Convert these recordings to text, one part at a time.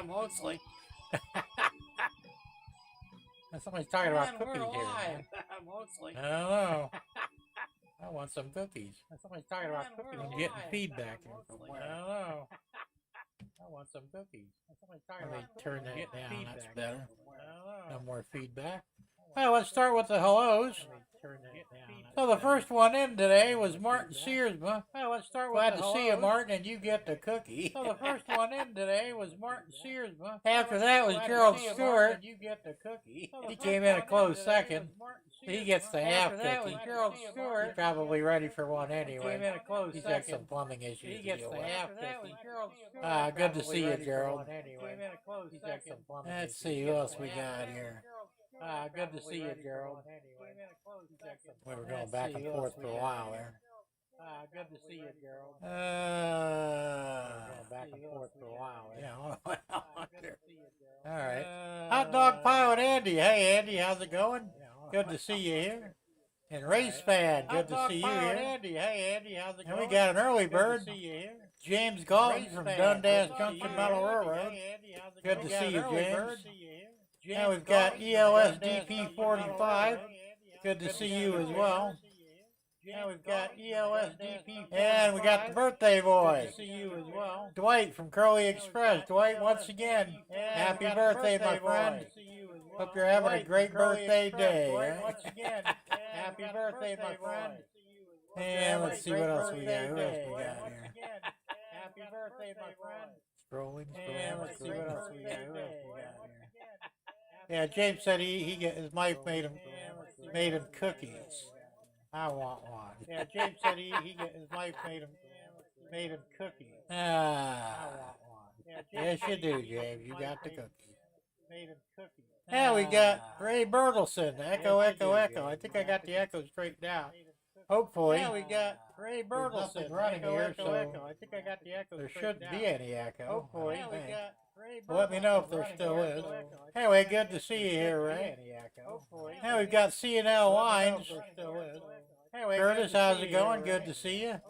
Mostly. Somebody's talking about cookies here. Mostly. I don't know. I want some cookies. Somebody's talking about cookies. I'm getting feedback here. I don't know. I want some cookies. Somebody's talking about cookies. Turn that down. That's better. No more feedback. Well, let's start with the hellos. So the first one in today was Martin Searsma. Well, let's start with Glad to see you, Martin, and you get the cookie. So the first one in today was Martin Searsma. After that was Gerald Stewart. You get the cookie. He came in a close second. He gets the half cookie. Gerald Stewart. He's probably ready for one anyway. Came in a close He's got some plumbing issues. He gets the half cookie. Good to see you, Gerald. Let's see who else we got here. Good to see you, Gerald. We were going back and forth for a while there. Good to see you, Gerald. Going back and forth for a while there. Yeah, all right. Hot Dog Pilot Andy. Hey, Andy, how's it going? Good to see you here. And Race Fan, good to see you here. Andy. Hey, Andy, how's it going? And we got an early bird. James Galton from Dundas Junction Metal Railroad. Good to see you, James. Now we've got ELS DP45. Good to see you as well. Now we've got ELS DP. And we got the birthday boy. Good to see you as well. Dwight from Curly Express. Dwight, once again, happy birthday, my friend. Hope you're having a great birthday day. Once again, happy birthday, my friend. And let's see what else we got. Who else we got here? Happy birthday, my friend. Scrolling. And let's see what else we got. Who else we got here? Yeah, James said his wife made him cookies. I want one. Yeah, James said his wife made him cookies. I want one. Yes, you do, James. You got the cookies. Made him cookies. Yeah, we got Ray Bertelson. Echo, echo, echo. I think I got the echo straightened out. Hopefully. Yeah, we got Ray Bertelson running here, so I think I got the echo. There shouldn't be any echo. Hopefully. Yeah, we got Ray Bertelson. Let me know if there still is. Anyway, good to see you here, Ray. Now we've got C&L Lines. Curtis, how's it going? Good to see you.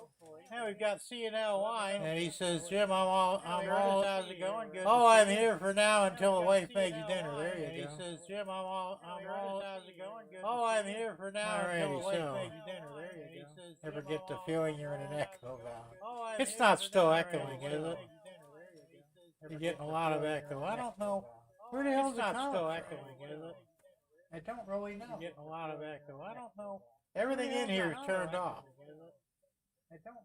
Now we've got C&L Wine, and he says, Jim, how's it going? Good. Oh, I'm here for now until the wife makes dinner. There you go. He says, Jim, how's it going? Good. Oh, I'm here for now until the wife makes dinner. There you go. Ever get the feeling you're in an echo valve? It's not still echoing, is it? You're getting a lot of echo. I don't know. Where the hell is it coming from? It's not still echoing, is it? I don't really know. You're getting a lot of echo. I don't know. Everything in here is turned off.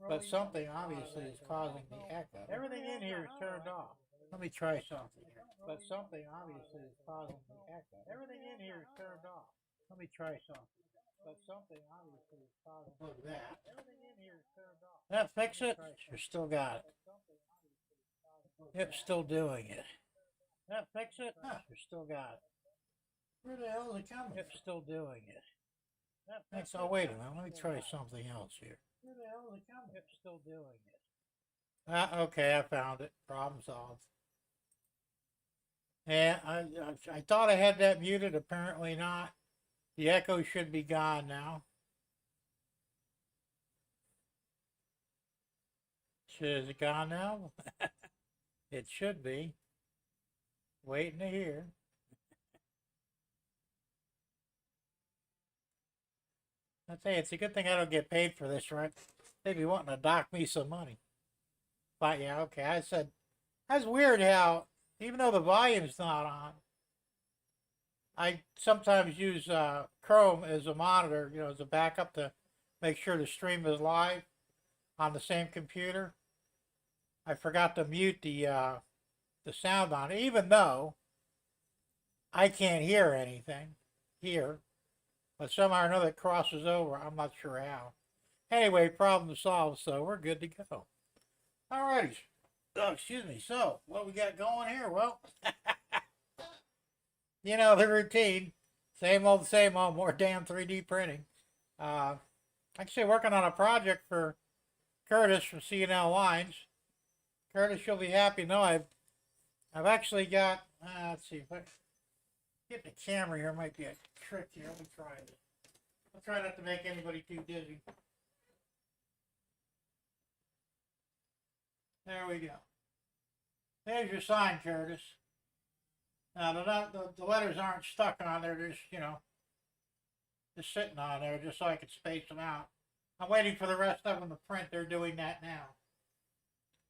But something obviously is causing the echo. Everything in here is turned off. Let me try something here. But something obviously is causing the echo. Everything in here is turned off. Let me try something. But something obviously is causing that. Everything in here is turned off. That fix it? You still got it. Yep, still doing it. That fix it? You still got it. Where the hell is it coming? Yep, still doing it. Oh, wait a minute. Let me try something else here. Where the hell is it coming? It's still doing it. Okay, I found it. Problem solved. Yeah, I thought I had that muted. Apparently not. The echo should be gone now. Is it gone now? It should be. Waiting to hear. I tell you, it's a good thing I don't get paid for this, right? They'd be wanting to dock me some money. But yeah, okay. I said, that's weird how, even though the volume's not on, I sometimes use Chrome as a monitor, as a backup to make sure the stream is live on the same computer. I forgot to mute the sound on it, even though I can't hear anything here. But somehow or another it crosses over. I'm not sure how. Anyway, problem solved, so we're good to go. Alrighty. Oh, excuse me. So, what we got going here? Well, the routine. Same old, more damn 3D printing. Actually working on a project for Curtis from C&L Lines. Curtis, you'll be happy. No, I've actually got, let's see, if I get the camera here, might be a trick here. Let me try it. I'll try not to make anybody too dizzy. There we go. There's your sign, Curtis. Now, the letters aren't stuck on there. They're just, you know, just sitting on there just so I can space them out. I'm waiting for the rest of them to print. They're doing that now.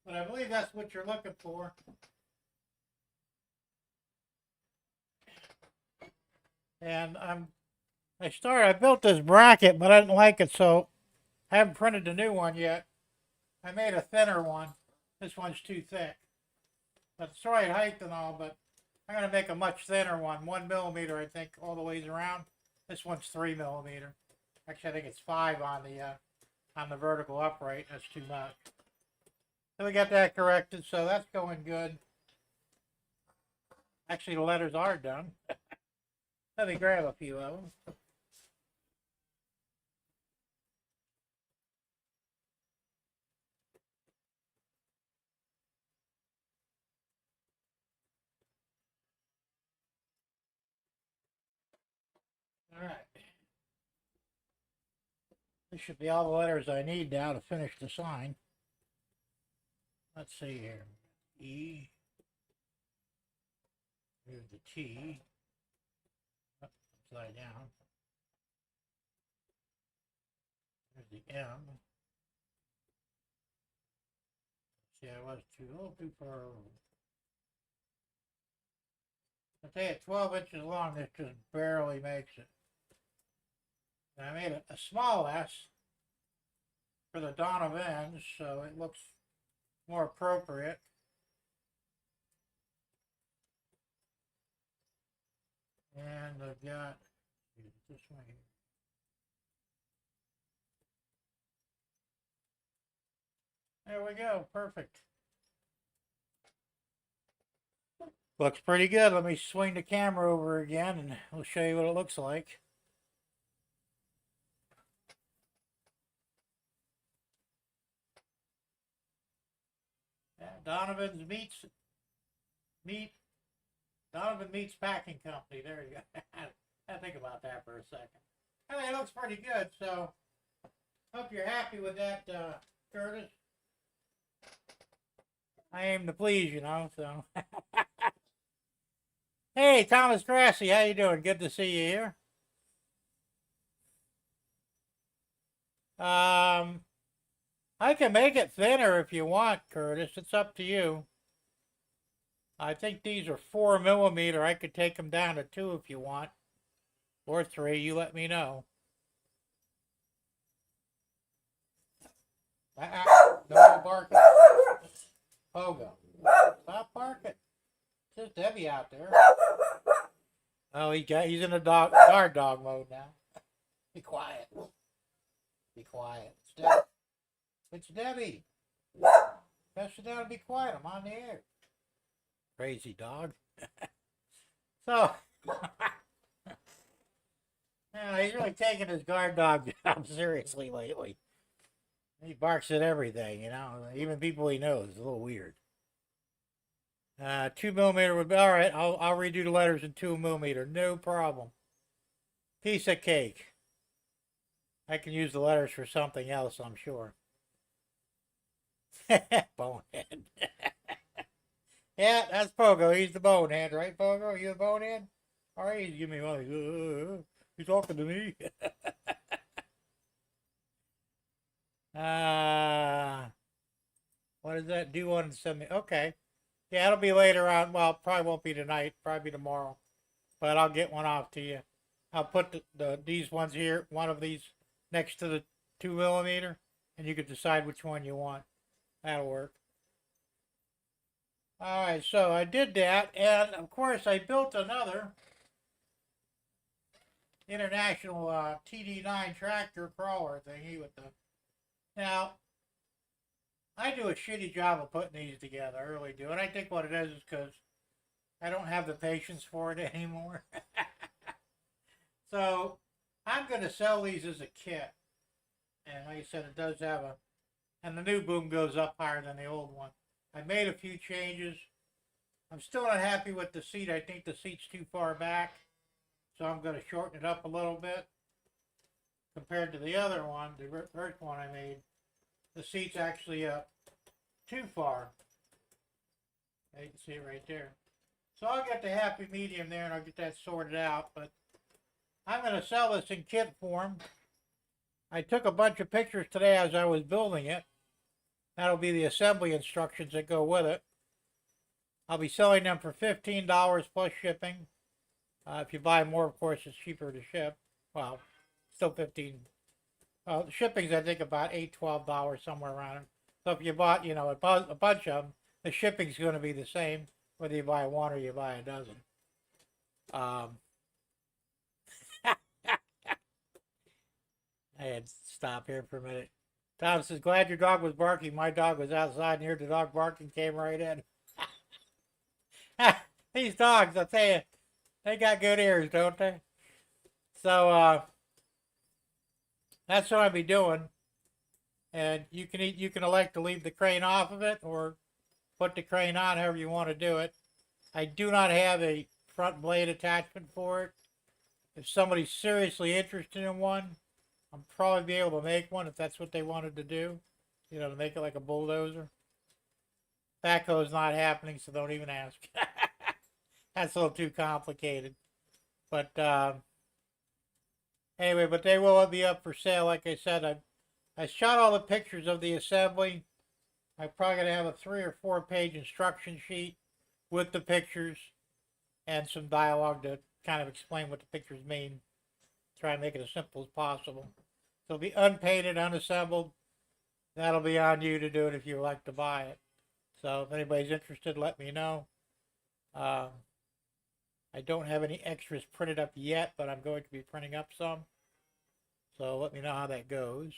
But I believe that's what you're looking for. And I built this bracket, but I didn't like it, so I haven't printed the new one yet. I made a thinner one. This one's too thick. But it's the right height and all, but I'm going to make a much thinner one. 1 millimeter, I think, all the ways around. This one's 3 millimeter. Actually, I think it's 5 on the vertical upright. That's too much. So we got that corrected, so that's going good. Actually, the letters are done. Let me grab a few of them. All right. This should be all the letters I need now to finish the sign. Let's see here. E. Here's the T. Upside down. There's the M. See, I was a little too far over. I tell you, 12 inches long, this just barely makes it. And I made a small S for the Donovans, so it looks more appropriate. And I've got this one here. There we go, perfect. Looks pretty good. Let me swing the camera over again and we'll show you what it looks like. Yeah, Donovan's Donovan Meats Packing Company. There you go. I think about that for a second. Anyway, it looks pretty good, so hope you're happy with that, Curtis. I aim to please, you know, so. Hey, Thomas Grassi, how you doing? Good to see you here. I can make it thinner if you want, Curtis. It's up to you. I think these are 4 millimeter. I could take them down to 2 if you want. Or 3, you let me know. No barking. Pogo. Stop barking. There's Debbie out there. Oh, he's in a guard dog mode now. Be quiet. Be quiet. It's Debbie. It's Debbie. Best sit down and be quiet. I'm on the air. Crazy dog. So, yeah, he's really taking his guard dog job seriously lately. He barks at everything, you know, even people he knows. It's a little weird. 2 millimeter would be all right. I'll redo the letters in 2 millimeter, no problem. Piece of cake. I can use the letters for something else, I'm sure. Bonehead. Yeah, that's Pogo. He's the bonehead, right, Pogo? Are you the bonehead? All right, he's giving me money. He's talking to me. What does that do on Sunday? Okay. Yeah, it'll be later on. Well, probably won't be tonight. Probably tomorrow. But I'll get one off to you. I'll put these ones here, one of these next to the 2 millimeter, and you can decide which one you want. That'll work. All right, so I did that, and of course I built another international TD9 tractor crawler thingy with the. Now, I do a shitty job of putting these together. I really do, and I think what it is because I don't have the patience for it anymore. So I'm going to sell these as a kit, and like I said, it does have and the new boom goes up higher than the old one. I made a few changes. I'm still not happy with the seat. I think the seat's too far back, so I'm going to shorten it up a little bit compared to the other one, the first one I made. The seat's actually too far. You can see it right there. So I'll get the happy medium there and I'll get that sorted out. But I'm going to sell this in kit form. I took a bunch of pictures today as I was building it. That'll be the assembly instructions that go with it. I'll be selling them for $15 plus shipping. If you buy more, of course, it's cheaper to ship. Well, still $15. The shipping's, I think, about $8, $12, somewhere around it. So if you bought, you know, a bunch of them, the shipping's going to be the same, whether you buy one or you buy a dozen. I had to stop here for a minute. Tom says, glad your dog was barking. My dog was outside and here the dog barking came right in. These dogs, I'll tell you, they got good ears, don't they? So, that's what I'll be doing. And you can elect to leave the crane off of it or put the crane on, however you want to do it. I do not have a front blade attachment for it. If somebody's seriously interested in one, I'll probably be able to make one if that's what they wanted to do. You know, to make it like a bulldozer. Backhoe's not happening, so don't even ask. That's a little too complicated. But anyway, but they will be up for sale. Like I said, I shot all the pictures of the assembly. I'm probably going to have a 3 or 4 page instruction sheet with the pictures and some dialogue to kind of explain what the pictures mean. Try and make it as simple as possible. So it'll be unpainted, unassembled. That'll be on you to do it if you would like to buy it. So if anybody's interested, let me know. I don't have any extras printed up yet, but I'm going to be printing up some. So let me know how that goes.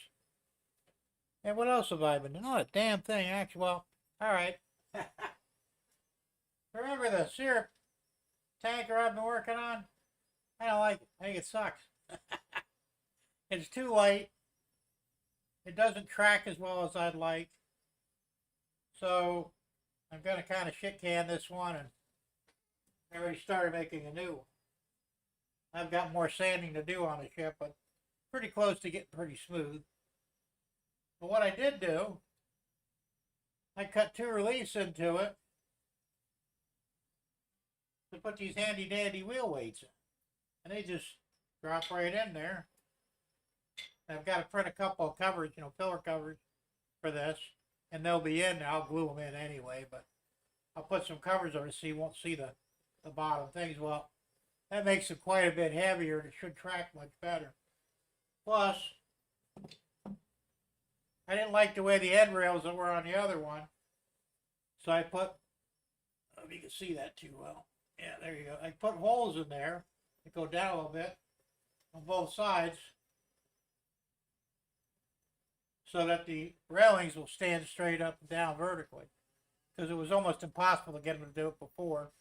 And what else have I been doing? Not a damn thing, actually. Well, all right. Remember the syrup tanker I've been working on? I don't like it. I think it sucks. It's too light. It doesn't track as well as I'd like. So I'm going to kind of shit can this one, and I already started making a new one. I've got more sanding to do on the ship, but pretty close to getting pretty smooth. But what I did do, I cut 2 reliefs into it to put these handy dandy wheel weights in. And they just drop right in there. And I've got to print a couple of covers, you know, filler covers for this. And they'll be in there. I'll glue them in anyway, but I'll put some covers on it so you won't see the bottom things. Well, that makes it quite a bit heavier and it should track much better. Plus, I didn't like the way the end rails that were on the other one. So I put, I don't know if you can see that too well. Yeah, there you go. I put holes in there that go down a little bit on both sides so that the railings will stand straight up and down vertically. Because it was almost impossible to get them to do it before.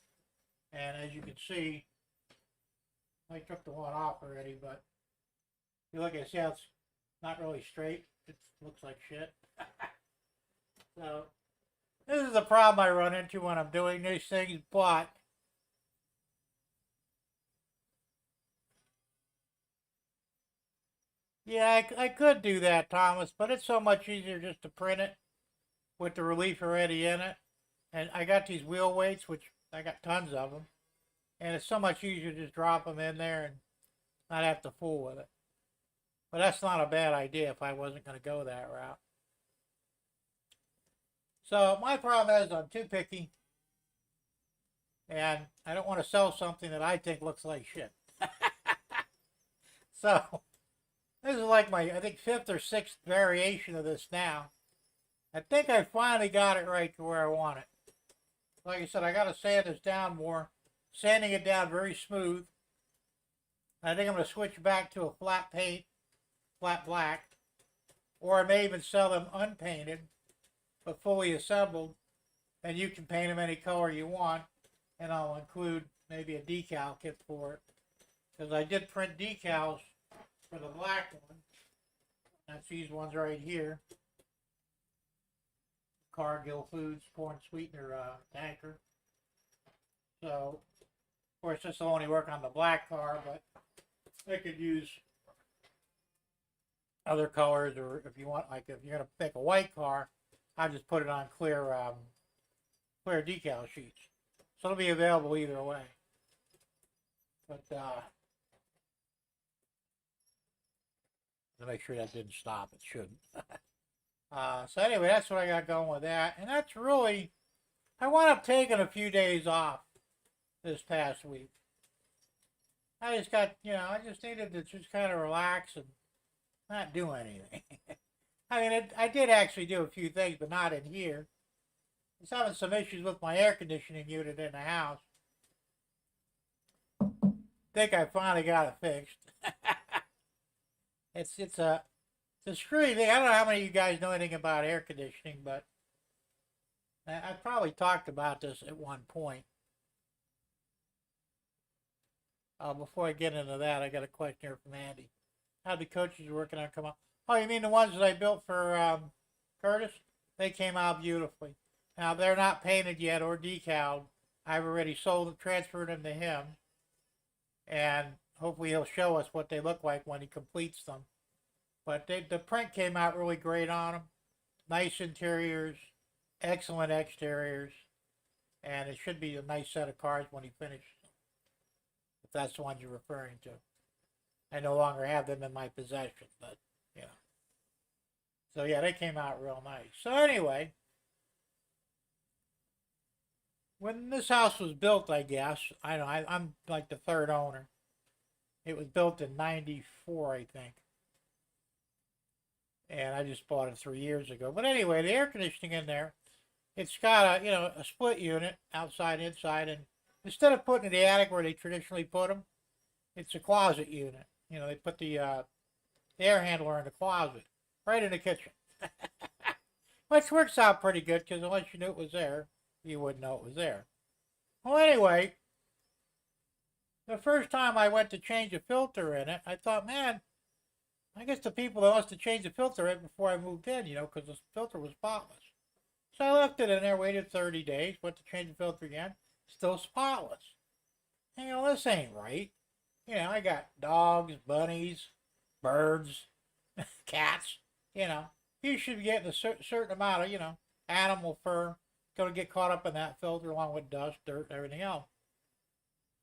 And as you can see, I took the one off already, but if you look at it, see how it's not really straight? It looks like shit. So, this is the problem I run into when I'm doing these things, but yeah, I could do that, Thomas, but it's so much easier just to print it with the relief already in it. And I got these wheel weights, which I got tons of them. And it's so much easier to just drop them in there and not have to fool with it. But that's not a bad idea if I wasn't going to go that route. So my problem is I'm too picky. And I don't want to sell something that I think looks like shit. So this is like my, I think, 5th or 6th variation of this now. I think I finally got it right to where I want it. Like I said, I got to sand this down more. Sanding it down very smooth. I think I'm going to switch back to a flat paint, flat black. Or I may even sell them unpainted, but fully assembled. And you can paint them any color you want. And I'll include maybe a decal kit for it. Because I did print decals for the black one. That's these ones right here. Cargill Foods corn sweetener tanker. So, of course, this will only work on the black car, but I could use other colors, or if you want, like if you're going to pick a white car, I'll just put it on clear clear decal sheets. So it'll be available either way. But, to make sure that didn't stop, it shouldn't. So anyway, that's what I got going with that. And that's really, I wound up taking a few days off this past week. I just got, I just needed to just kind of relax and not do anything. I mean, I did actually do a few things, but not in here. I was having some issues with my air conditioning unit in the house. Think I finally got it fixed. It's a screwy thing. I don't know how many of you guys know anything about air conditioning, but I probably talked about this at one point. Before I get into that, I got a question here from Andy. How the coaches are working on come out? Oh, you mean the ones that I built for Curtis? They came out beautifully. Now, they're not painted yet or decaled. I've already sold and transferred them to him. And hopefully he'll show us what they look like when he completes them. But the print came out really great on them. Nice interiors, excellent exteriors. And it should be a nice set of cars when he finishes them, if that's the ones you're referring to. I no longer have them in my possession, but, So, yeah, they came out real nice. So, anyway, when this house was built, I guess, I'm like the third owner. It was built in 94, I think. And I just bought it 3 years ago. But anyway, the air conditioning in there, it's got a split unit, outside, inside, and instead of putting it in the attic where they traditionally put them, it's a closet unit. They put the air handler in the closet, right in the kitchen. Which works out pretty good, because unless you knew it was there, you wouldn't know it was there. Well, anyway, the first time I went to change a filter in it, I thought, man, I guess the people that wants to change the filter right before I moved in, because the filter was spotless. So I left it in there, waited 30 days, went to change the filter again, still spotless. And, this ain't right. I got dogs, bunnies, birds, cats, You should be getting a certain amount of, animal fur. Going to get caught up in that filter along with dust, dirt, and everything else.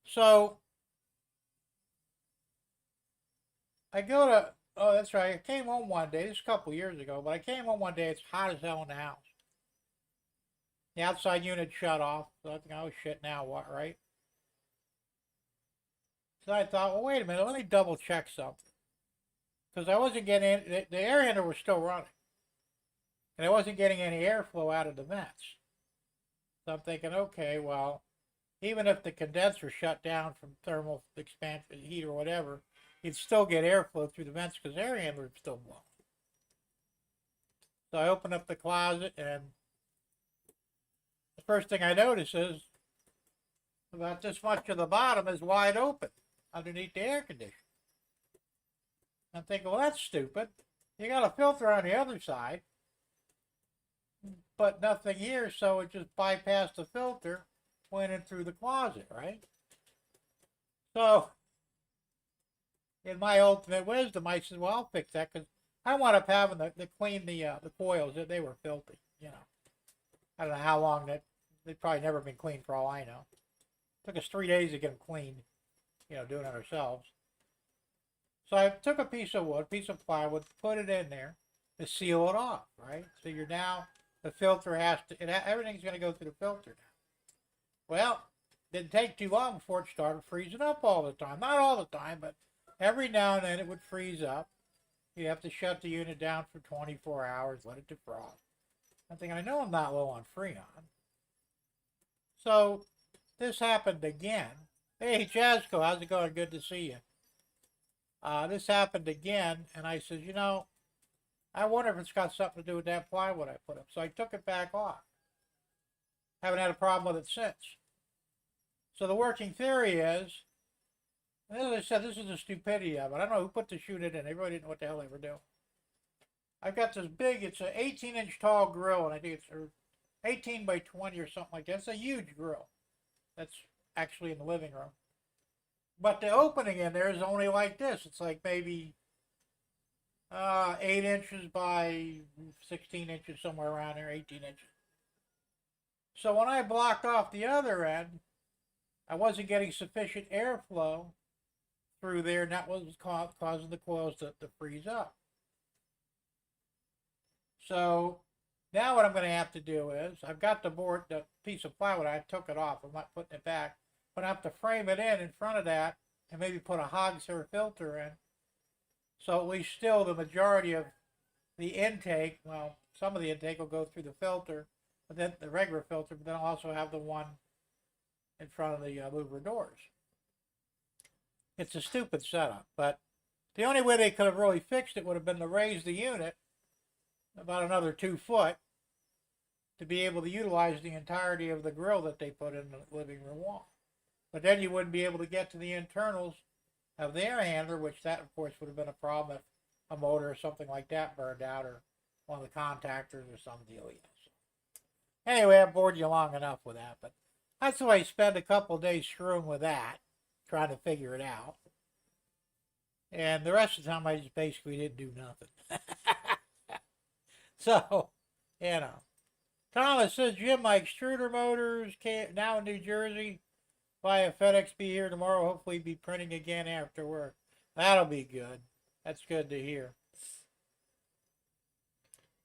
So, I go to, oh, that's right, I came home one day, this is a couple years ago, but I came home one day, it's hot as hell in the house. The outside unit shut off, so I think, oh shit, now what, right? So I thought, well, wait a minute, let me double check something. Because I wasn't getting, the air handler was still running. And I wasn't getting any airflow out of the vents. So I'm thinking, okay, well, even if the condenser shut down from thermal expansion, heat or whatever, you'd still get airflow through the vents because the air handler is still blowing. So I open up the closet, and the first thing I notice is about this much of the bottom is wide open underneath the air conditioner. I'm thinking, well, that's stupid. You got a filter on the other side, but nothing here, so it just bypassed the filter, went in through the closet, right? So, in my ultimate wisdom, I said, well, I'll fix that, because I wound up having to clean the coils. They were filthy, I don't know how long they've probably never been cleaned for all I know. It took us 3 days to get them cleaned, doing it ourselves. So I took a piece of wood, piece of plywood, put it in there to seal it off, right? So you're now, the filter has to, everything's going to go through the filter now. Well, it didn't take too long before it started freezing up all the time. Not all the time, but every now and then it would freeze up. You have to shut the unit down for 24 hours, let it defrost. I'm thinking, I know I'm not low on Freon. So this happened again. Hey, Jasko, how's it going? Good to see you. This happened again, and I said, I wonder if it's got something to do with that plywood I put up. So I took it back off. Haven't had a problem with it since. So the working theory is, and as I said, this is the stupidity of it. I don't know who put the unit in. Everybody didn't know what the hell they were doing. I've got this big, it's an 18-inch tall grill, and I think it's 18 by 20 or something like that. It's a huge grill. That's actually in the living room. But the opening in there is only like this. It's like maybe 8 inches by 16 inches, somewhere around there, 18 inches. So when I blocked off the other end, I wasn't getting sufficient airflow through there, and that was causing the coils to freeze up. So now what I'm going to have to do is, I've got the piece of plywood, I took it off, I'm not putting it back, but I have to frame it in front of that and maybe put a Hogshair filter in. So at least still the majority of the intake, well, some of the intake will go through the filter, but then the regular filter, but then I'll also have the one in front of the louver doors. It's a stupid setup, but the only way they could have really fixed it would have been to raise the unit about another 2 foot to be able to utilize the entirety of the grill that they put in the living room wall. But then you wouldn't be able to get to the internals of the air handler, which that, of course, would have been a problem if a motor or something like that burned out, or one of the contactors or some deal. Anyway, I've bored you long enough with that, but that's why I spent a couple of days screwing with that, trying to figure it out. And the rest of the time, I just basically didn't do nothing. So, you know. Thomas says, Jim, my extruder motors now in New Jersey. Via FedEx be here tomorrow. Hopefully be printing again after work. That'll be good. That's good to hear.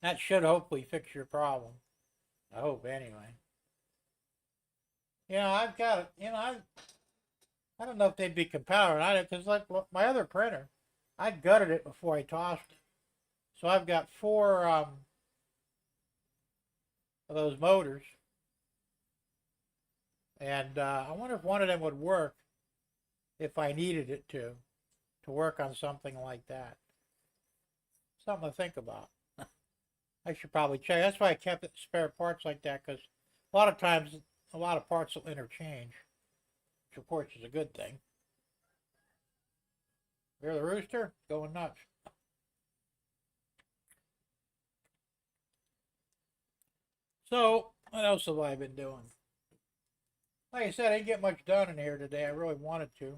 That should hopefully fix your problem. I hope, anyway. You know, I've got it. You know, I don't know if they'd be compatible. Because like my other printer, I gutted it before I tossed it. So I've got 4 of those motors. And I wonder if one of them would work if I needed it to work on something like that. Something to think about. I should probably check. That's why I kept it spare parts like that, because a lot of times a lot of parts will interchange, which of course is a good thing. Hear the rooster? Going nuts. So, what else have I been doing? Like I said, I didn't get much done in here today. I really wanted to.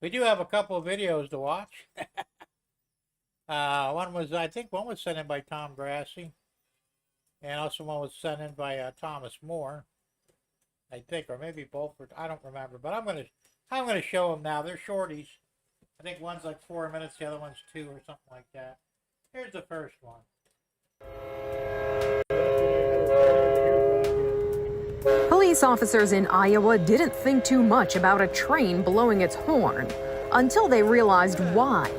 We do have a couple of videos to watch. I think one was sent in by Tom Grassi. And also one was sent in by Thomas Moore. I think, or maybe both, I don't remember. But I'm gonna show them now. They're shorties. I think one's like 4 minutes, the other one's 2 or something like that. Here's the first one. Police officers in Iowa didn't think too much about a train blowing its horn until they realized why.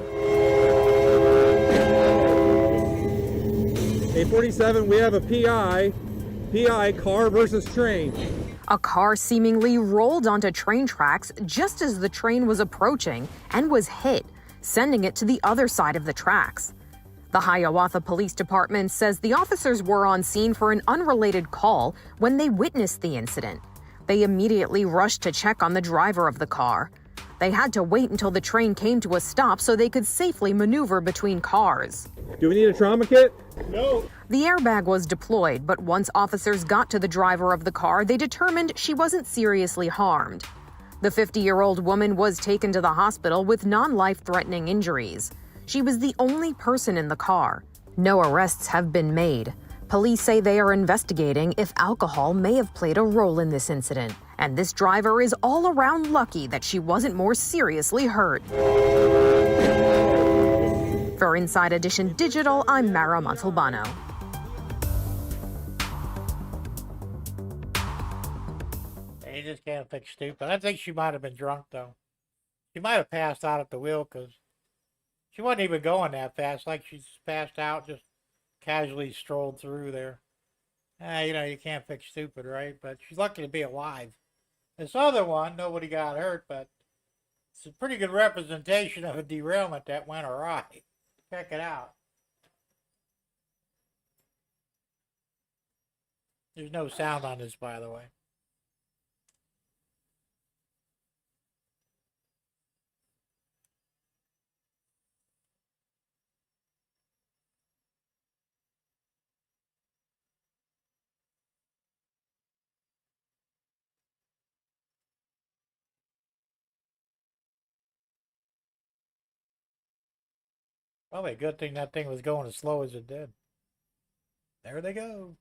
847, we have a PI, car versus train. A car seemingly rolled onto train tracks just as the train was approaching and was hit, sending it to the other side of the tracks. The Hiawatha Police Department says the officers were on scene for an unrelated call when they witnessed the incident. They immediately rushed to check on the driver of the car. They had to wait until the train came to a stop so they could safely maneuver between cars. Do we need a trauma kit? No. The airbag was deployed, but once officers got to the driver of the car, they determined she wasn't seriously harmed. The 50-year-old woman was taken to the hospital with non-life-threatening injuries. She was the only person in the car. No arrests have been made. Police say they are investigating if alcohol may have played a role in this incident. And this driver is all around lucky that she wasn't more seriously hurt. For Inside Edition Digital, I'm Mara Montalbano. You just can't think stupid. I think she might have been drunk, though. She might have passed out at the wheel, because she wasn't even going that fast. Like she's passed out, just casually strolled through there. You know, you can't fix stupid, right? But she's lucky to be alive. This other one, nobody got hurt, but it's a pretty good representation of a derailment that went awry. Check it out. There's no sound on this, by the way. Probably a good thing that thing was going as slow as it did. There they go.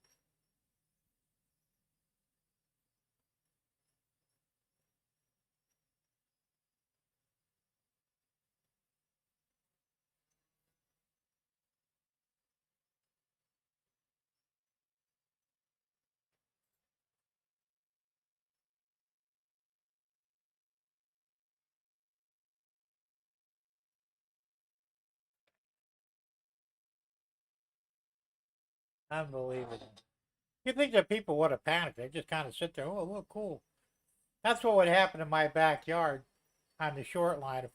Unbelievable. You'd think that people would have panicked. They just kind of sit there, oh, look, cool. That's what would happen in my backyard on the short line if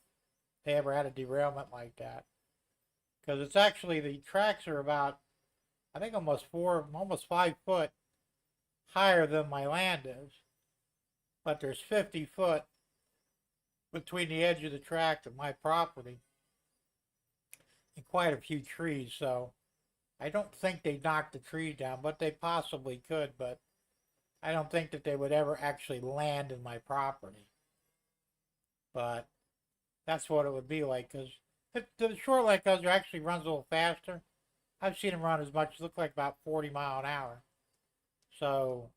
they ever had a derailment like that. Because it's actually, the tracks are about, I think almost 5 foot higher than my land is. But there's 50 foot between the edge of the track and my property and quite a few trees. So I don't think they knocked the trees down, but they possibly could. But I don't think that they would ever actually land in my property. But that's what it would be like, because the short line coaster actually runs a little faster. I've seen them run as much, look like about 40 mile an hour. So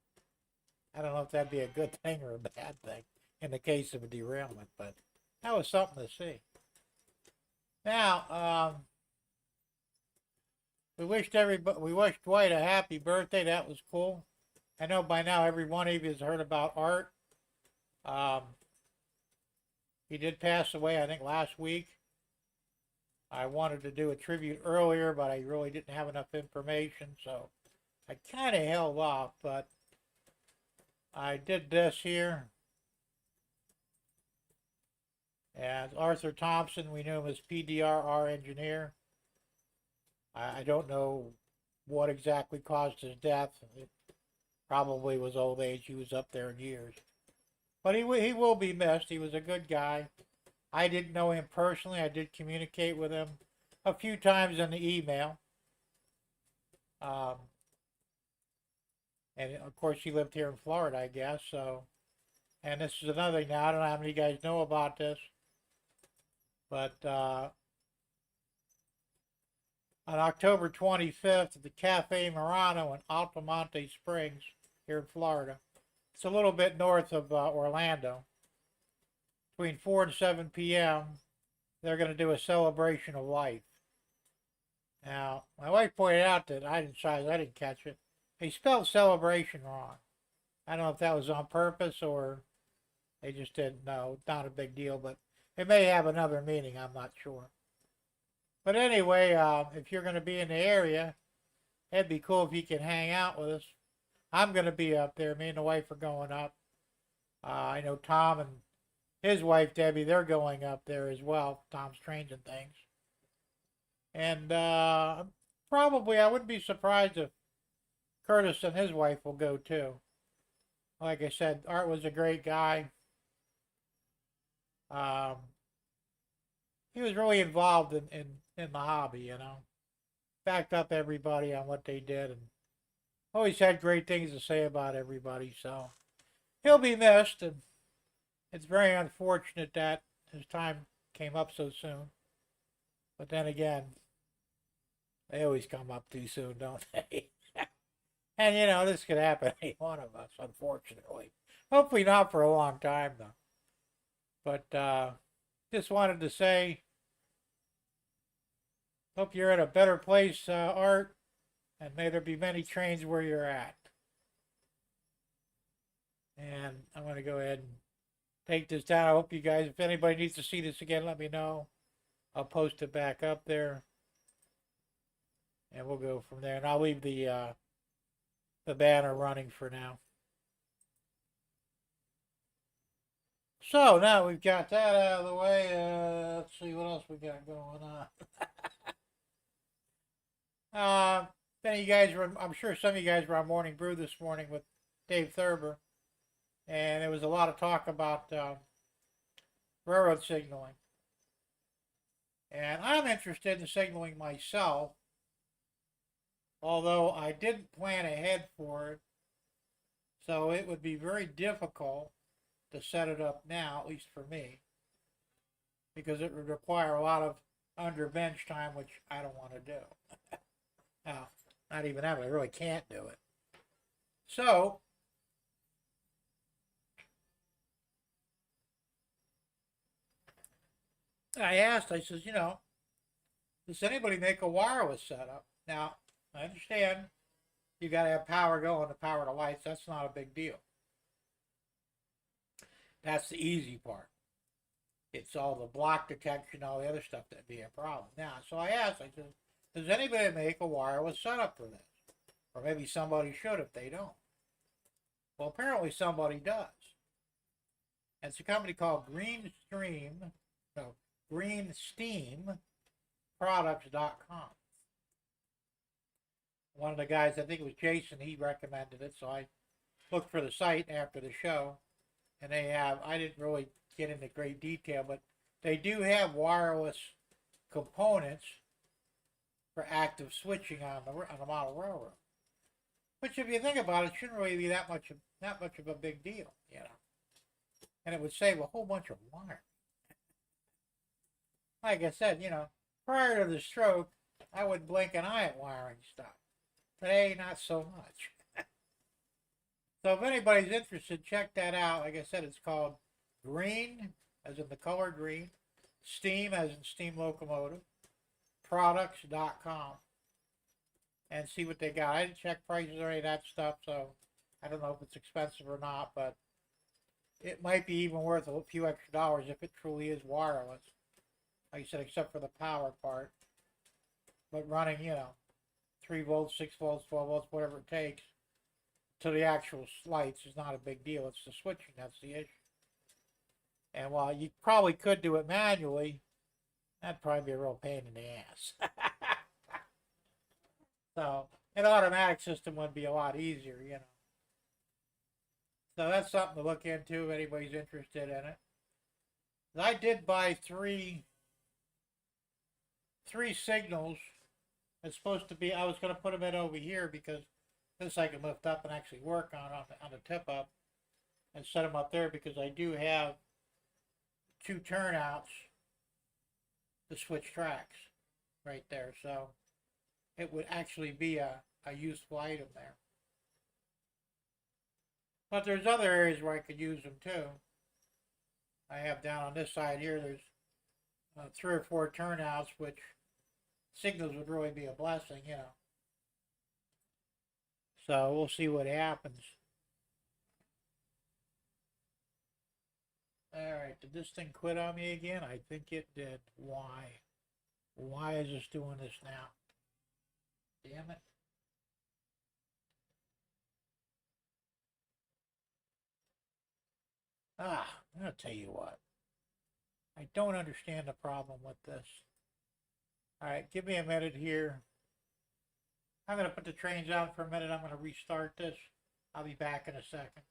I don't know if that'd be a good thing or a bad thing in the case of a derailment, but that was something to see. Now, we wished Dwight a happy birthday. That was cool. I know by now every one of you has heard about Art. He did pass away, I think, last week. I wanted to do a tribute earlier, but I really didn't have enough information, so I kind of held off, but I did this here. And Arthur Thompson, we knew him as PDRR engineer. I don't know what exactly caused his death. It probably was old age. He was up there in years. But he will be missed. He was a good guy. I didn't know him personally. I did communicate with him a few times in the email. And of course, he lived here in Florida, I guess. So, and this is another thing. Now, I don't know how many of you guys know about this, but on October 25th at the Cafe Murano in Altamonte Springs here in Florida. It's a little bit north of Orlando. Between 4 and 7 p.m., they're going to do a celebration of life. Now, my wife pointed out that I didn't catch it. They spelled celebration wrong. I don't know if that was on purpose or they just didn't know. Not a big deal, but it may have another meaning. I'm not sure. But anyway, if you're going to be in the area, it'd be cool if you can hang out with us. I'm going to be up there. Me and the wife are going up. I know Tom and his wife, Debbie, they're going up there as well. Tom's changing things. And probably, I wouldn't be surprised if Curtis and his wife will go too. Like I said, Art was a great guy. He was really involved in the hobby, you know. Backed up everybody on what they did and always had great things to say about everybody. So he'll be missed, and it's very unfortunate that his time came up so soon. But then again, they always come up too soon, don't they? And you know, this could happen to any one of us, unfortunately. Hopefully not for a long time, though. But just wanted to say, hope you're at a better place, Art, and may there be many trains where you're at. And I'm going to go ahead and take this down. I hope you guys, if anybody needs to see this again, let me know. I'll post it back up there. And we'll go from there. And I'll leave the banner running for now. So now we've got that out of the way. Let's see what else we got going on. You guys were, I'm sure some of you guys were on Morning Brew this morning with Dave Thurber, and there was a lot of talk about railroad signaling. And I'm interested in signaling myself, although I didn't plan ahead for it, so it would be very difficult to set it up now, at least for me, because it would require a lot of under bench time, which I don't want to do. Now, not even that, I really can't do it. So, I says, you know, does anybody make a wireless setup? Now, I understand you got to have power going to power the lights. That's not a big deal. That's the easy part. It's all the block detection, all the other stuff that'd be a problem. Now, so I asked, I said, does anybody make a wireless setup for this? Or maybe somebody should if they don't. Well, apparently somebody does. And it's a company called GreenSteamProducts.com. One of the guys, I think it was Jason, he recommended it, so I looked for the site after the show. And they have, I didn't really get into great detail, but they do have wireless components for active switching on the model railroad. Which, if you think about it, shouldn't really be that much of a big deal, you know. And it would save a whole bunch of wire. Like I said, you know, prior to the stroke, I wouldn't blink an eye at wiring stuff. Today, not so much. So if anybody's interested, check that out. Like I said, it's called Green, as in the color green, Steam, as in steam locomotive, products.com. And see what they got. I didn't check prices or any of that stuff, so I don't know if it's expensive or not, but it might be even worth a few extra dollars if it truly is wireless. Like I said, except for the power part. But running, you know, 3 volts, 6 volts, 12 volts, whatever it takes, to the actual lights is not a big deal. It's the switching that's the issue. And while you probably could do it manually, that'd probably be a real pain in the ass. So, an automatic system would be a lot easier, you know. So that's something to look into if anybody's interested in it. I did buy three signals. It's supposed to be, I was going to put them in over here because this I can lift up and actually work on the tip up and set them up there because I do have 2 turnouts to switch tracks right there. So it would actually be a useful item there. But there's other areas where I could use them too. I have down on this side here, there's 3 or 4 turnouts, which signals would really be a blessing, you know. So we'll see what happens. Alright, did this thing quit on me again? I think it did. Why? Why is this doing this now? Damn it. I'm going to tell you what. I don't understand the problem with this. Alright, give me a minute here. I'm going to put the trains out for a minute. I'm going to restart this. I'll be back in a second.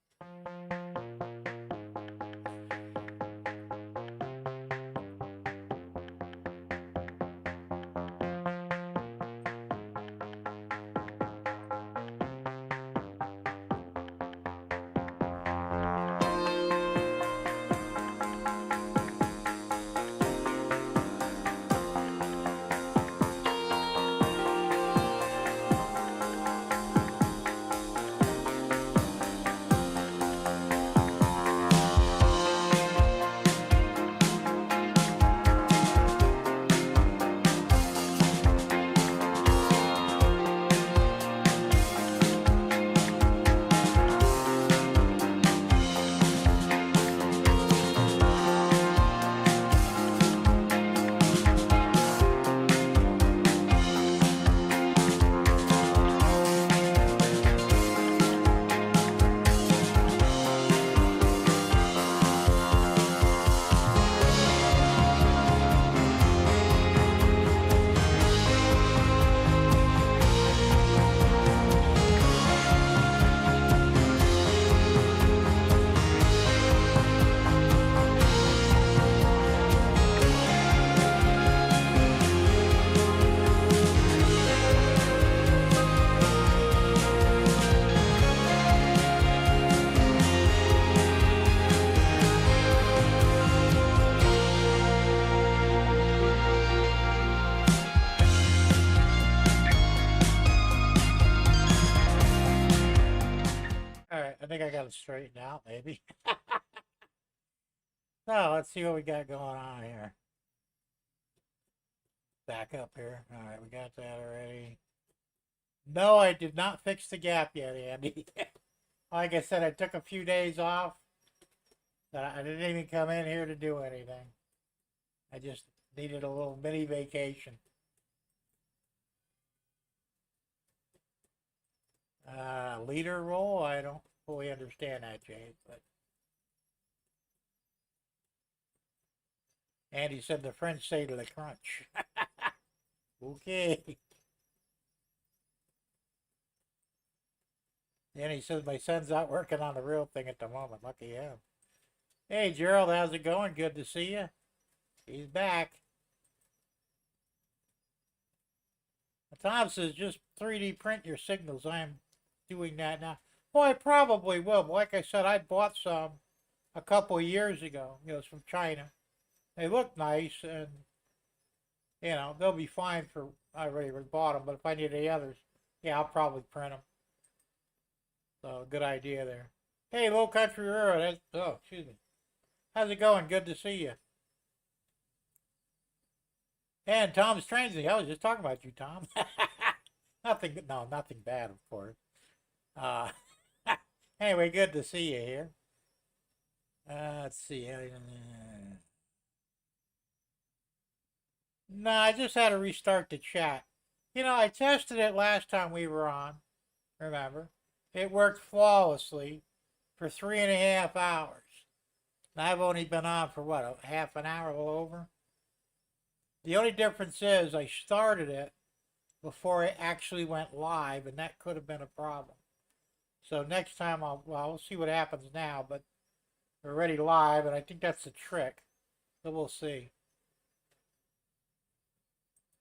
I think I got it straightened out, maybe. So, let's see what we got going on here. Back up here. Alright, we got that already. No, I did not fix the gap yet, Andy. Like I said, I took a few days off. I didn't even come in here to do anything. I just needed a little mini vacation. Leader role? I don't fully understand that, James. But Andy said the French say to the crunch. Okay. And he says my son's not working on the real thing at the moment. Lucky him. Hey, Gerald, how's it going? Good to see you. He's back. Tom says just 3D print your signals. I'm doing that now. Well, I probably will. But like I said, I bought some a couple of years ago. You know, it's from China. They look nice, and you know they'll be fine for. I already bought them, but if I need any others, yeah, I'll probably print them. So good idea there. Hey, Low Country Road. Oh, excuse me. How's it going? Good to see you. And Tom's Transley. I was just talking about you, Tom. Nothing bad, of course. Anyway, good to see you here. Let's see. No, I just had to restart the chat. You know, I tested it last time we were on. Remember? It worked flawlessly for 3.5 hours. And I've only been on for what, a half an hour, a little over? The only difference is I started it before it actually went live, and that could have been a problem. So next time we'll see what happens now, but we're already live, and I think that's the trick. So we'll see.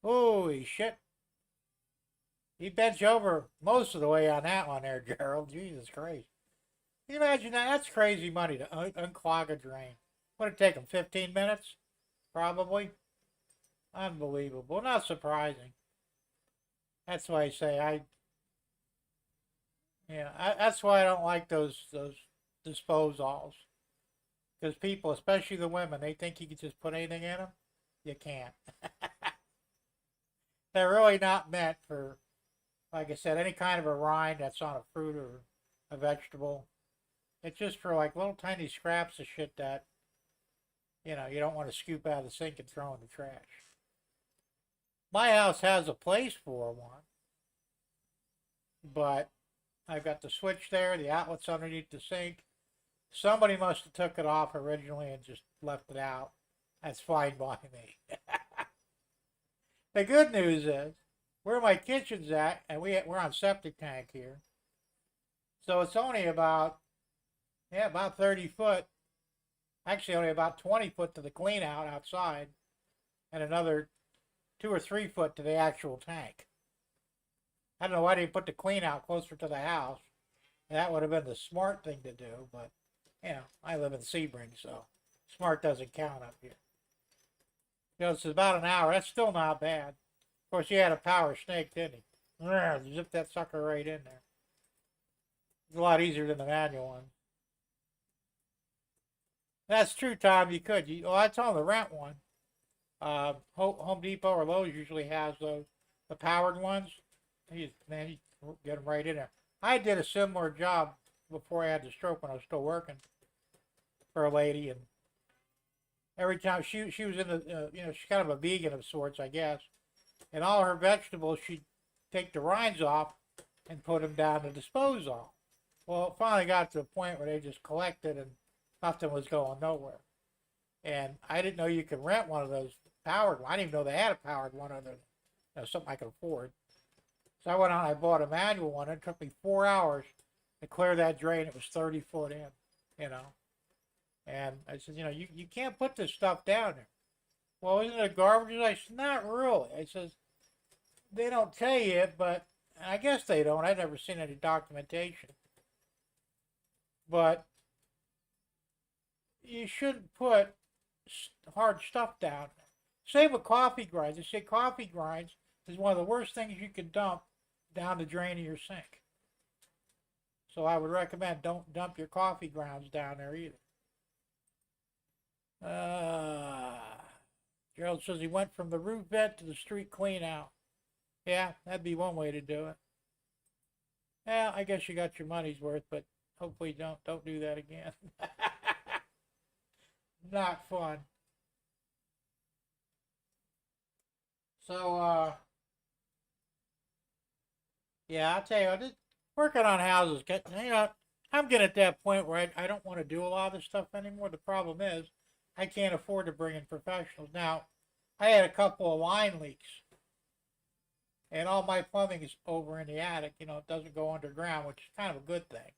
Holy shit. He bent you over most of the way on that one there, Gerald. Jesus Christ. Can you imagine that? That's crazy money to unclog a drain. Would it take him 15 minutes? Probably. Unbelievable. Not surprising. That's why I say that's why I don't like those disposals. Because people, especially the women, they think you can just put anything in them. You can't. They're really not meant for, like I said, any kind of a rind that's on a fruit or a vegetable. It's just for like little tiny scraps of shit that, you know, you don't want to scoop out of the sink and throw in the trash. My house has a place for one, but I've got the switch there, the outlet's underneath the sink. Somebody must have took it off originally and just left it out. That's fine by me. The good news is, where my kitchen's at, and we're on septic tank here, so it's only about 30 foot, actually only about 20 foot to the clean out outside, and another 2 or 3 foot to the actual tank. I don't know why they put the clean out closer to the house. That would have been the smart thing to do, but, you know, I live in Sebring, so smart doesn't count up here. You know, it's about an hour. That's still not bad. Of course, he had a power snake, didn't he? Zip that sucker right in there. It's a lot easier than the manual one. That's true, Tom. You could. I told him to rent one. Home Depot or Lowe's usually has those, the powered ones. You get them right in there. I did a similar job before I had the stroke when I was still working for a lady, and every time she was in the, she's kind of a vegan of sorts, I guess. And all her vegetables, she'd take the rinds off and put them down to disposal. Well, it finally got to the point where they just collected and nothing was going nowhere. And I didn't know you could rent one of those powered ones. I didn't even know they had a powered one other than something I could afford. So I went on, I bought a manual one. It took me 4 hours to clear that drain. It was 30 foot in, And I said, you can't put this stuff down there. Well, isn't it garbage? I said, not really. I says, they don't tell you it, but I guess they don't. I've never seen any documentation. But you shouldn't put hard stuff down there. Same with coffee grinds. They say coffee grinds is one of the worst things you can dump down the drain of your sink. So I would recommend don't dump your coffee grounds down there either. Gerald says he went from the roof vent to the street clean out. Yeah, that'd be one way to do it. Yeah, I guess you got your money's worth, but hopefully don't do that again. Not fun. So, yeah, I'll tell you, working on houses, I'm getting at that point where I don't want to do a lot of this stuff anymore. The problem is I can't afford to bring in professionals. Now, I had a couple of line leaks, and all my plumbing is over in the attic. You know, it doesn't go underground, which is kind of a good thing,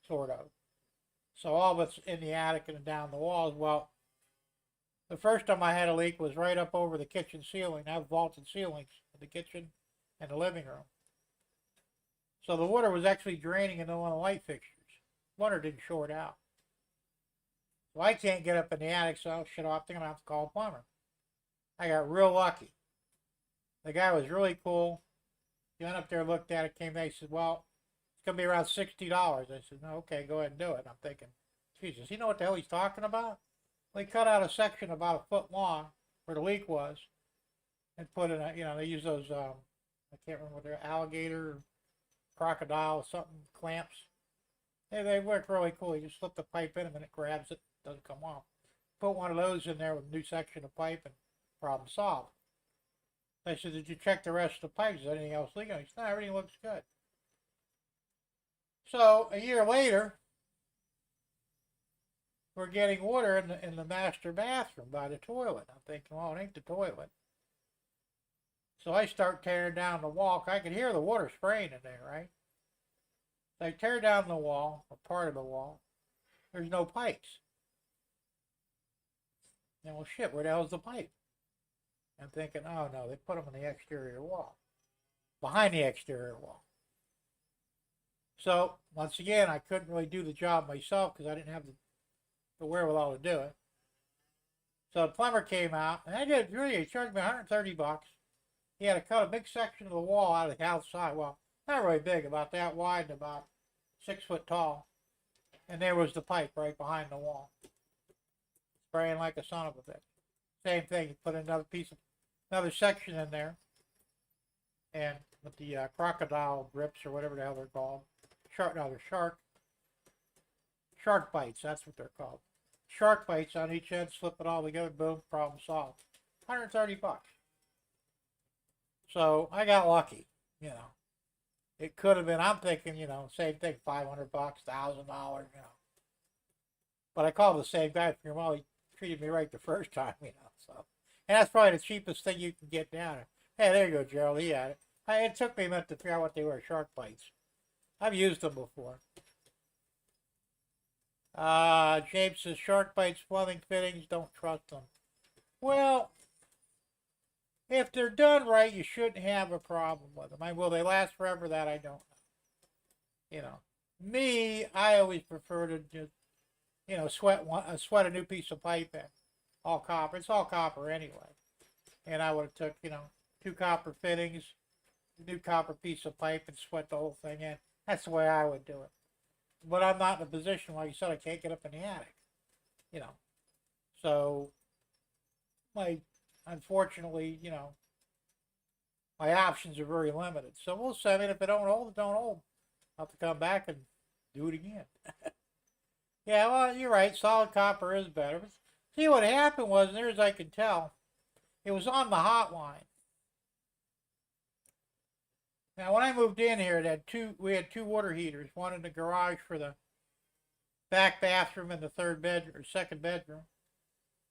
sort of. So all of it's in the attic and down the walls. Well, the first time I had a leak was right up over the kitchen ceiling. I have vaulted ceilings in the kitchen and the living room. So the water was actually draining into one of the light fixtures. Water didn't short out. So I can't get up in the attic, so shit, I'm going to have to call a plumber. I got real lucky. The guy was really cool. He went up there, looked at it, came back, he said, well, it's going to be around $60. I said, no, okay, go ahead and do it. And I'm thinking, Jesus, you know what the hell he's talking about? Well, he cut out a section about a foot long where the leak was and put in they use those, I can't remember what they're, alligator, crocodile, something, clamps. They work really cool. You just slip the pipe in them and it grabs it, doesn't come off. Put one of those in there with a new section of pipe and problem solved. I said, did you check the rest of the pipes? Is anything else leaking? He said, no, everything looks good. So a year later, we're getting water in the master bathroom by the toilet. I'm thinking, well, it ain't the toilet. So I start tearing down the wall. I could hear the water spraying in there, right? So I tear down the wall, or part of the wall. There's no pipes. And well, shit, where the hell's the pipe? I'm thinking, oh no, they put them in the exterior wall, behind the exterior wall. So once again, I couldn't really do the job myself because I didn't have the wherewithal to do it. So the plumber came out, and he charged me $130. He had to cut a big section of the wall out of the outside. Well, not really big, about that wide and about 6 foot tall. And there was the pipe right behind the wall, spraying like a son of a bitch. Same thing, you put another section in there, and with the crocodile grips or whatever the hell they're called, shark bites, that's what they're called. Shark bites on each end, slip it all together, boom, problem solved. $130. So I got lucky, It could have been, I'm thinking, same thing, $500, $1,000, But I called the same guy for well, he treated me right the first time, so. And that's probably the cheapest thing you can get down. Hey, there you go, Gerald, he had it. It took me a minute to figure out what they were, shark bites. I've used them before. James says, shark bites, plumbing fittings, don't trust them. Well, if they're done right, you shouldn't have a problem with them. Will they last forever? That I don't know. Me, I always prefer to just, sweat a new piece of pipe in. All copper. It's all copper anyway. And I would have took, 2 copper fittings, a new copper piece of pipe, and sweat the whole thing in. That's the way I would do it. But I'm not in a position, like you said, I can't get up in the attic. So, unfortunately, my options are very limited. So we'll see. I mean, if it don't hold, it don't hold. I'll have to come back and do it again. Yeah, well, you're right. Solid copper is better. But see, what happened was, near as I can tell, it was on the hotline. Now, when I moved in here, we had 2 water heaters. One in the garage for the back bathroom and the second bedroom.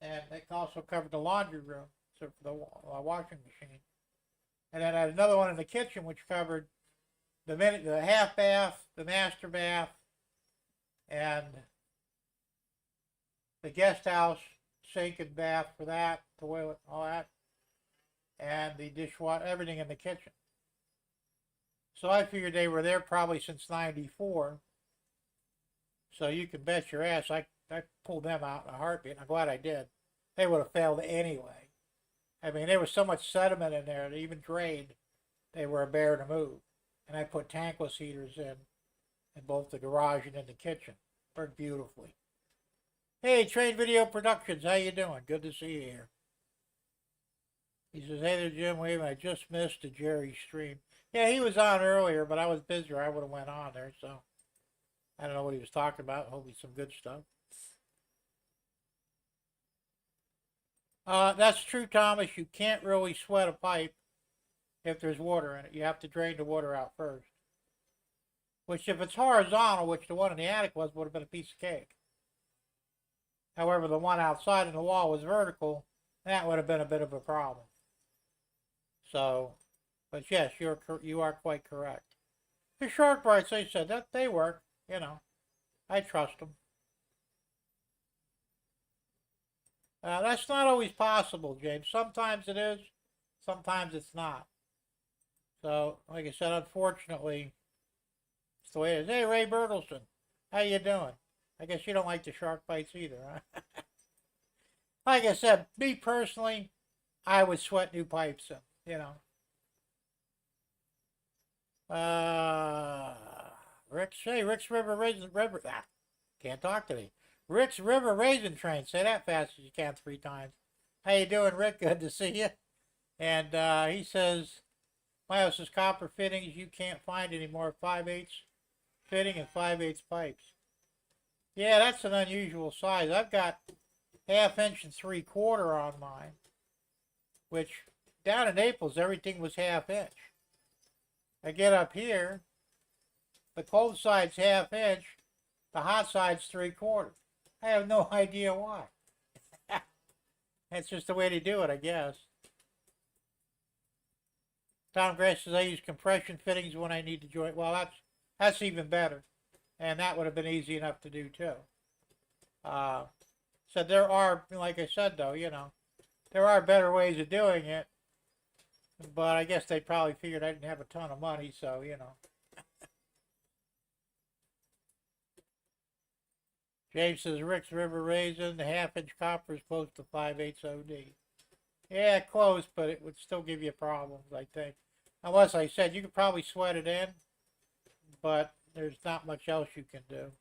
And it also covered the laundry room, so for the washing machine. And then I had another one in the kitchen, which covered the half bath, the master bath, and the guest house, sink and bath for that, toilet, all that, and the dishwasher, everything in the kitchen. So I figured they were there probably since '94. So you can bet your ass I pulled them out in a heartbeat. I'm glad I did. They would have failed anyway. I mean, there was so much sediment in there that even drained, they were a bear to move. And I put tankless heaters in both the garage and in the kitchen. Worked beautifully. Hey, Train Video Productions, how you doing? Good to see you here. He says, hey there, Jim. Wait a minute, I just missed the Jerry stream. Yeah, he was on earlier, but I was busy or I would have went on there, so I don't know what he was talking about. Hopefully some good stuff. That's true, Thomas. You can't really sweat a pipe if there's water in it. You have to drain the water out first. which if it's horizontal, which the one in the attic was, would have been a piece of cake. However, the one outside in the wall was vertical, that would have been a bit of a problem. So, but yes, you are quite correct. The shark bites, they said that they work. You know, I trust them. That's not always possible, James. Sometimes it is, sometimes it's not. So, like I said, unfortunately, it's the way it is. Hey, Ray Bertelson, how you doing? I guess you don't like the shark bites either, huh? Like I said, me personally, I would sweat new pipes in, you know. Rick's River Raisin River. Can't talk to me. Rick's River Raisin Train. Say that fast as you can 3 times. How you doing, Rick? Good to see you. And he says, my house is copper fittings. You can't find anymore. 5/8 fitting and 5/8 pipes. Yeah, that's an unusual size. I've got 1/2 inch and 3/4 on mine, which down in Naples everything was 1/2 inch. I get up here, the cold side's 1/2 inch, the hot side's 3/4. I have no idea why. That's just the way to do it, I guess. Tom Grace says I use compression fittings when I need to join. Well, that's even better, and that would have been easy enough to do too. So there are, like I said though, you know, there are better ways of doing it, but I guess they probably figured I didn't have a ton of money, so you know. James says Rick's River Raisin, the 1/2 inch copper is close to 5/8 OD. Yeah, close, but it would still give you problems, I think. Unless I said you could probably sweat it in, but there's not much else you can do.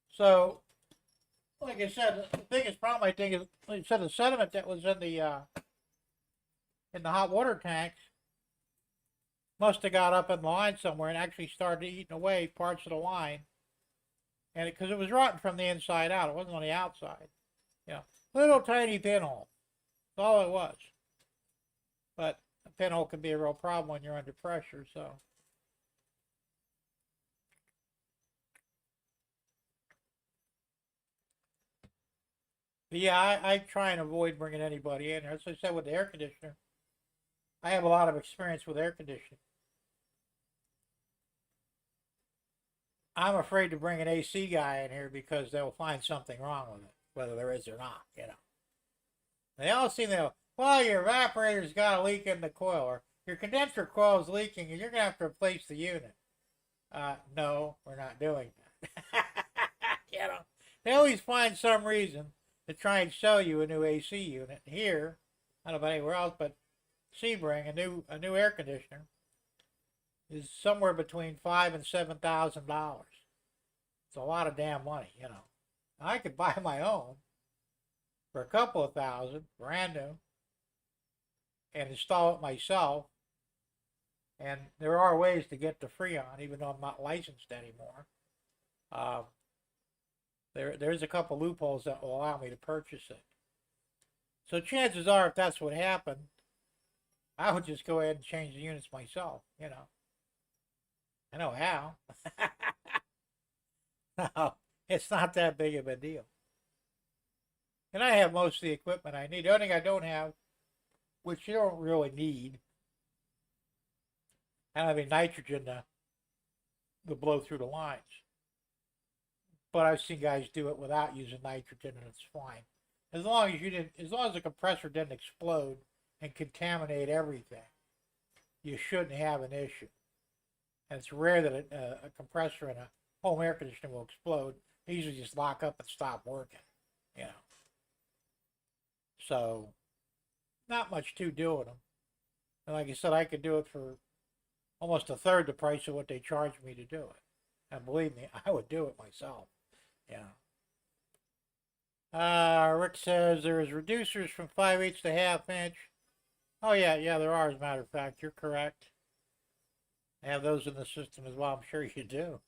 So, like I said, the biggest problem I think is, like I said, the sediment that was in the hot water tanks must have got up in the line somewhere and actually started eating away parts of the line, and because it was rotten from the inside out, it wasn't on the outside. You know, little tiny pinhole. That's all it was. But a pinhole can be a real problem when you're under pressure. So. But yeah, I try and avoid bringing anybody in. As I said with the air conditioner, I have a lot of experience with air conditioning. I'm afraid to bring an AC guy in here because they'll find something wrong with it, whether there is or not, you know. They all seem to, well, your evaporator's got a leak in the coil, or your condenser coil is leaking, and you're going to have to replace the unit. No, we're not doing that. You know, they always find some reason to try and sell you a new AC unit. Here, I don't know about anywhere else, but Sebring, a new air conditioner, is somewhere between $5,000 and $7,000. It's a lot of damn money, you know. I could buy my own for a couple of thousand, brand new, and install it myself. And there are ways to get the Freon, even though I'm not licensed anymore. There's a couple loopholes that will allow me to purchase it. So chances are, if that's what happened, I would just go ahead and change the units myself, you know. I know how. No, it's not that big of a deal. And I have most of the equipment I need. The only thing I don't have, which you don't really need, I don't have any nitrogen to blow through the lines. But I've seen guys do it without using nitrogen, and it's fine. As long as the compressor didn't explode and contaminate everything, you shouldn't have an issue. And it's rare that a compressor in a home air conditioner will explode. They usually just lock up and stop working, you know. So, not much to do with them. And like I said, I could do it for almost a third the price of what they charge me to do it. And believe me, I would do it myself. Yeah. Rick says there is reducers from 5/8 to 1/2 inch. Oh yeah, there are, as a matter of fact. You're correct. I have those in the system as well. I'm sure you do.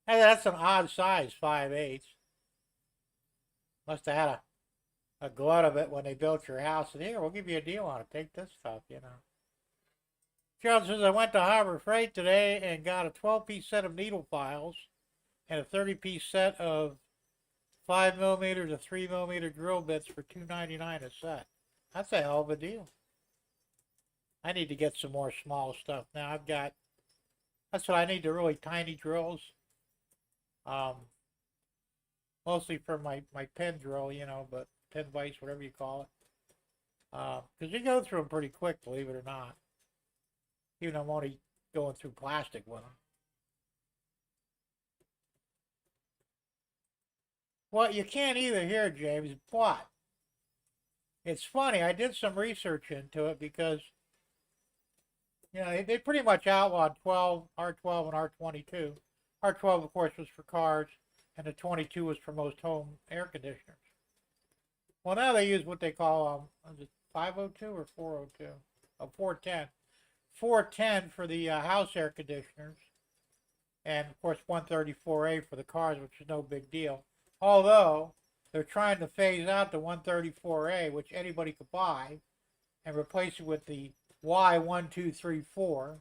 Hey, that's an odd size, 5/8. Must have had a glut of it when they built your house. And here, we'll give you a deal on it. Take this stuff, you know. Gerald says, I went to Harbor Freight today and got a 12-piece set of needle files and a 30-piece set of 5mm to 3mm drill bits for $2.99 a set. That's a hell of a deal. I need to get some more small stuff. Now that's what I need, the really tiny drills. Mostly for my pen drill, but pen vise, whatever you call it. Because you go through them pretty quick, believe it or not. Even though I'm only going through plastic with them. Well, you can't either here, James, but it's funny. I did some research into it because, they pretty much outlawed R12 and R22. R12, of course, was for cars, and the 22 was for most home air conditioners. Well, now they use what they call, is it 502 or 402? Oh, 410. 410 for the house air conditioners, and of course 134A for the cars, which is no big deal. Although they're trying to phase out the 134A, which anybody could buy, and replace it with the Y1234,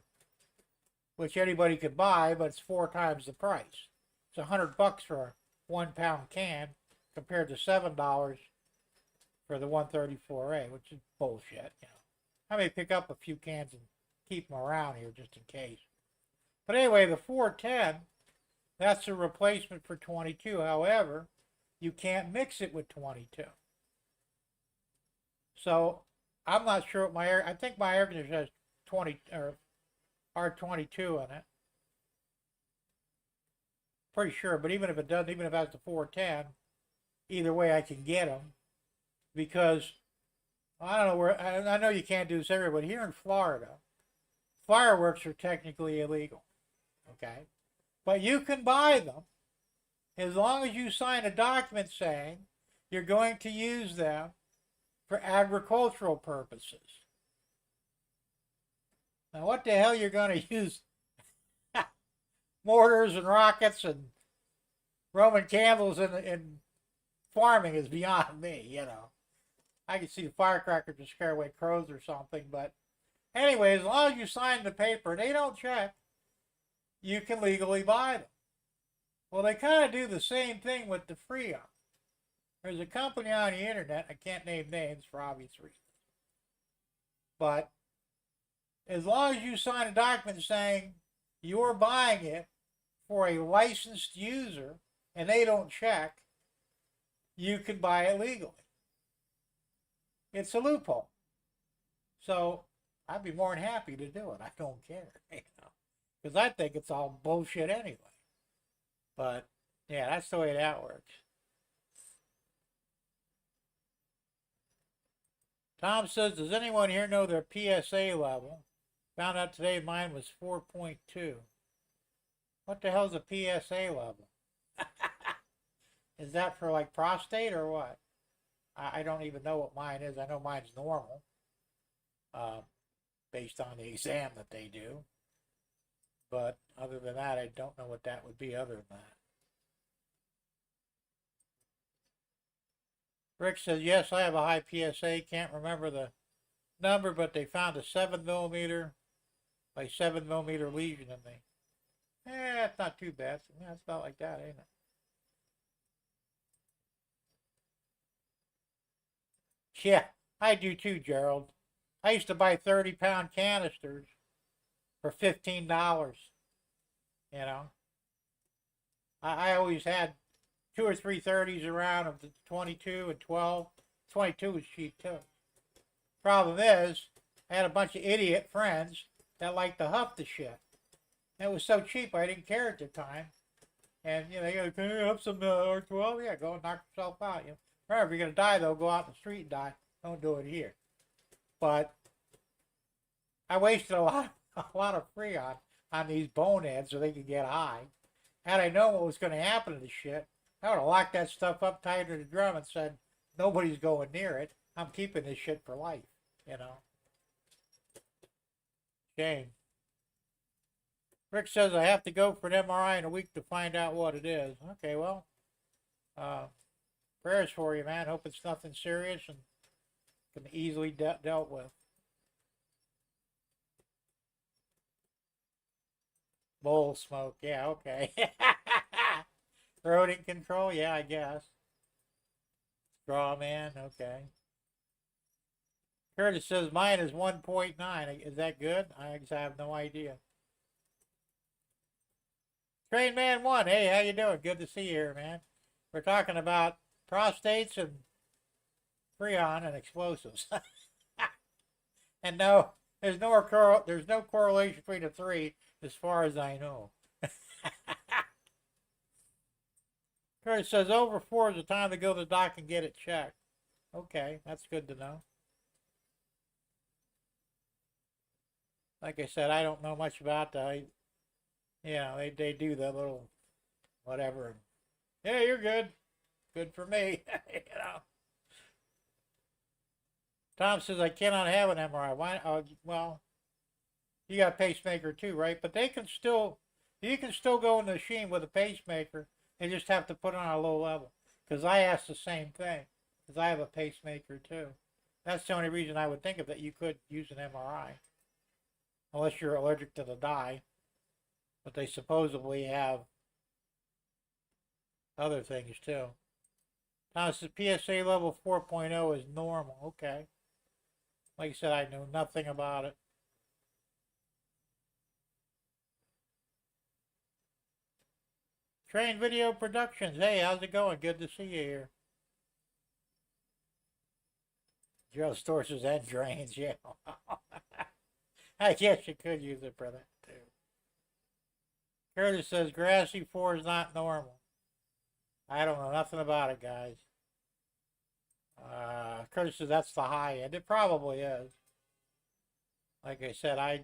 which anybody could buy, but it's 4 times the price. It's $100 for a 1-pound can compared to $7 for the 134A, which is bullshit. I may pick up a few cans and keep them around here just in case. But anyway, the 410, that's a replacement for 22. However, you can't mix it with 22. So I'm not sure what I think my air conditioner has 20 or R22 in it. Pretty sure, but even if it doesn't, even if it has the 410, either way I can get them, because I don't know where, I know you can't do this everywhere, but here in Florida, fireworks are technically illegal, okay? But you can buy them as long as you sign a document saying you're going to use them for agricultural purposes. Now, what the hell you're going to use mortars and rockets and Roman candles in farming is beyond me, I can see the firecrackers to scare away crows or something, but anyway, as long as you sign the paper, they don't check, you can legally buy them. Well, they kind of do the same thing with the Freon. There's a company on the internet, I can't name names for obvious reasons, but as long as you sign a document saying you're buying it for a licensed user and they don't check, you can buy it legally. It's a loophole. So I'd be more than happy to do it. I don't care, because I think it's all bullshit anyway. But yeah, that's the way that works. Tom says, does anyone here know their PSA level? Found out today mine was 4.2. What the hell's a PSA level? Is that for like prostate or what? I don't even know what mine is. I know mine's normal, based on the exam that they do. But other than that, I don't know what that would be other than that. Rick says, yes, I have a high PSA. Can't remember the number, but they found a 7mm by 7mm lesion in me. It's not too bad. Yeah, it's about like that, ain't it? Yeah, I do too, Gerald. I used to buy 30-pound canisters for $15. I always had 2 or 3 30s around of the 22 and 12. 22 was cheap too. Problem is, I had a bunch of idiot friends that liked to huff the shit. And it was so cheap, I didn't care at the time. And, you go, can you have some R12? Yeah, go and knock yourself out. Remember, if you're going to die, though, go out in the street and die. Don't do it here. But I wasted a lot of Freon on these boneheads so they could get high. Had I known what was going to happen to this shit, I would have locked that stuff up tight to the drum and said, nobody's going near it. I'm keeping this shit for life, Shame. Rick says, I have to go for an MRI in a week to find out what it is. Okay, well, prayers for you, man. Hope it's nothing serious and can be easily dealt with. Bowl smoke. Yeah, okay. Rodent control. Yeah, I guess. Straw man. Okay. Curtis says mine is 1.9. Is that good? I have no idea. Train Man 1. Hey, how you doing? Good to see you here, man. We're talking about prostates and Freon and explosives. And no, there's no correlation between the three as far as I know. Curtis says over 4 is the time to go to the doc and get it checked. Okay, that's good to know. Like I said, I don't know much about that. They do the little whatever. Yeah, you're good. Good for me. Tom says I cannot have an MRI. Why? Well, you got a pacemaker too, right? But you can still go in the machine with a pacemaker. They just have to put it on a low level. Because I asked the same thing. Because I have a pacemaker too. That's the only reason I would think of that you could use an MRI. Unless you're allergic to the dye. But they supposedly have other things too. Now, this is PSA level 4.0 is normal. Okay. Like I said, I know nothing about it. Train Video Productions. Hey, how's it going? Good to see you here. Joe Storches and drains. Yeah. I guess you could use it for that too. Curtis says grassy 4 is not normal. I don't know nothing about it, guys. Curtis says that's the high end. It probably is. Like I said, as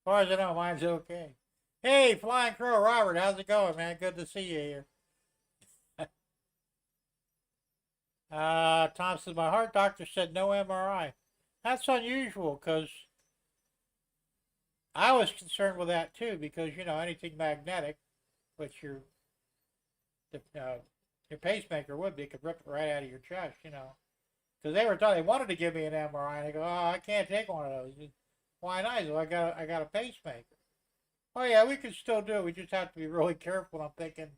far as I know, mine's okay. Hey, Flying Crow, Robert, how's it going, man? Good to see you here. Tom says my heart doctor said no MRI. That's unusual because I was concerned with that too because anything magnetic, which your pacemaker would be, could rip it right out of your chest, Because they wanted to give me an MRI, and I go, oh, I can't take one of those. Why not? So I got a pacemaker. Oh yeah, we can still do it. We just have to be really careful. I'm thinking,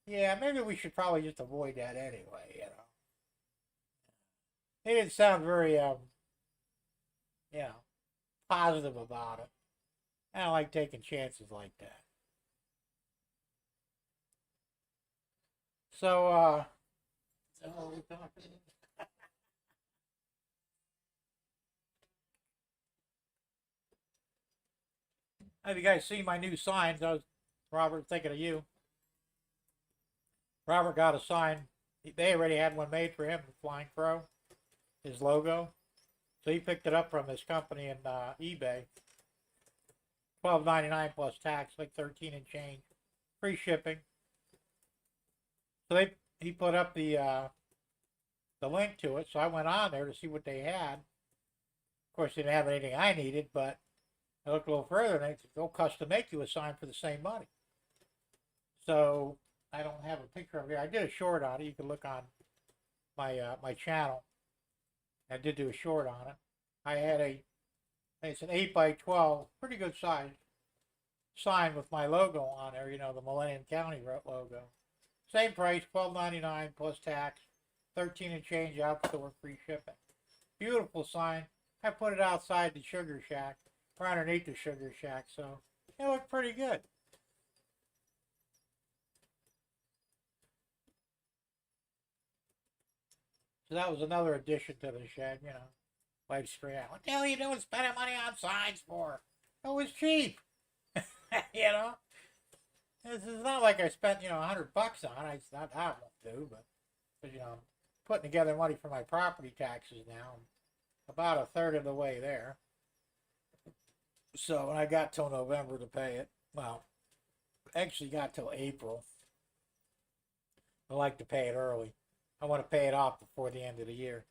yeah, maybe we should probably just avoid that anyway. They didn't sound very positive about it. I don't like taking chances like that. So, is that what we're talking about? Have you guys seen my new signs? Robert, thinking of you. Robert got a sign. They already had one made for him, the Flying Crow, his logo. So he picked it up from his company in eBay. $12.99 plus tax, like 13 and change. Free shipping. So he put up the link to it. So I went on there to see what they had. Of course, they didn't have anything I needed, but I looked a little further and they said, they'll custom make you a sign for the same money. So I don't have a picture of it here. I did a short on it. You can look on my channel. I did do a short on it. I had it's an 8x12, pretty good size sign with my logo on there, the Millennium County logo. Same price, $12.99 plus tax, 13 and change out the door, free shipping. Beautiful sign. I put it outside the Sugar Shack, or underneath the Sugar Shack, so it looked pretty good. So that was another addition to the shed, Wife screaming out, what the hell are you doing spending money on signs for? It was cheap. This is not like I spent, $100 on it. It's not that I won't do, but I'm putting together money for my property taxes now. I'm about a third of the way there. So when I got till November to pay it, well, actually got till April. I like to pay it early. I want to pay it off before the end of the year,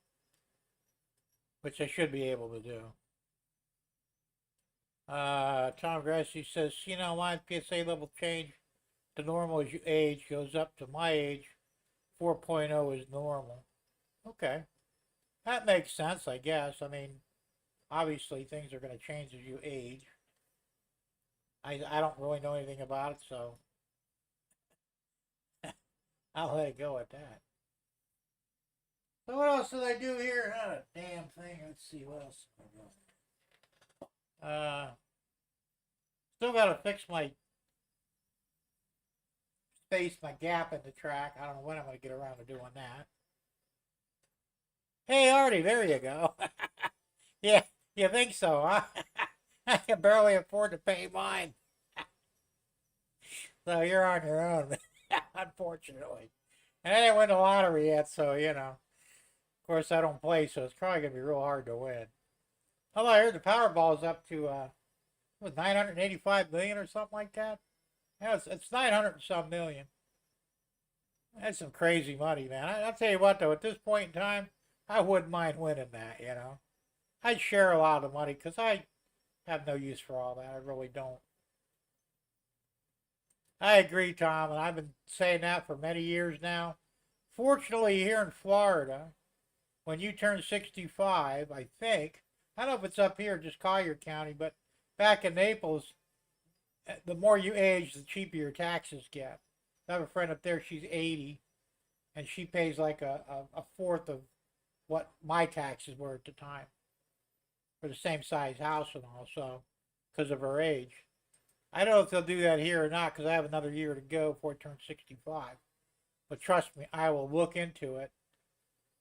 which I should be able to do. Tom Grassi says, my PSA level change to normal as you age, goes up to my age. 4.0 is normal. Okay. That makes sense, I guess. I mean, obviously things are going to change as you age. I don't really know anything about it, so I'll let it go at that. So what else did I do here? Not a damn thing. Let's see what else. Still got to fix my space, my gap in the track. I don't know when I'm going to get around to doing that. Hey, Artie, there you go. Yeah, you think so, huh? I can barely afford to pay mine. So you're on your own, unfortunately. And I didn't win the lottery yet, so, you know. Of course, I don't play, so it's probably going to be real hard to win. Although I heard the Powerball's up to, what, 985 million or something like that? Yeah, it's 900 and some million. That's some crazy money, man. I'll tell you what, though, at this point in time, I wouldn't mind winning that, you know. I'd share a lot of the money because I have no use for all that. I really don't. I agree, Tom, and I've been saying that for many years now. Fortunately, here in Florida, when you turn 65, I think, I don't know if it's up here, just Collier County, but back in Naples, the more you age, the cheaper your taxes get. I have a friend up there, she's 80, and she pays like a fourth of what my taxes were at the time for the same size house and all, so, because of her age. I don't know if they'll do that here or not because I have another year to go before I turn 65. But trust me, I will look into it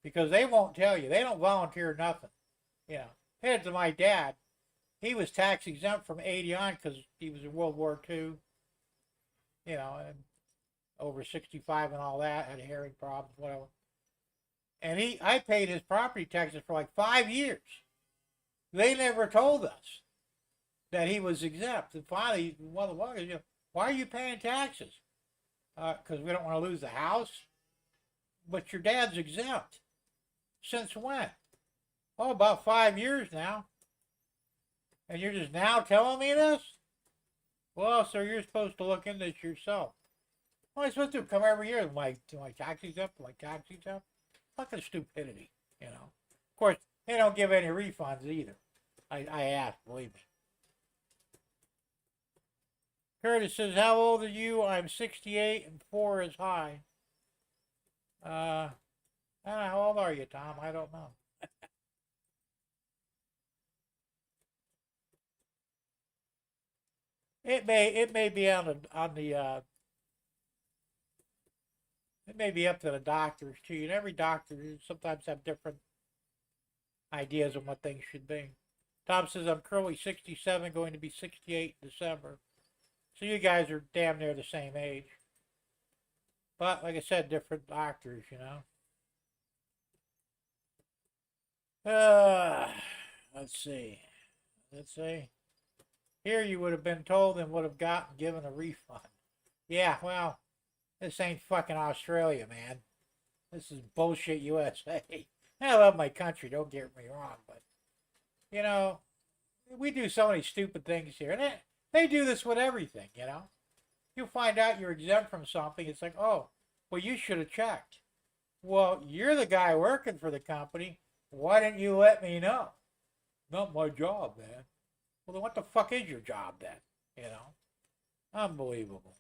because they won't tell you. They don't volunteer nothing. You know, head to my dad. He was tax exempt from 80 on because he was in World War II. You know, and over 65 and all that, had hearing problems, whatever. And I paid his property taxes for like 5 years. They never told us that he was exempt. And finally, one of the lawyers, you know, why are you paying taxes? Because we don't want to lose the house. But your dad's exempt. Since when? Oh, about 5 years now. And you're just now telling me this? Well, sir, you're supposed to look into this yourself. What am I supposed to do? Come every year? Do my tax exempt? My tax exempt? Fucking stupidity, you know. Of course, they don't give any refunds either. I asked, believe me. Curtis says, how old are you? I'm 68 and 4 is high. I don't know, how old are you, Tom? I don't know. It may be on the it may be up to the doctors too. And every doctor sometimes have different ideas on what things should be. Tom says, I'm currently 67, going to be 68 in December. So you guys are damn near the same age. But like I said, different doctors, you know. Let's see. Here you would have been told and would have given a refund. Yeah, well, this ain't fucking Australia, man. This is bullshit USA. I love my country, don't get me wrong, but, you know, we do so many stupid things here. And they do this with everything, you know. You find out you're exempt from something, it's like, oh, well, you should have checked. Well, you're the guy working for the company. Why didn't you let me know? Not my job, man. Well, then what the fuck is your job then? You know? Unbelievable.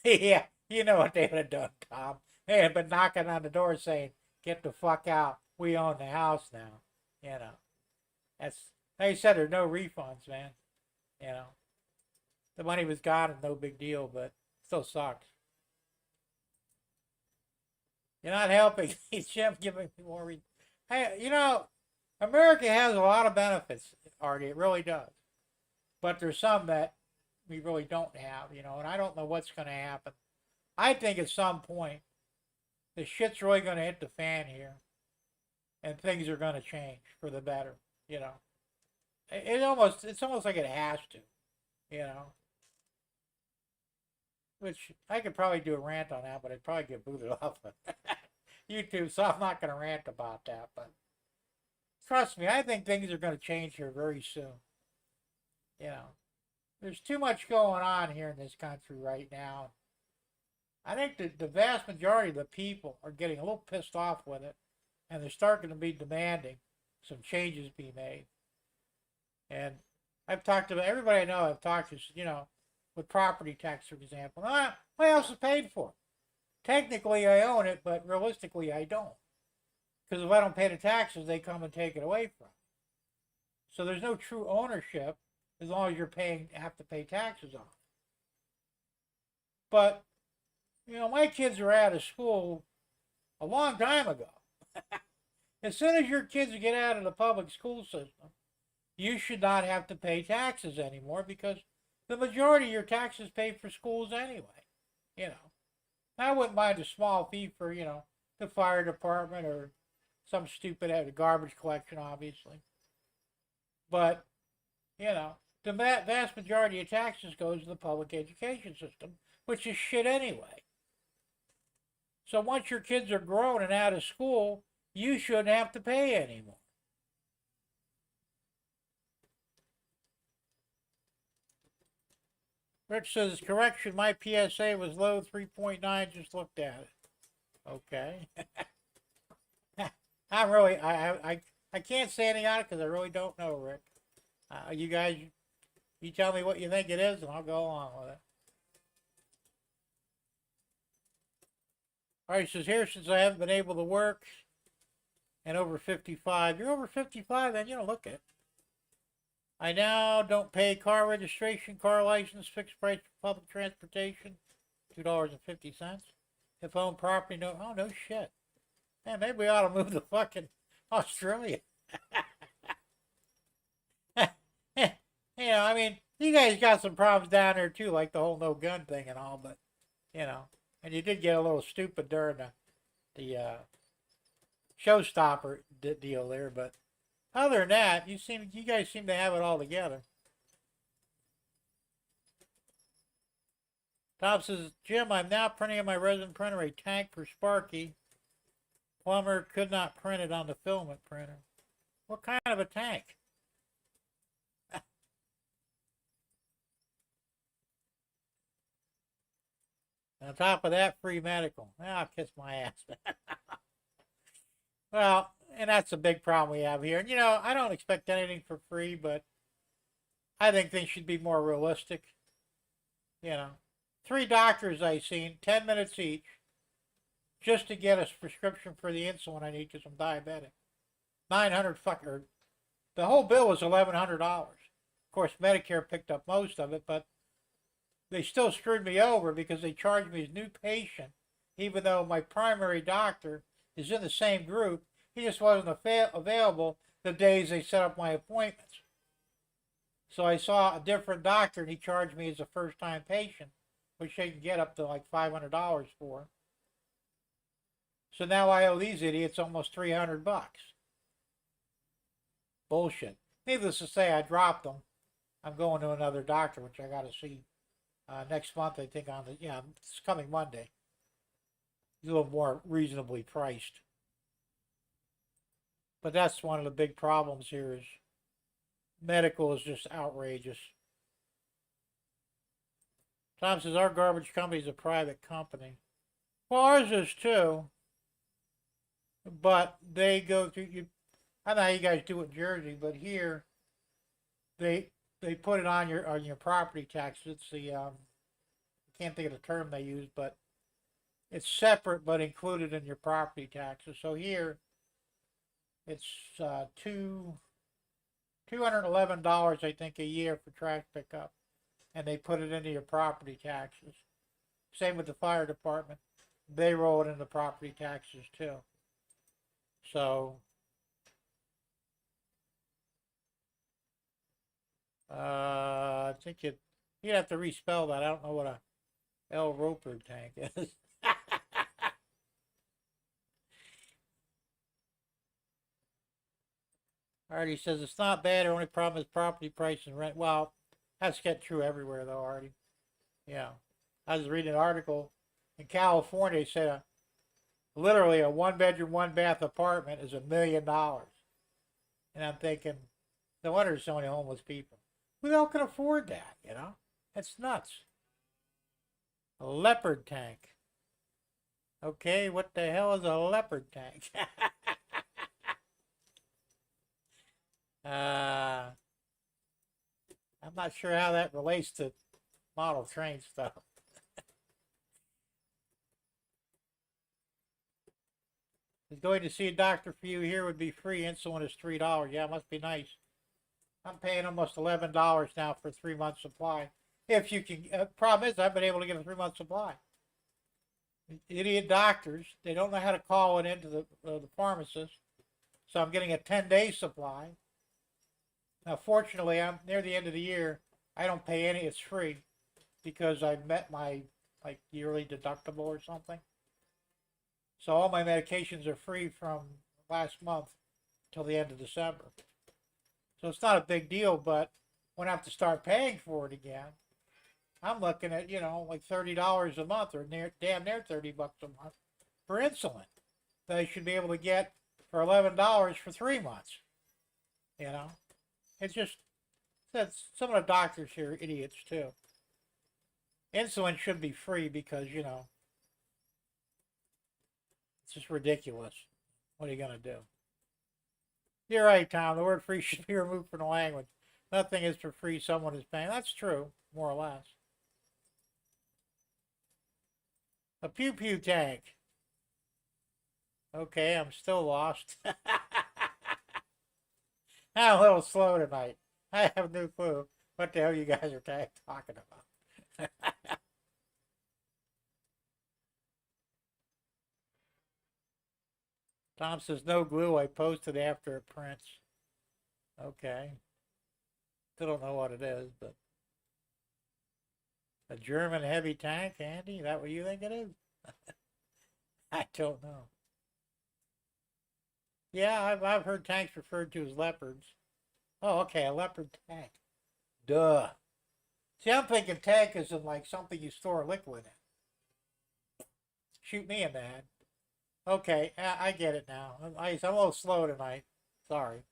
Yeah, you know what they would have done, Tom. They had been knocking on the door saying, get the fuck out. We own the house now. You know. That's, like I said, there's no refunds, man. You know. The money was gone and no big deal, but still sucks. You're not helping. Jim giving me more. Hey, you know, America has a lot of benefits, Artie. It really does. But there's some that we really don't have, you know, and I don't know what's going to happen. I think at some point, the shit's really going to hit the fan here, and things are going to change for the better, you know. It's almost like it has to, you know. Which I could probably do a rant on that, but I'd probably get booted off of YouTube, so I'm not going to rant about that. But trust me, I think things are going to change here very soon. You know, there's too much going on here in this country right now. I think that the vast majority of the people are getting a little pissed off with it, and they're starting to be demanding some changes be made. And I've talked to everybody I know. I've talked to, with property tax, for example. My house is paid for. Technically, I own it, but realistically, I don't. Because if I don't pay the taxes, they come and take it away from me. So there's no true ownership as long as have to pay taxes on it. But, my kids are out of school a long time ago. As soon as your kids get out of the public school system, you should not have to pay taxes anymore because the majority of your taxes pay for schools anyway. I wouldn't mind a small fee for, the fire department or some stupid garbage collection, obviously. But, the vast majority of taxes goes to the public education system, which is shit anyway. So once your kids are grown and out of school, you shouldn't have to pay anymore. Rich says, correction, my PSA was low 3.9, just looked at it. Okay. I can't say anything on it because I really don't know, Rick. You guys, you tell me what you think it is and I'll go along with it. All right, he says, here, since I haven't been able to work and over 55. You're over 55, then look it. I now don't pay car registration, car license, fixed price for public transportation, $2.50. If I own property, no shit. Man, maybe we ought to move to fucking Australia. You guys got some problems down there too, like the whole no gun thing and all, but, and you did get a little stupid during the showstopper deal there, but other than that, you guys seem to have it all together. Tom says, Jim, I'm now printing on my resin printer a tank for Sparky. Plumber could not print it on the filament printer. What kind of a tank? On top of that, free medical. I'll kiss my ass. Well, and that's a big problem we have here. And, I don't expect anything for free, but I think things should be more realistic. 3 doctors I've seen, 10 minutes each, just to get a prescription for the insulin I need because I'm diabetic. $900 the whole bill was $1,100. Of course, Medicare picked up most of it, but they still screwed me over because they charged me as new patient, even though my primary doctor is in the same group. He just wasn't available the days they set up my appointments. So I saw a different doctor and he charged me as a first-time patient, which they can get up to like $500 for. So now I owe these idiots almost $300. Bullshit. Needless to say, I dropped them. I'm going to another doctor, which I got to see next month, I think, it's coming Monday. It's a little more reasonably priced. But that's one of the big problems here is medical is just outrageous. Tom says, our garbage company is a private company. Well, ours is too. But they go through, I don't know how you guys do it in Jersey, but here, they put it on your property tax. It's the, I can't think of the term they use, but it's separate but included in your property taxes. So here, it's $211, I think, a year for trash pickup, and they put it into your property taxes. Same with the fire department; they roll it into property taxes too. So, I think you'd have to respell that. I don't know what a L. Roper tank is. Artie says it's not bad. The only problem is property price and rent. Well, that's get true everywhere though, Artie. Yeah. I was reading an article in California. It said literally a 1-bedroom, 1-bath apartment is $1 million. And I'm thinking, no wonder there's so many homeless people. Who the hell can afford that, That's nuts. A leopard tank. Okay, what the hell is a leopard tank? I'm not sure how that relates to model train stuff. Going to see a doctor for you here would be free. Insulin is $3. Yeah, it must be nice. I'm paying almost $11 now for a 3-month supply. If you can, problem is I've been able to get a 3-month supply. Idiot doctors, they don't know how to call it into the pharmacist, so I'm getting a 10-day supply. Now, fortunately, I'm near the end of the year. I don't pay any; it's free because I've met my yearly deductible or something. So all my medications are free from last month till the end of December. So it's not a big deal, but when I have to start paying for it again, I'm looking at, like $30 a month or damn near $30 a month for insulin that I should be able to get for $11 for 3 months. It's just that some of the doctors here are idiots too. Insulin should be free because, it's just ridiculous. What are you going to do? You're right, Tom. The word free should be removed from the language. Nothing is for free. Someone is paying. That's true, more or less. A pew-pew tank. Okay, I'm still lost. I'm a little slow tonight. I have no clue what the hell you guys are talking about. Tom says, no glue. I posted after it prints. Okay. Still don't know what it is, but. A German heavy tank, Andy? Is that what you think it is? I don't know. Yeah, I've heard tanks referred to as leopards. Oh, okay, a leopard tank. Duh. See, I'm thinking tank is in like something you store liquid in. Shoot me in the head. Okay, I get it now. I'm a little slow tonight. Sorry.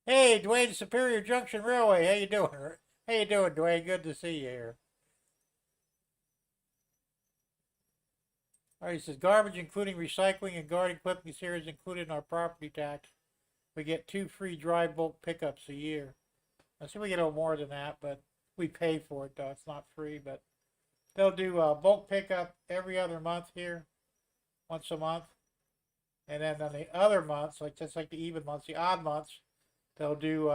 Hey, Dwayne, Superior Junction Railway. How you doing? How you doing, Dwayne? Good to see you here. All right, he says, garbage, including recycling and garden clippings here is included in our property tax. We get 2 free dry bulk pickups a year. I see we get a little more than that, but we pay for it, though. It's not free, but they'll do bulk pickup every other month here, once a month. And then on the other months, just like the even months, the odd months, they'll do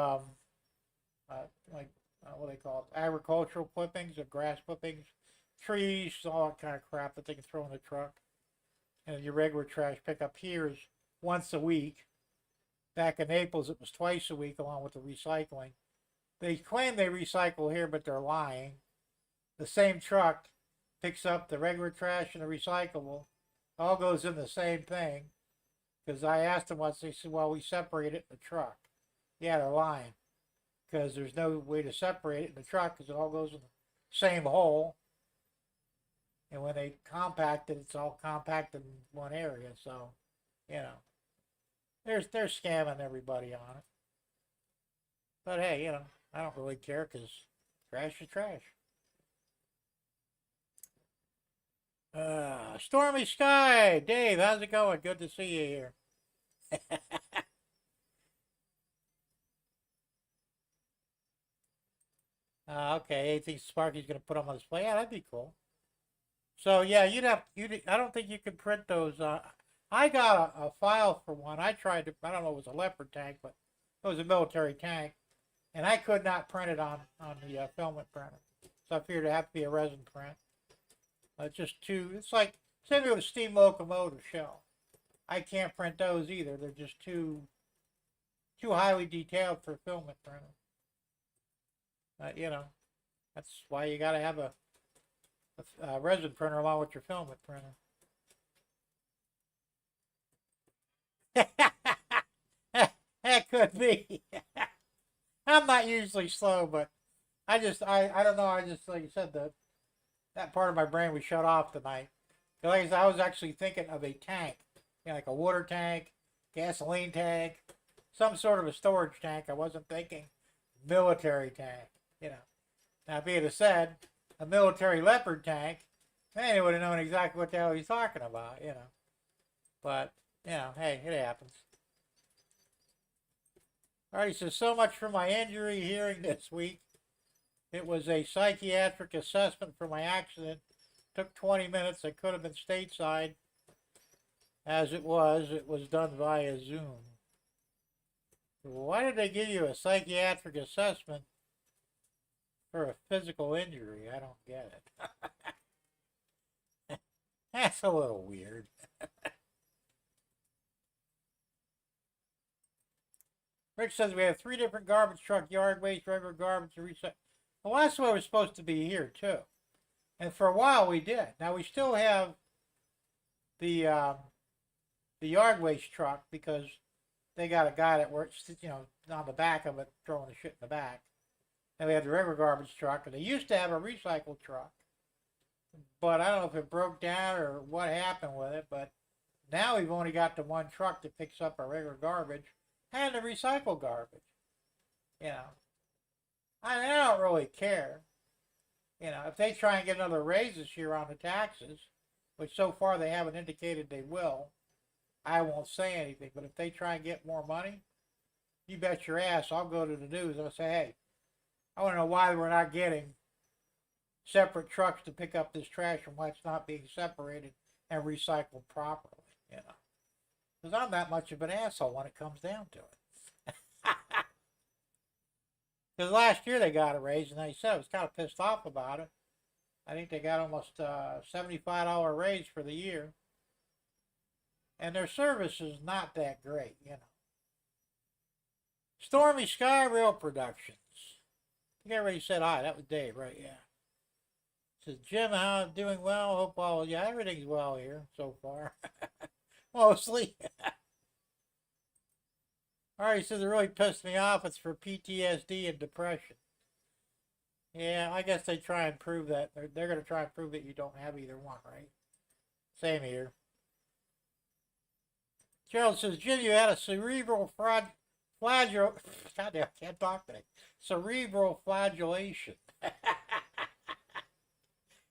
what do they call it? Agricultural clippings or grass clippings, trees, all that kind of crap that they can throw in the truck. And your regular trash pickup here is once a week. Back in Naples, it was twice a week along with the recycling. They claim they recycle here, but they're lying. The same truck picks up the regular trash and the recyclable. All goes in the same thing. Because I asked them once, they said, well, we separate it in the truck. Yeah, they're lying. Because there's no way to separate it in the truck because it all goes in the same hole. And when they compact it, it's all compacted in one area. So, they're scamming everybody on it. But hey, I don't really care because trash is trash. Stormy Sky, Dave, how's it going? Good to see you here. Okay, you think Sparky's gonna put them on display? Yeah, that'd be cool. So yeah, I don't think you could print those. I got a file for one. I tried to. I don't know if it was a leopard tank, but it was a military tank, and I could not print it on the filament printer. So I figured it'd have to be a resin print. It's just too. It's like same with a steam locomotive shell. I can't print those either. They're just too highly detailed for a filament printer. That's why you got to have a resin printer along with your filament printer. That could be. I'm not usually slow, but I don't know. I just, like you said, that part of my brain was shut off tonight. Like I said, I was actually thinking of a tank, like a water tank, gasoline tank, some sort of a storage tank. I wasn't thinking military tank. Now, be it said, a military leopard tank Then he would have known exactly what the hell he's talking about, you know. But, you know, hey, it happens. All right, so much for my injury hearing this week. It was a psychiatric assessment for my accident. Took 20 minutes. I could have been stateside. As it was done via Zoom. Why did they give you a psychiatric assessment for a physical injury? I don't get it. That's a little weird. Rich says we have 3 different garbage truck yard waste, regular garbage, and recycle. Well, that's what was supposed to be here too. And for a while we did. Now we still have the yard waste truck because they got a guy that works, you know, on the back of it, throwing the shit in the back. And we have the regular garbage truck, and they used to have a recycle truck. But I don't know if it broke down or what happened with it, but now we've only got the 1 truck that picks up our regular garbage and the recycle garbage. You know, I don't really care. You know, if they try and get another raise this year on the taxes, which so far they haven't indicated they will, I won't say anything. But if they try and get more money, you bet your ass I'll go to the news and I'll say, hey, I want to know why we're not getting separate trucks to pick up this trash and why it's not being separated and recycled properly, you know. Because I'm that much of an asshole when it comes down to it. Because last year they got a raise, and they said I was kind of pissed off about it. I think they got almost a $75 raise for the year. And their service is not that great, you know. Stormy Sky Rail Productions. I think everybody said hi. That was Dave, right? Yeah. Says, Jim, how doing well? Hope all, yeah, everything's well here so far. Mostly. Alright, he says it really pissed me off. It's for PTSD and depression. Yeah, I guess they try and prove that. They're going to try and prove that you don't have either one, right? Same here. Gerald says, Jim, you had a cerebral flagellation. Goddamn, I can't talk today. Cerebral flagellation.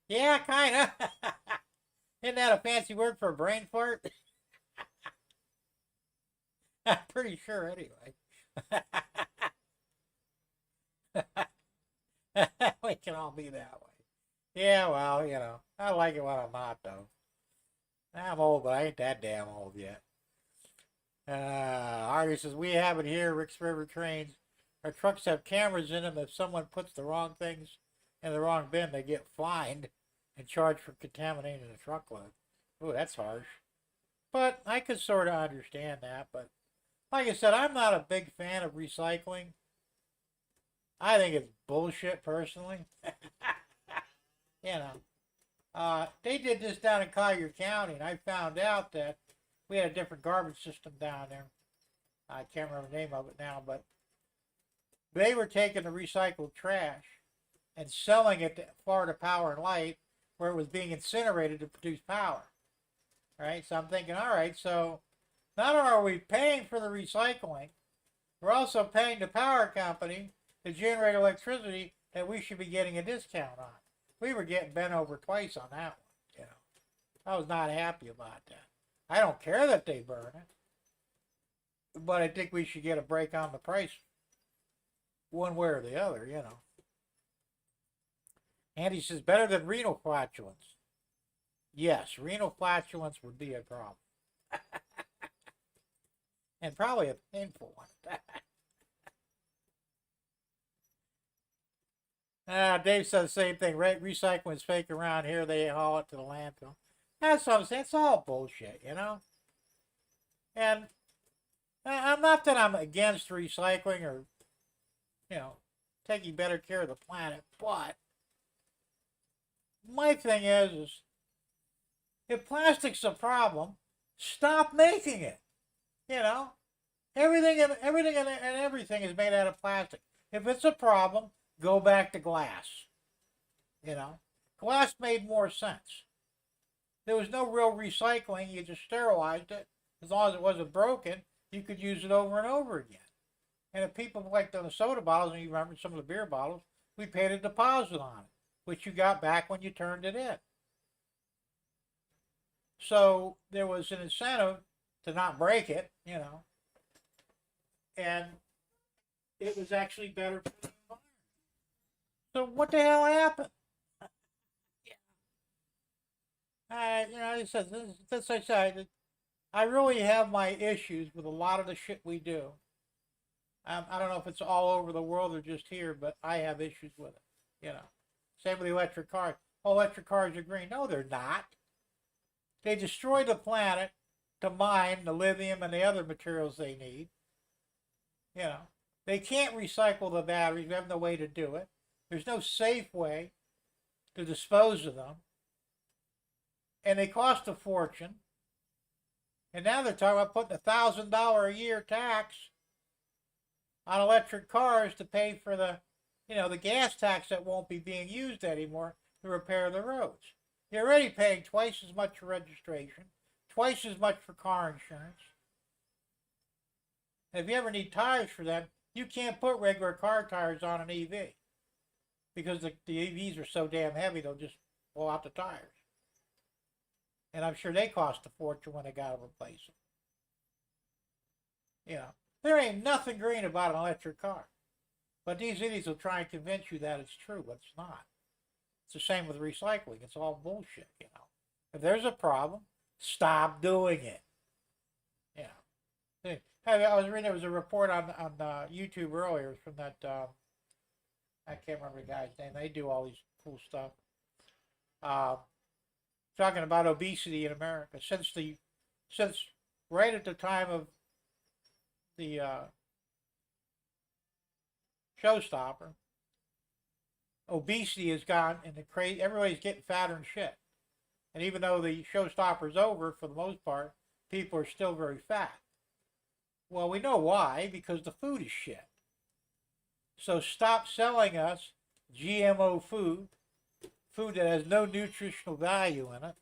Yeah, kind of. Isn't that a fancy word for a brain fart? I'm pretty sure, anyway. We can all be that way. Yeah, well, you know, I like it when I'm not, though. I'm old, but I ain't that damn old yet. Artie says, we have it here, Rick's River Trains. Our trucks have cameras in them. If someone puts the wrong things in the wrong bin, they get fined and charged for contaminating the truckload. Ooh, that's harsh. But I could sort of understand that. But like I said, I'm not a big fan of recycling. I think it's bullshit, personally. You know, they did this down in Collier County, and I found out that we had a different garbage system down there. I can't remember the name of it now, but they were taking the recycled trash and selling it to Florida Power and Light, where it was being incinerated to produce power. Right? So I'm thinking, all right, so not only are we paying for the recycling, we're also paying the power company to generate electricity that we should be getting a discount on. We were getting bent over twice on that one, you know. I was not happy about that. I don't care that they burn it, but I think we should get a break on the price one way or the other, you know. Andy says, better than renal flatulence. Yes, renal flatulence would be a problem. And probably a painful one. Dave said the same thing. Recycling is fake around here. They haul it to the landfill. That's what I'm saying. It's all bullshit, you know? And I'm not that I'm against recycling or, you know, taking better care of the planet, but my thing is if plastic's a problem, stop making it. You know? Everything is made out of plastic. If it's a problem, go back to glass. You know? Glass made more sense. There was no real recycling. You just sterilized it. As long as it wasn't broken, you could use it over and over again. And if people like the soda bottles, and you remember some of the beer bottles, we paid a deposit on it, which you got back when you turned it in. So there was an incentive to not break it, and it was actually better for the environment. So what the hell happened? I said, this I said, I really have my issues with a lot of the shit we do. I don't know if it's all over the world or just here, but I have issues with it. Same with the electric cars. Oh, electric cars are green. No, they're not. They destroy the planet to mine the lithium and the other materials they need. They can't recycle the batteries. We have no way to do it. There's no safe way to dispose of them. And they cost a fortune. And now they're talking about putting $1,000 a year tax on electric cars to pay for the gas tax that won't be being used anymore to repair the roads. You're already paying twice as much for registration, twice as much for car insurance. And if you ever need tires for them, you can't put regular car tires on an EV because the EVs are so damn heavy they'll just blow out the tires. And I'm sure they cost a fortune when they got to replace them. There ain't nothing green about an electric car. But these idiots will try and convince you that it's true, but it's not. It's the same with recycling. It's all bullshit, If there's a problem, stop doing it. I was reading, there was a report on YouTube earlier from that, I can't remember the guy's name. They do all these cool stuff. Talking about obesity in America. Since right at the time of the showstopper, obesity has gone in the crazy. Everybody's getting fatter and shit. And even though the showstopper's over, for the most part, people are still very fat. Well, we know why, because the food is shit. So stop selling us GMO food that has no nutritional value in it,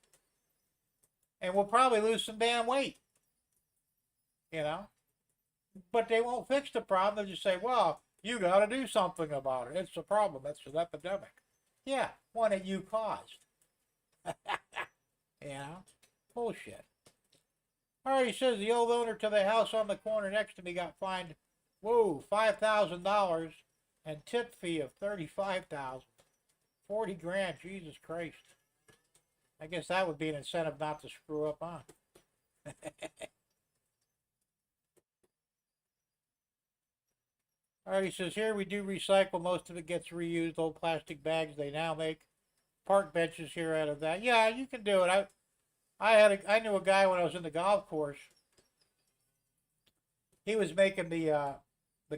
and we'll probably lose some damn weight. But they won't fix the problem. They'll just say, well, you got to do something about it. It's a problem. It's an epidemic. Yeah, one that you caused. Bullshit. All right, he says the old owner to the house on the corner next to me got fined, $5,000 and tip fee of $35,000. 40 grand, Jesus Christ. I guess that would be an incentive not to screw up on. All right, he says, here we do recycle. Most of it gets reused. Old plastic bags they now make. Park benches here out of that. Yeah, you can do it. I knew a guy when I was in the golf course. He was making the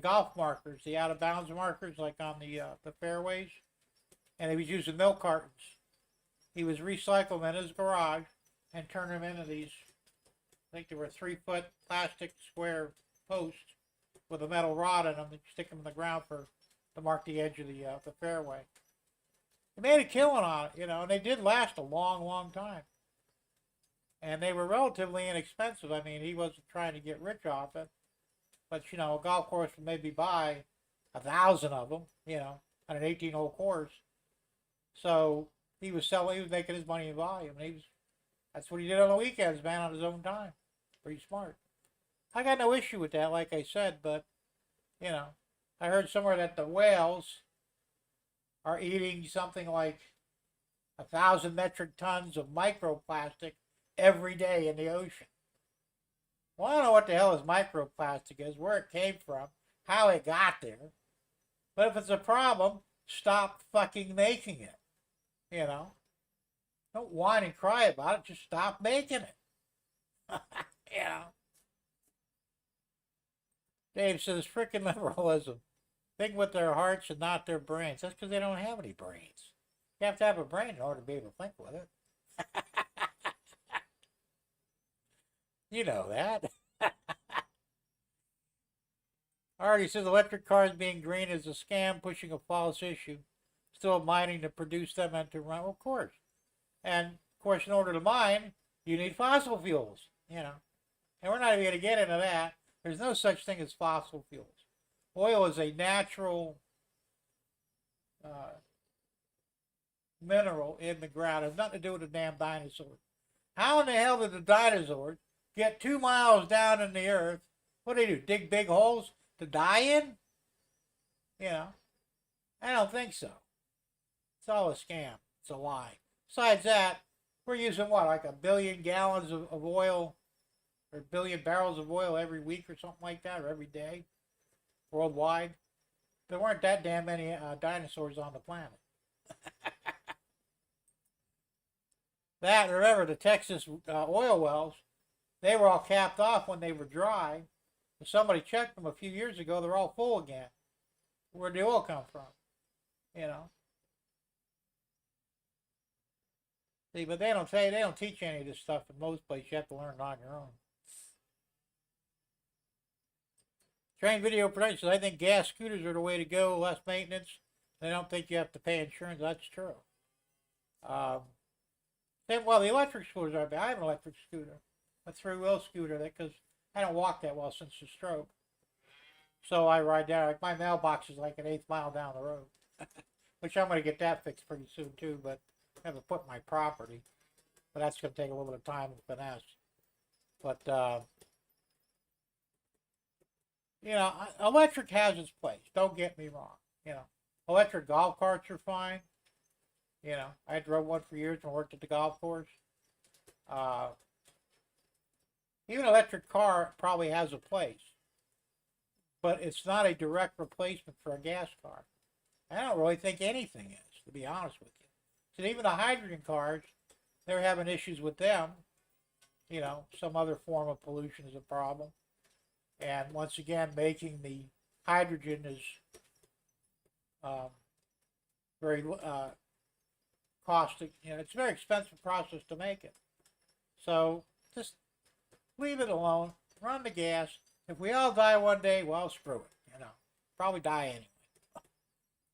golf markers, the out of bounds markers, like on the fairways, and he was using milk cartons. He was recycling them in his garage and turning them into these. I think they were 3-foot plastic square posts with a metal rod in them. They stick them in the ground to mark the edge of the fairway. He made a killing on it, and they did last a long, long time. And they were relatively inexpensive. I mean, he wasn't trying to get rich off it. But, a golf course would maybe buy 1,000 of them, on an 18-hole course. So he was making his money in volume. And that's what he did on the weekends, man, on his own time. Pretty smart. I got no issue with that, like I said, but, I heard somewhere that the whales are eating something like 1,000 metric tons of microplastic every day in the ocean. Well, I don't know what the hell is microplastic is, where it came from, how it got there. But if it's a problem, stop fucking making it. Don't whine and cry about it, just stop making it. Dave says, frickin' liberalism. Think with their hearts and not their brains. That's because they don't have any brains. You have to have a brain in order to be able to think with it. You know that. Alright, he says electric cars being green is a scam, pushing a false issue. Still mining to produce them and to run. Well, of course. And, of course, in order to mine, you need fossil fuels, And we're not even going to get into that. There's no such thing as fossil fuels. Oil is a natural mineral in the ground. It has nothing to do with the damn dinosaurs. How in the hell did the dinosaurs get 2 miles down in the earth? What do they do? Dig big holes to die in? You know, I don't think so. It's all a scam. It's a lie. Besides that, we're using what, like 1 billion gallons of oil or 1 billion barrels of oil every week or something like that, or every day worldwide. There weren't that damn many dinosaurs on the planet. That, remember, the Texas oil wells, they were all capped off when they were dry. If somebody checked them a few years ago, they're all full again. Where'd the oil come from? You know. See, but they don't teach any of this stuff in most places. You have to learn it on your own. Train video production. I think gas scooters are the way to go. Less maintenance. They don't think you have to pay insurance. That's true. Well, the electric scooters are bad. I have an electric scooter, a 3-wheel scooter, because I don't walk that well since the stroke. So I ride down. Like my mailbox is like an 1/8 mile down the road, which I'm going to get that fixed pretty soon too. But I haven't put my property. But that's going to take a little bit of time and finesse. But you know, electric has its place. Don't get me wrong. You know, electric golf carts are fine. You know, I drove one for years and worked at the golf course. Even an electric car probably has a place, but it's not a direct replacement for a gas car. I don't really think anything is, to be honest with you. So even the hydrogen cars, they're having issues with them. You know, some other form of pollution is a problem. And once again, making the hydrogen is very caustic. You know, it's a very expensive process to make it. So just leave it alone. Run the gas. If we all die one day, well, screw it. You know, probably die anyway.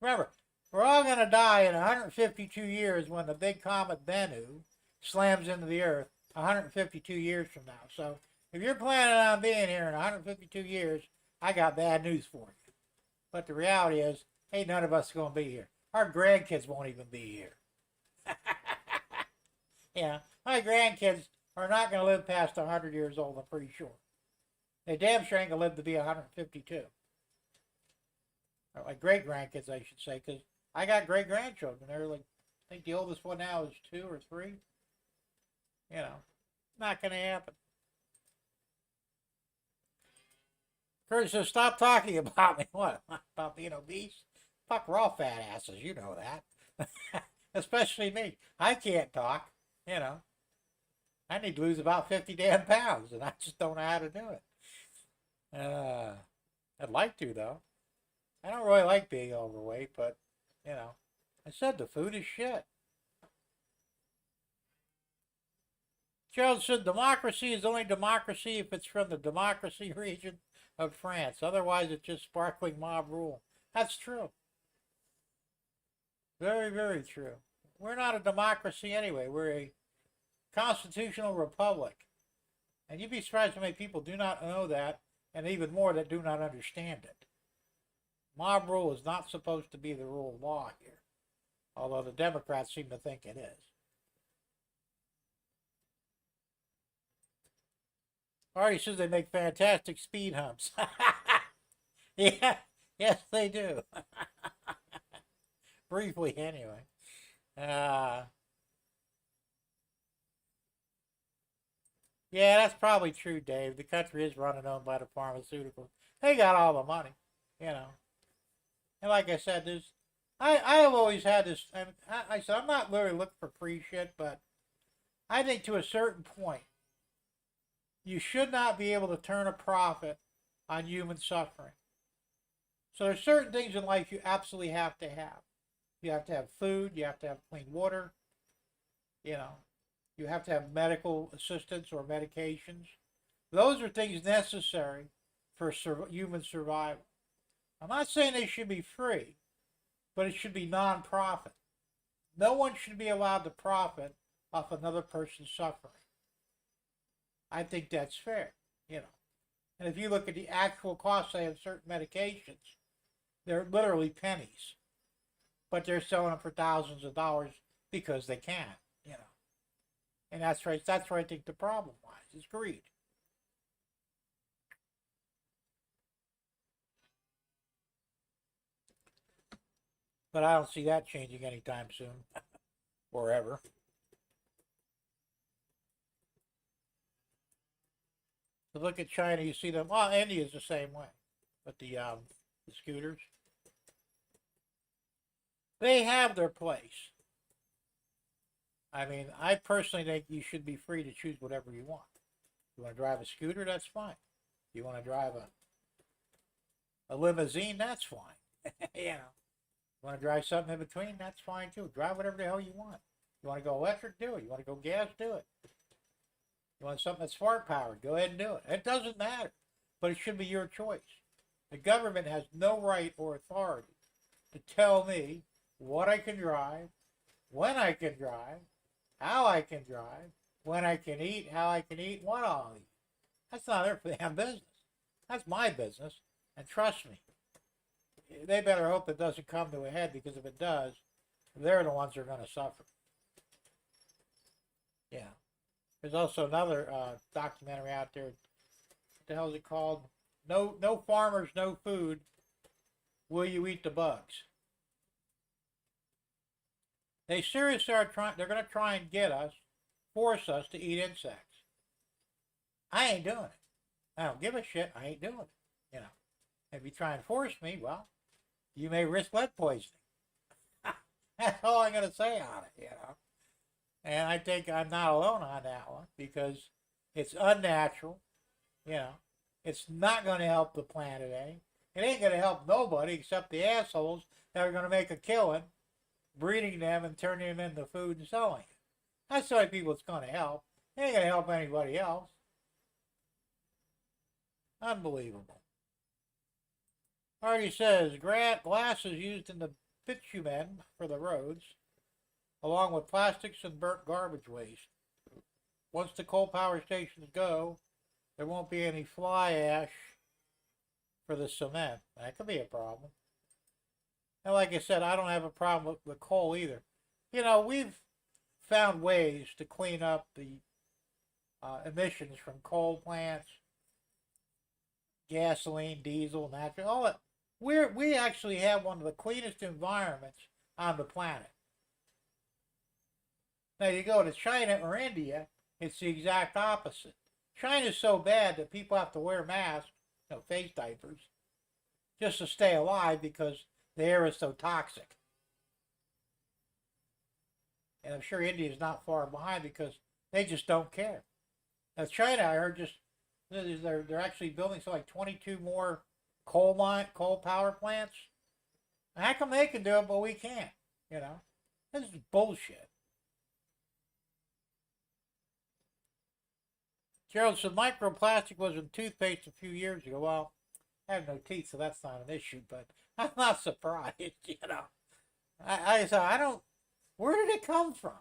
Remember, we're all going to die in 152 years when the big comet Bennu slams into the Earth 152 years from now. So if you're planning on being here in 152 years, I got bad news for you. But the reality is, ain't none of us going to be here. Our grandkids won't even be here. Yeah, my grandkids are not going to live past 100 years old, I'm pretty sure. They damn sure ain't going to live to be 152. Or my great-grandkids, I should say, because I got great-grandchildren. They're like, I think the oldest one now is 2 or 3. You know, not going to happen. Kurt says, stop talking about me. What? About being obese? Fuck, we're all fat asses. You know that. Especially me. I can't talk. You know. I need to lose about 50 damn pounds, and I just don't know how to do it. I'd like to, though. I don't really like being overweight, but, you know. I said the food is shit. Gerald said, democracy is only democracy if it's from the democracy region of France. Otherwise, it's just sparkling mob rule. That's true. Very, very true. We're not a democracy anyway. We're a constitutional republic. And you'd be surprised how many people do not know that, and even more that do not understand it. Mob rule is not supposed to be the rule of law here, although the Democrats seem to think it is. Artie says they make fantastic speed humps. Yeah, yes they do. Briefly, anyway. Yeah, that's probably true, Dave. The country is run and owned by the pharmaceuticals. They got all the money, you know. And like I said, I have always had this. I said I'm not really looking for free shit, but I think to a certain point, you should not be able to turn a profit on human suffering. So there's certain things in life you absolutely have to have. You have to have food. You have to have clean water. You know, you have to have medical assistance or medications. Those are things necessary for human survival. I'm not saying they should be free, but it should be non-profit. No one should be allowed to profit off another person's suffering. I think that's fair, you know. And if you look at the actual costs of certain medications, they're literally pennies. But they're selling them for thousands of dollars because they can, you know. And that's right. That's where I think the problem lies. Is greed. But I don't see that changing anytime soon, or ever. So look at China. You see them. Well, India's the same way, but the scooters. They have their place. I mean, I personally think you should be free to choose whatever you want. You want to drive a scooter, that's fine. You want to drive a limousine, that's fine. You know, you want to drive something in between, that's fine too. Drive whatever the hell you want. You want to go electric, do it. You want to go gas, do it. You want something that's smart powered, go ahead and do it. It doesn't matter, but it should be your choice. The government has no right or authority to tell me what I can drive, when I can drive, how I can drive, when I can eat, how I can eat, what I'll eat. That's not their damn business. That's my business. And trust me, they better hope it doesn't come to a head, because if it does, they're the ones who are going to suffer. Yeah. There's also another documentary out there. What the hell is it called? No farmers, no food. Will you eat the bugs? They seriously are trying. They're going to try and force us to eat insects. I ain't doing it. I don't give a shit. I ain't doing it. You know, if you try and force me, well, you may risk lead poisoning. That's all I'm going to say on it. You know, and I think I'm not alone on that one, because it's unnatural. You know, it's not going to help the planet any. It ain't going to help nobody except the assholes that are going to make a killing breeding them and turning them into food and selling it. That's the only people it's going to help. It ain't going to help anybody else. Unbelievable. Already says, glass is used in the bitumen for the roads, along with plastics and burnt garbage waste. Once the coal power stations go, there won't be any fly ash for the cement. That could be a problem. And like I said, I don't have a problem with coal either. You know, we've found ways to clean up the emissions from coal plants, gasoline, diesel, natural, all that. We actually have one of the cleanest environments on the planet. Now you go to China or India, it's the exact opposite. China's so bad that people have to wear masks, face diapers, just to stay alive, because the air is so toxic. And I'm sure India's not far behind, because they just don't care. Now China, I heard, they're actually building something like 22 more coal power plants. How come they can do it but we can't? You know, this is bullshit. Gerald said microplastic was in toothpaste a few years ago. Well, I have no teeth, so that's not an issue, but I'm not surprised, you know. I don't, where did it come from?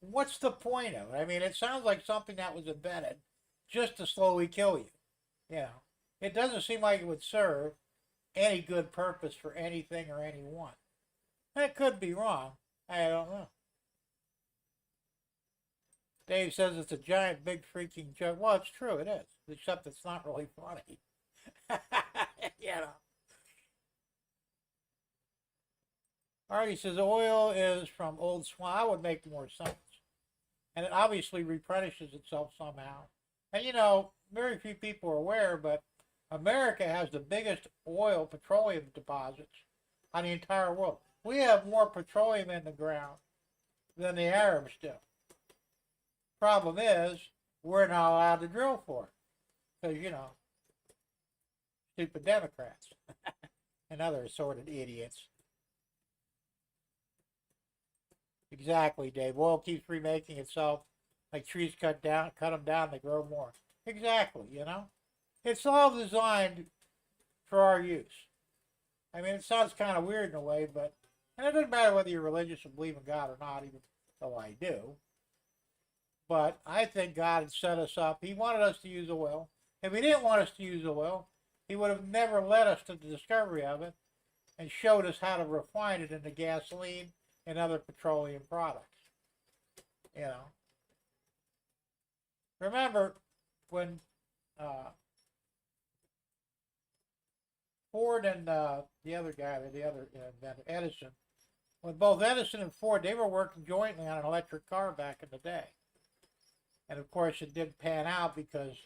What's the point of it? I mean, it sounds like something that was invented just to slowly kill you. You know, it doesn't seem like it would serve any good purpose for anything or anyone. That could be wrong. I don't know. Dave says it's a giant, big, freaking joke. Well, it's true, it is. Except it's not really funny. You know. Artie says oil is from old swine. That would make more sense. And it obviously replenishes itself somehow. And you know, very few people are aware, but America has the biggest petroleum deposits on the entire world. We have more petroleum in the ground than the Arabs do. Problem is, we're not allowed to drill for it. Because, you know, stupid Democrats and other assorted idiots. Exactly, Dave. Oil keeps remaking itself. Like trees cut them down, they grow more. Exactly, you know. It's all designed for our use. I mean, it sounds kind of weird in a way, but, and it doesn't matter whether you're religious and believe in God or not, even though I do. But I think God had set us up. He wanted us to use oil. If he didn't want us to use oil, he would have never led us to the discovery of it and showed us how to refine it into gasoline and other petroleum products. You know. remember when Ford and the other guy, inventor, Edison, when both Edison and Ford, they were working jointly on an electric car back in the day. And of course it didn't pan out because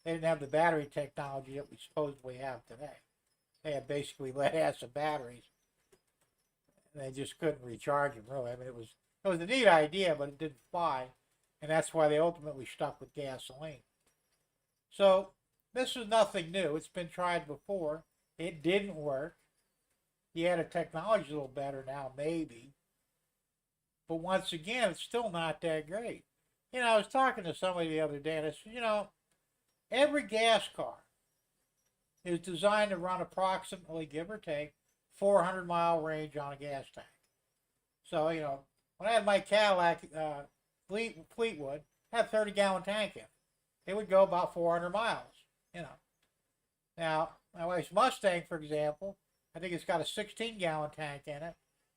they didn't have the battery technology that we supposedly have today. They had basically lead acid batteries. And they just couldn't recharge them, really. I mean, it was a neat idea, but it didn't fly. And that's why they ultimately stuck with gasoline. So this is nothing new. It's been tried before. It didn't work. Yeah, the technology's a little better now, maybe. But once again, it's still not that great. You know, I was talking to somebody the other day, and I said, you know, every gas car is designed to run approximately, give or take, 400-mile range on a gas tank. So, you know, when I had my Cadillac Fleetwood, I had a 30-gallon tank in it. It would go about 400 miles, you know. Now, my wife's Mustang, for example, I think it's got a 16-gallon tank in it.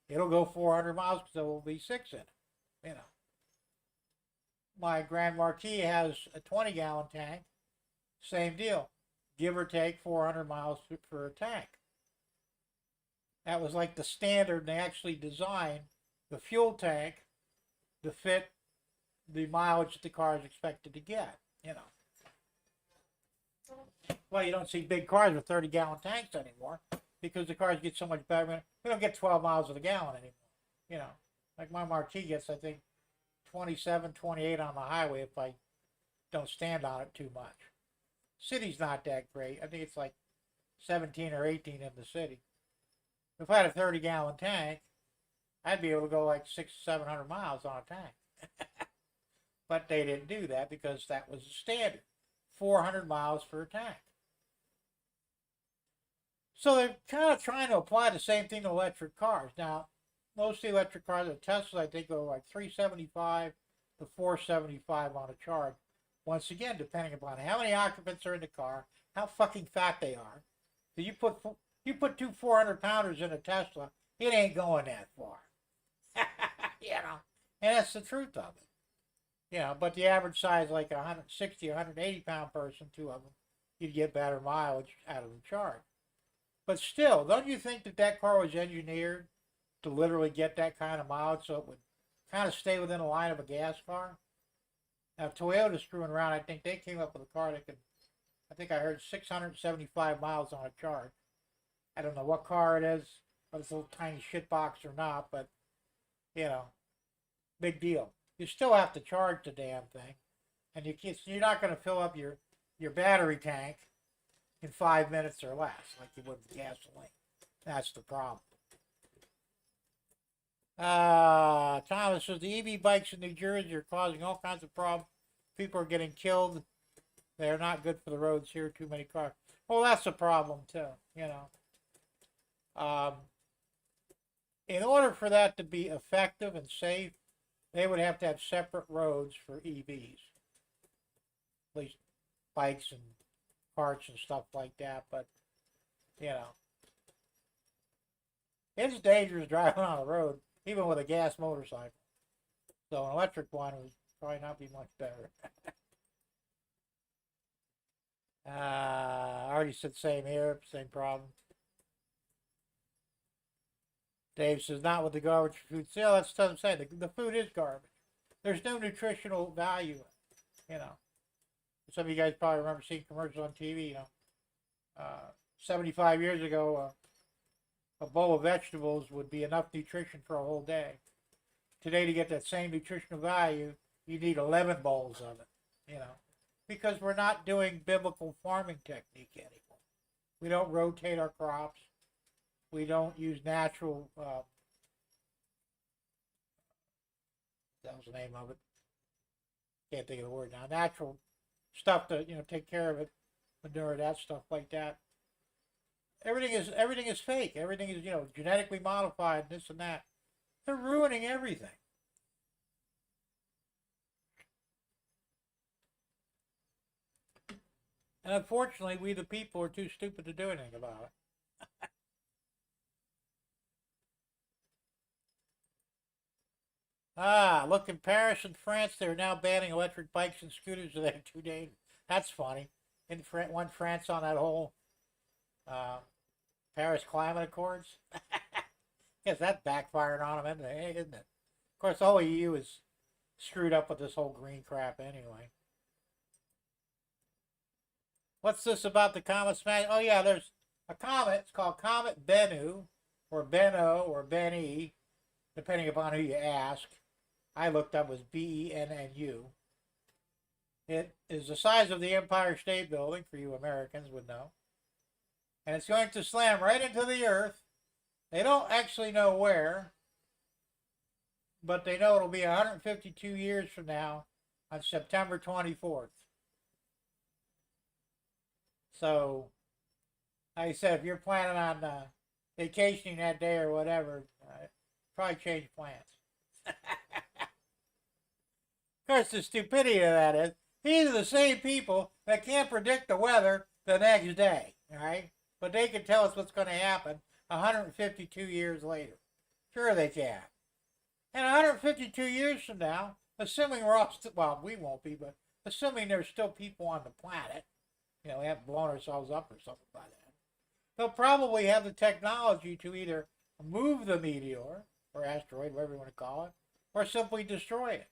It'll go 400 miles because there will be 6 in it, you know. My Grand Marquis has a 20-gallon tank. Same deal. Give or take 400 miles for a tank. That was like the standard. They actually designed the fuel tank to fit the mileage that the car is expected to get, you know. Well, you don't see big cars with 30-gallon tanks anymore because the cars get so much better. We don't get 12 miles of the gallon anymore, you know. Like my Marquis gets, I think, 27, 28 on the highway if I don't stand on it too much. City's not that great. I think it's like 17 or 18 in the city. If I had a 30-gallon tank, I'd be able to go like 600 or 700 miles on a tank. But they didn't do that because that was the standard. 400 miles for a tank. So they're kind of trying to apply the same thing to electric cars. Now, most of the electric cars, the Teslas, I think, go like 375 to 475 on a charge. Once again, depending upon how many occupants are in the car, how fucking fat they are. So you put two 400-pounders in a Tesla, it ain't going that far. You know, and that's the truth of it. You know, but the average size, like 160, 180-pound person, 2 of them, you'd get better mileage out of the charge. But still, don't you think that that car was engineered to literally get that kind of mileage so it would kind of stay within the line of a gas car? Now, Toyota's screwing around. I think they came up with a car that could, I think I heard 675 miles on a charge. I don't know what car it is, whether it's a little tiny shit box or not, but, you know, big deal. You still have to charge the damn thing, and you're not going to fill up your battery tank in 5 minutes or less, like you would with gasoline. That's the problem. Thomas says the EV bikes in New Jersey are causing all kinds of problems. People are getting killed. They're not good for the roads here. Too many cars. Well, that's a problem too. You know. In order for that to be effective and safe, they would have to have separate roads for EVs, at least bikes and carts and stuff like that. But you know, it's dangerous driving on the road, even with a gas motorcycle. So an electric one would probably not be much better. I already said same here, same problem. Dave says, not with the garbage food. See, that's what I'm saying. The food is garbage. There's no nutritional value in it, you know. Some of you guys probably remember seeing commercials on TV, you know. 75 years ago, a bowl of vegetables would be enough nutrition for a whole day. Today, to get that same nutritional value, you need 11 bowls of it, you know. Because we're not doing biblical farming technique anymore. We don't rotate our crops. We don't use natural, that was the name of it. Can't think of the word now. Natural stuff to, you know, take care of it, manure, that stuff like that. Everything is fake. Everything is, you know, genetically modified, this and that. They're ruining everything. And unfortunately, we the people are too stupid to do anything about it. Look, in Paris and France, they're now banning electric bikes and scooters so they're too dangerous. That's funny. In France on that whole Paris Climate Accords. Guess that backfired on them, isn't it? Of course, the whole EU is screwed up with this whole green crap anyway. What's this about the comet smash? Oh yeah, there's a comet. It's called Comet Bennu, or Benno, or Ben-E, depending upon who you ask. I looked up, it was Bennu. It is the size of the Empire State Building, for you Americans would know. And it's going to slam right into the Earth. They don't actually know where, but they know it'll be 152 years from now on September 24th. So, like I said, if you're planning on vacationing that day or whatever, probably change plans. Of course, the stupidity of that is, these are the same people that can't predict the weather the next day, all right? But they can tell us what's going to happen 152 years later. Sure they can. And 152 years from now, assuming we're all still, well, we won't be, but assuming there's still people on the planet, you know, we haven't blown ourselves up or something by then, they'll probably have the technology to either move the meteor, or asteroid, whatever you want to call it, or simply destroy it.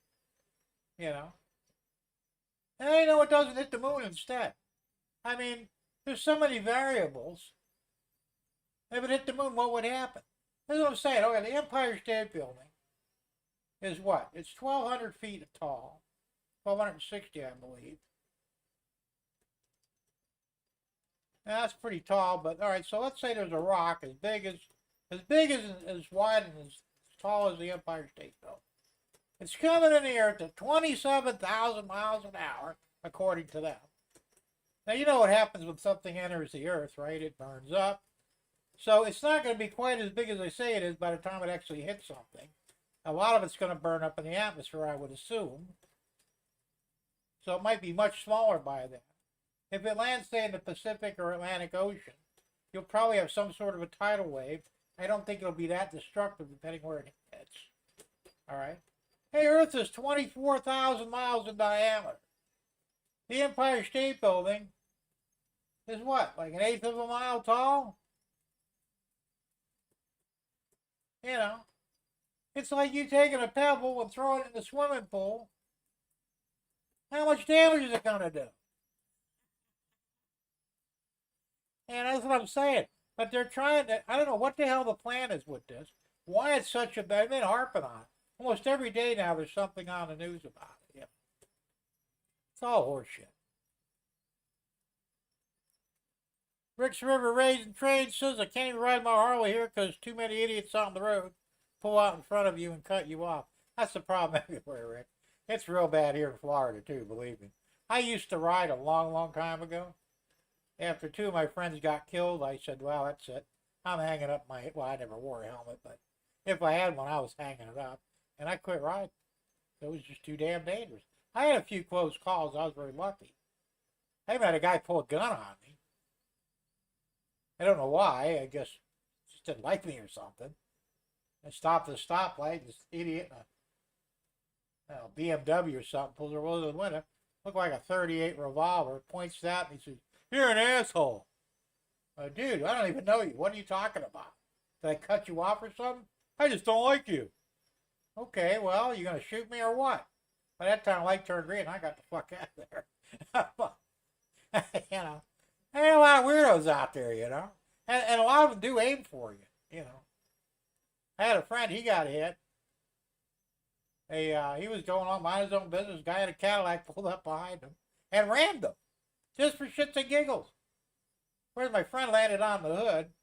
You know? And they know it doesn't hit the moon instead. I mean, there's so many variables. If it hit the moon, what would happen? That's what I'm saying. Okay, the Empire State Building is what? It's 1,200 feet tall. 1,260, I believe. Now, that's pretty tall, but all right, so let's say there's a rock as wide and as tall as the Empire State Building. It's coming in the Earth at 27,000 miles an hour, according to them. Now, you know what happens when something enters the Earth, right? It burns up. So it's not going to be quite as big as they say it is by the time it actually hits something. A lot of it's going to burn up in the atmosphere, I would assume. So it might be much smaller by then. If it lands, say, in the Pacific or Atlantic Ocean, you'll probably have some sort of a tidal wave. I don't think it'll be that destructive depending where it hits. All right? Hey, Earth is 24,000 miles in diameter. The Empire State Building is what, like 1/8 of a mile tall? You know, it's like you taking a pebble and throwing it in the swimming pool. How much damage is it going to do? And that's what I'm saying. But they're trying to, I don't know what the hell the plan is with this. Why it's such a bad, I've been harping on it. Almost every day now there's something on the news about it. Yeah. It's all horseshit. Rick's River Raising Trade says I can't even ride my Harley here because too many idiots on the road pull out in front of you and cut you off. That's the problem everywhere, Rick. It's real bad here in Florida too, believe me. I used to ride a long, long time ago. After 2 of my friends got killed, I said, well, that's it. I'm hanging up my, well, I never wore a helmet, but if I had one, I was hanging it up. And I quit riding. It was just too damn dangerous. I had a few close calls. I was very lucky. I even had a guy pull a gun on me. I don't know why. I guess he just didn't like me or something. I stopped at a stoplight. This idiot in a BMW or something pulls her over the window. Looked like a .38 revolver. Points it at me. He says, "You're an asshole." Dude, I don't even know you. What are you talking about? Did I cut you off or something? I just don't like you. Okay, well, you going to shoot me or what? By that time, light turned green, I got the fuck out of there. You know, there are a lot of weirdos out there, you know. And a lot of them do aim for you, you know. I had a friend, he got hit. He was going on, mind his own business. Guy had a Cadillac pulled up behind him and rammed him. Just for shits and giggles. Whereas my friend landed on the hood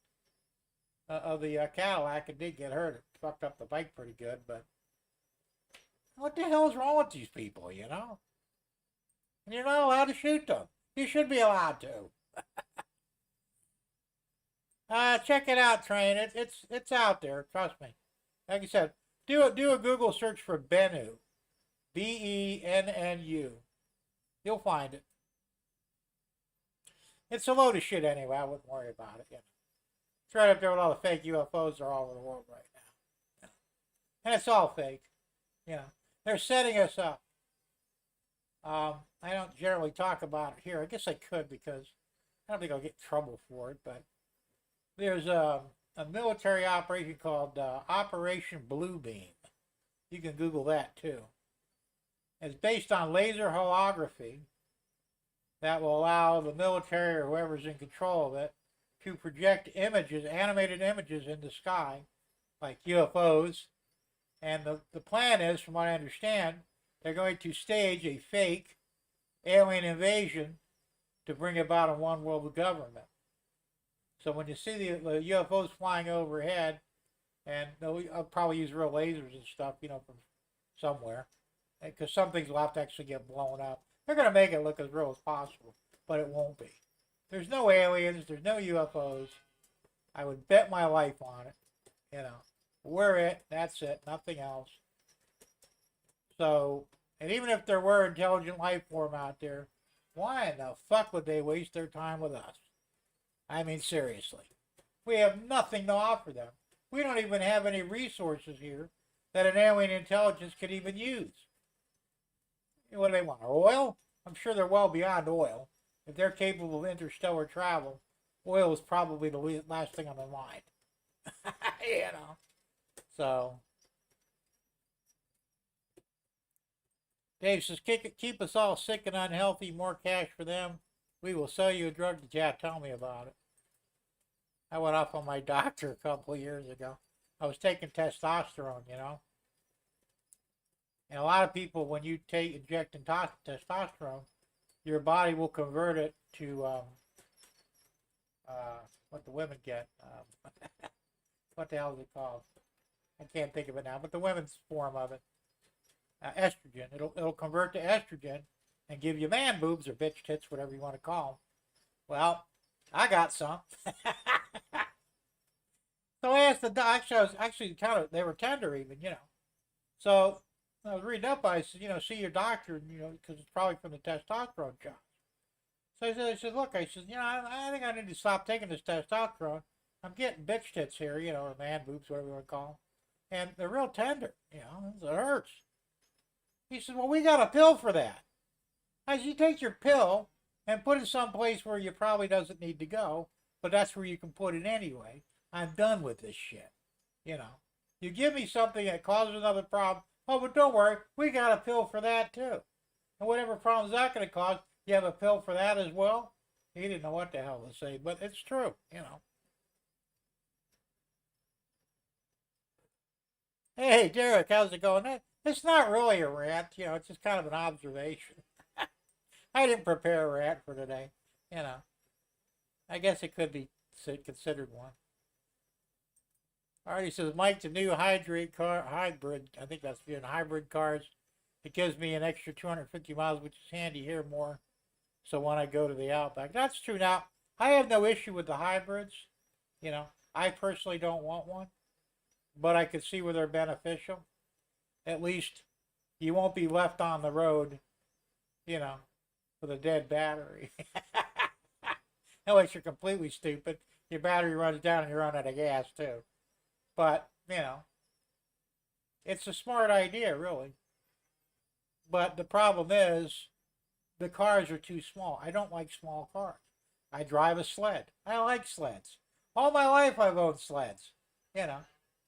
of the Cadillac and did get hurt. It fucked up the bike pretty good, but what the hell is wrong with these people, you know? And you're not allowed to shoot them. You should be allowed to. Check it out, Train. It's out there. Trust me. Like I said, do a Google search for Bennu. Bennu. You'll find it. It's a load of shit anyway. I wouldn't worry about it. You know. It's right up there with all the fake UFOs that are all over the world right now. And it's all fake. You know, they're setting us up. I don't generally talk about it here. I guess I could because I don't think I'll get in trouble for it. But there's a military operation called Operation Bluebeam. You can Google that too. It's based on laser holography that will allow the military or whoever's in control of it to project images, animated images in the sky, like UFOs. And the plan is, from what I understand, they're going to stage a fake alien invasion to bring about a one world government. So when you see the UFOs flying overhead, and I'll probably use real lasers and stuff, you know, from somewhere, because some things will have to actually get blown up. They're going to make it look as real as possible, but it won't be. There's no aliens. There's no UFOs. I would bet my life on it. You know, we're it. That's it. Nothing else. So, and even if there were intelligent life form out there, why in the fuck would they waste their time with us? I mean, seriously. We have nothing to offer them. We don't even have any resources here that an alien intelligence could even use. What do they want? Oil? I'm sure they're well beyond oil. If they're capable of interstellar travel, oil is probably the last thing on their mind. You know. So, Dave says, keep us all sick and unhealthy, more cash for them. We will sell you a drug. Yeah, tell me about it. I went off on my doctor a couple of years ago. I was taking testosterone, you know. And a lot of people, when you inject testosterone, your body will convert it to what the women get. What the hell is it called? I can't think of it now, but the women's form of it. Estrogen. It'll convert to estrogen and give you man boobs or bitch tits, whatever you want to call them. Well, I got some. So I asked the doctor. I was actually they were tender even, you know. So I was reading up. I said, you know, see your doctor, you know, because it's probably from the testosterone shots. So I said, look, I said, you know, I think I need to stop taking this testosterone. I'm getting bitch tits here, you know, or man boobs, whatever you want to call them. And they're real tender, you know, it hurts. He said, well, we got a pill for that. I said, you take your pill and put it someplace where you probably doesn't need to go, but that's where you can put it anyway. I'm done with this shit, you know. You give me something that causes another problem, oh, but don't worry, we got a pill for that too. And whatever problem's that going to cause, you have a pill for that as well? He didn't know what the hell to say, but it's true, you know. Hey, Derek, how's it going? It's not really a rant, you know, it's just kind of an observation. I didn't prepare a rant for today, you know. I guess it could be considered one. All right, he says, Mike, the new hybrid, I think that's hybrid cars. It gives me an extra 250 miles, which is handy here more. So when I go to the Outback, that's true. Now, I have no issue with the hybrids. You know, I personally don't want one, but I could see where they're beneficial. At least you won't be left on the road, you know, with a dead battery. Unless you're completely stupid. Your battery runs down and you run out of gas too. But, you know, it's a smart idea, really. But the problem is, the cars are too small. I don't like small cars. I drive a sled. I like sleds. All my life I've owned sleds, you know.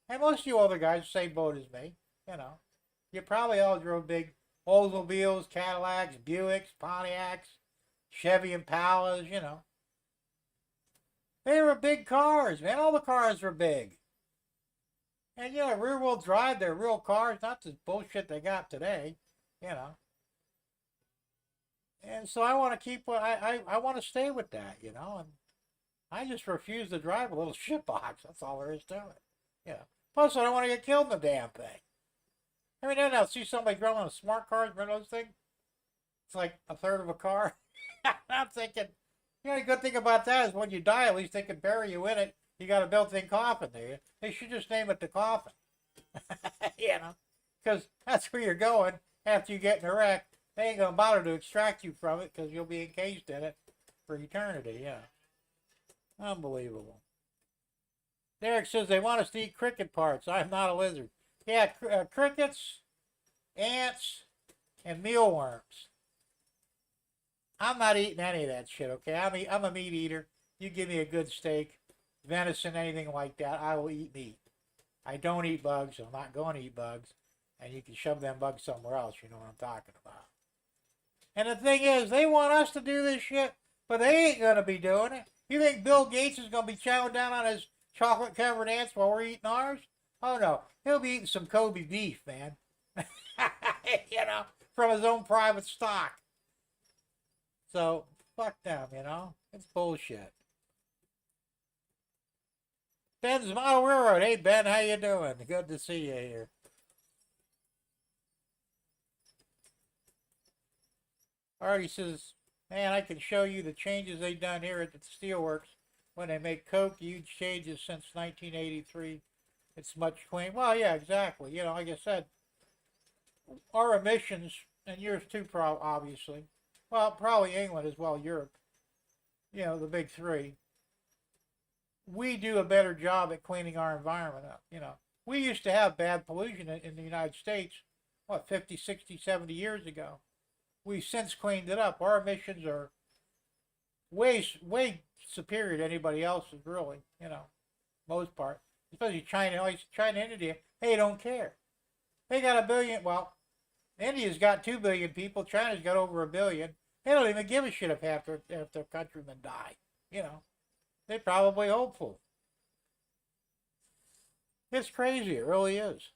And most of you other guys, same boat as me, you know. You probably all drove big Oldsmobiles, Cadillacs, Buicks, Pontiacs, Chevy Impalas, you know. They were big cars, man. All the cars were big. And, you know, rear-wheel drive, they're real cars, not this bullshit they got today, you know. And so I want to keep, I want to stay with that, you know. And I just refuse to drive a little shitbox. That's all there is to it. Yeah. Plus, I don't want to get killed in the damn thing. Every now and then I'll see somebody driving a smart car, remember those things? It's like a third of a car. I'm thinking, you know, the good thing about that is when you die, at least they can bury you in it. You got a built-in coffin there. They should just name it the coffin. You know, because that's where you're going after you get in a wreck. They ain't going to bother to extract you from it because you'll be encased in it for eternity. Yeah. Unbelievable. Derek says they want us to eat cricket parts. I'm not a lizard. Yeah, crickets, ants, and mealworms. I'm not eating any of that shit, okay? I'm a meat eater. You give me a good steak, venison, anything like that, I will eat meat. I don't eat bugs. I'm not going to eat bugs. And you can shove them bugs somewhere else. You know what I'm talking about. And the thing is, they want us to do this shit, but they ain't going to be doing it. You think Bill Gates is going to be chowing down on his chocolate-covered ants while we're eating ours? Oh, no. He'll be eating some Kobe beef, man. You know, from his own private stock. So, fuck them, you know? It's bullshit. Ben's Model Railroad. Hey, Ben, how you doing? Good to see you here. Artie says, man, I can show you the changes they've done here at the steelworks when they make coke. Huge changes since 1983. It's much clean. Well, yeah, exactly. You know, like I said, our emissions, and yours too, obviously. Well, probably England as well, Europe. You know, the big three. We do a better job at cleaning our environment up. You know, we used to have bad pollution in the United States, what, 50, 60, 70 years ago. We've since cleaned it up. Our emissions are way superior to anybody else's, really, you know, most part. Especially China and India, they don't care. They got 1 billion, well, India's got 2 billion people, China's got over 1 billion. They don't even give a shit if half their countrymen die, you know. They're probably hopeful. It's crazy, it really is.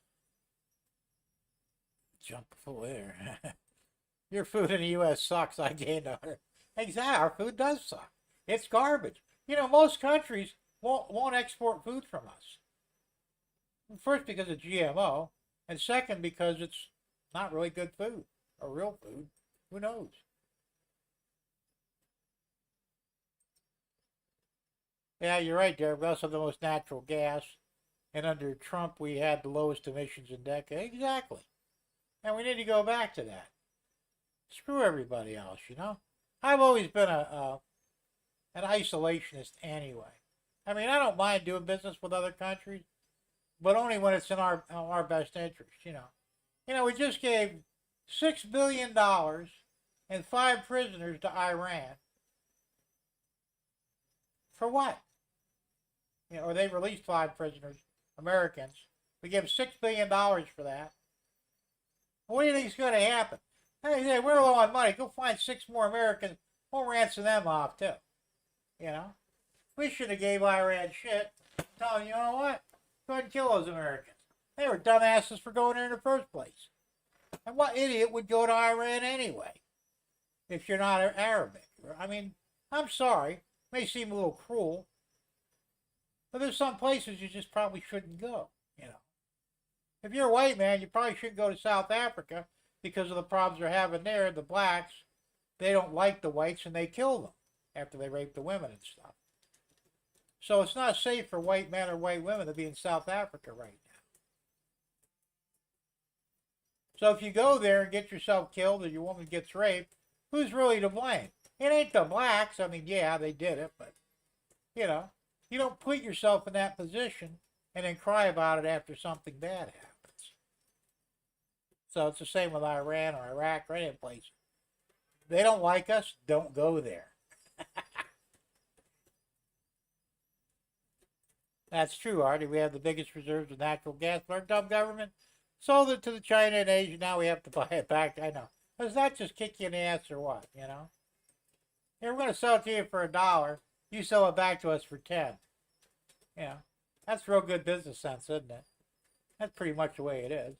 Jump full air. Your food in the U.S. sucks, I gained 100. Exactly, our food does suck. It's garbage. You know, most countries won't export food from us. First, because of GMO, and second, because it's not really good food, or real food. Who knows? Yeah, you're right, Derek. We also have the most natural gas, and under Trump, we had the lowest emissions in decades. Exactly. And we need to go back to that. Screw everybody else, you know? I've always been an isolationist anyway. I mean, I don't mind doing business with other countries, but only when it's in our best interest, you know. You know, we just gave $6 billion and 5 prisoners to Iran. For what? You know, or they released 5 prisoners, Americans. We gave $6 billion for that. What do you think is going to happen? Hey, we're low on money. Go find 6 more Americans. We'll ransom them off, too. You know? We should have gave Iran shit. Tell them, you know what? Go ahead and kill those Americans. They were dumbasses for going there in the first place. And what idiot would go to Iran anyway? If you're not Arabic. I mean, I'm sorry. It may seem a little cruel. But there's some places you just probably shouldn't go, you know. If you're a white man, you probably shouldn't go to South Africa because of the problems they're having there. The blacks, they don't like the whites and they kill them after they rape the women and stuff. So it's not safe for white men or white women to be in South Africa right now. So if you go there and get yourself killed or your woman gets raped, who's really to blame? It ain't the blacks. I mean, yeah, they did it, but, you know, you don't put yourself in that position and then cry about it after something bad happens. So it's the same with Iran or Iraq or any place. They don't like us, don't go there. That's true, Artie. We have the biggest reserves of natural gas, but our dumb government sold it to the China and Asia. Now we have to buy it back. I know. Does that just kick you in the ass or what, you know? Here, we're going to sell it to you for $1. You sell it back to us for 10. You know, that's real good business sense, isn't it? That's pretty much the way it is.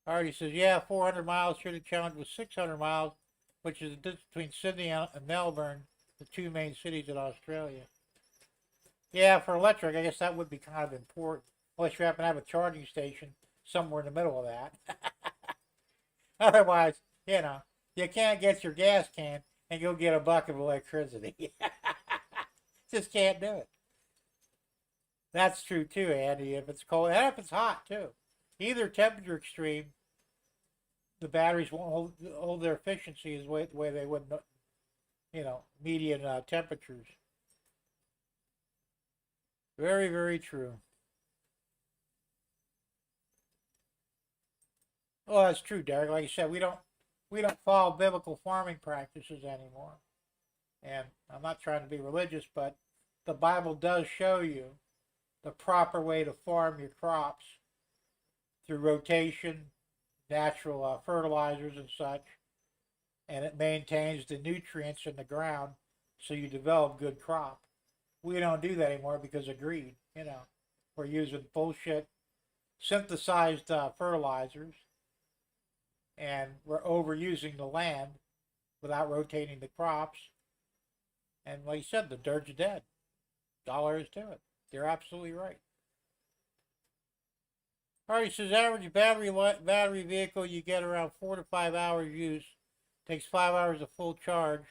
Artie says, yeah, 400 miles should have challenged with 600 miles, which is the distance between Sydney and Melbourne, the 2 main cities in Australia. Yeah, for electric, I guess that would be kind of important, unless you happen to have a charging station somewhere in the middle of that. Otherwise, you know, you can't get your gas can and go get a bucket of electricity. Just can't do it. That's true too, Andy, if it's cold, and if it's hot too. Either temperature extreme, the batteries won't hold their efficiency the way they would, you know, median temperatures. Very, very true. Well, that's true, Derek. Like you said, we don't follow biblical farming practices anymore. And I'm not trying to be religious, but the Bible does show you the proper way to farm your crops through rotation, natural fertilizers and such, and it maintains the nutrients in the ground so you develop good crop. We don't do that anymore because of greed. We're using bullshit synthesized fertilizers, and we're overusing the land without rotating the crops. And like you said, the dirt's dead. All there is to it. You're absolutely right. All right, he says average battery vehicle you get around 4 to 5 hours use. Takes 5 hours of full charge.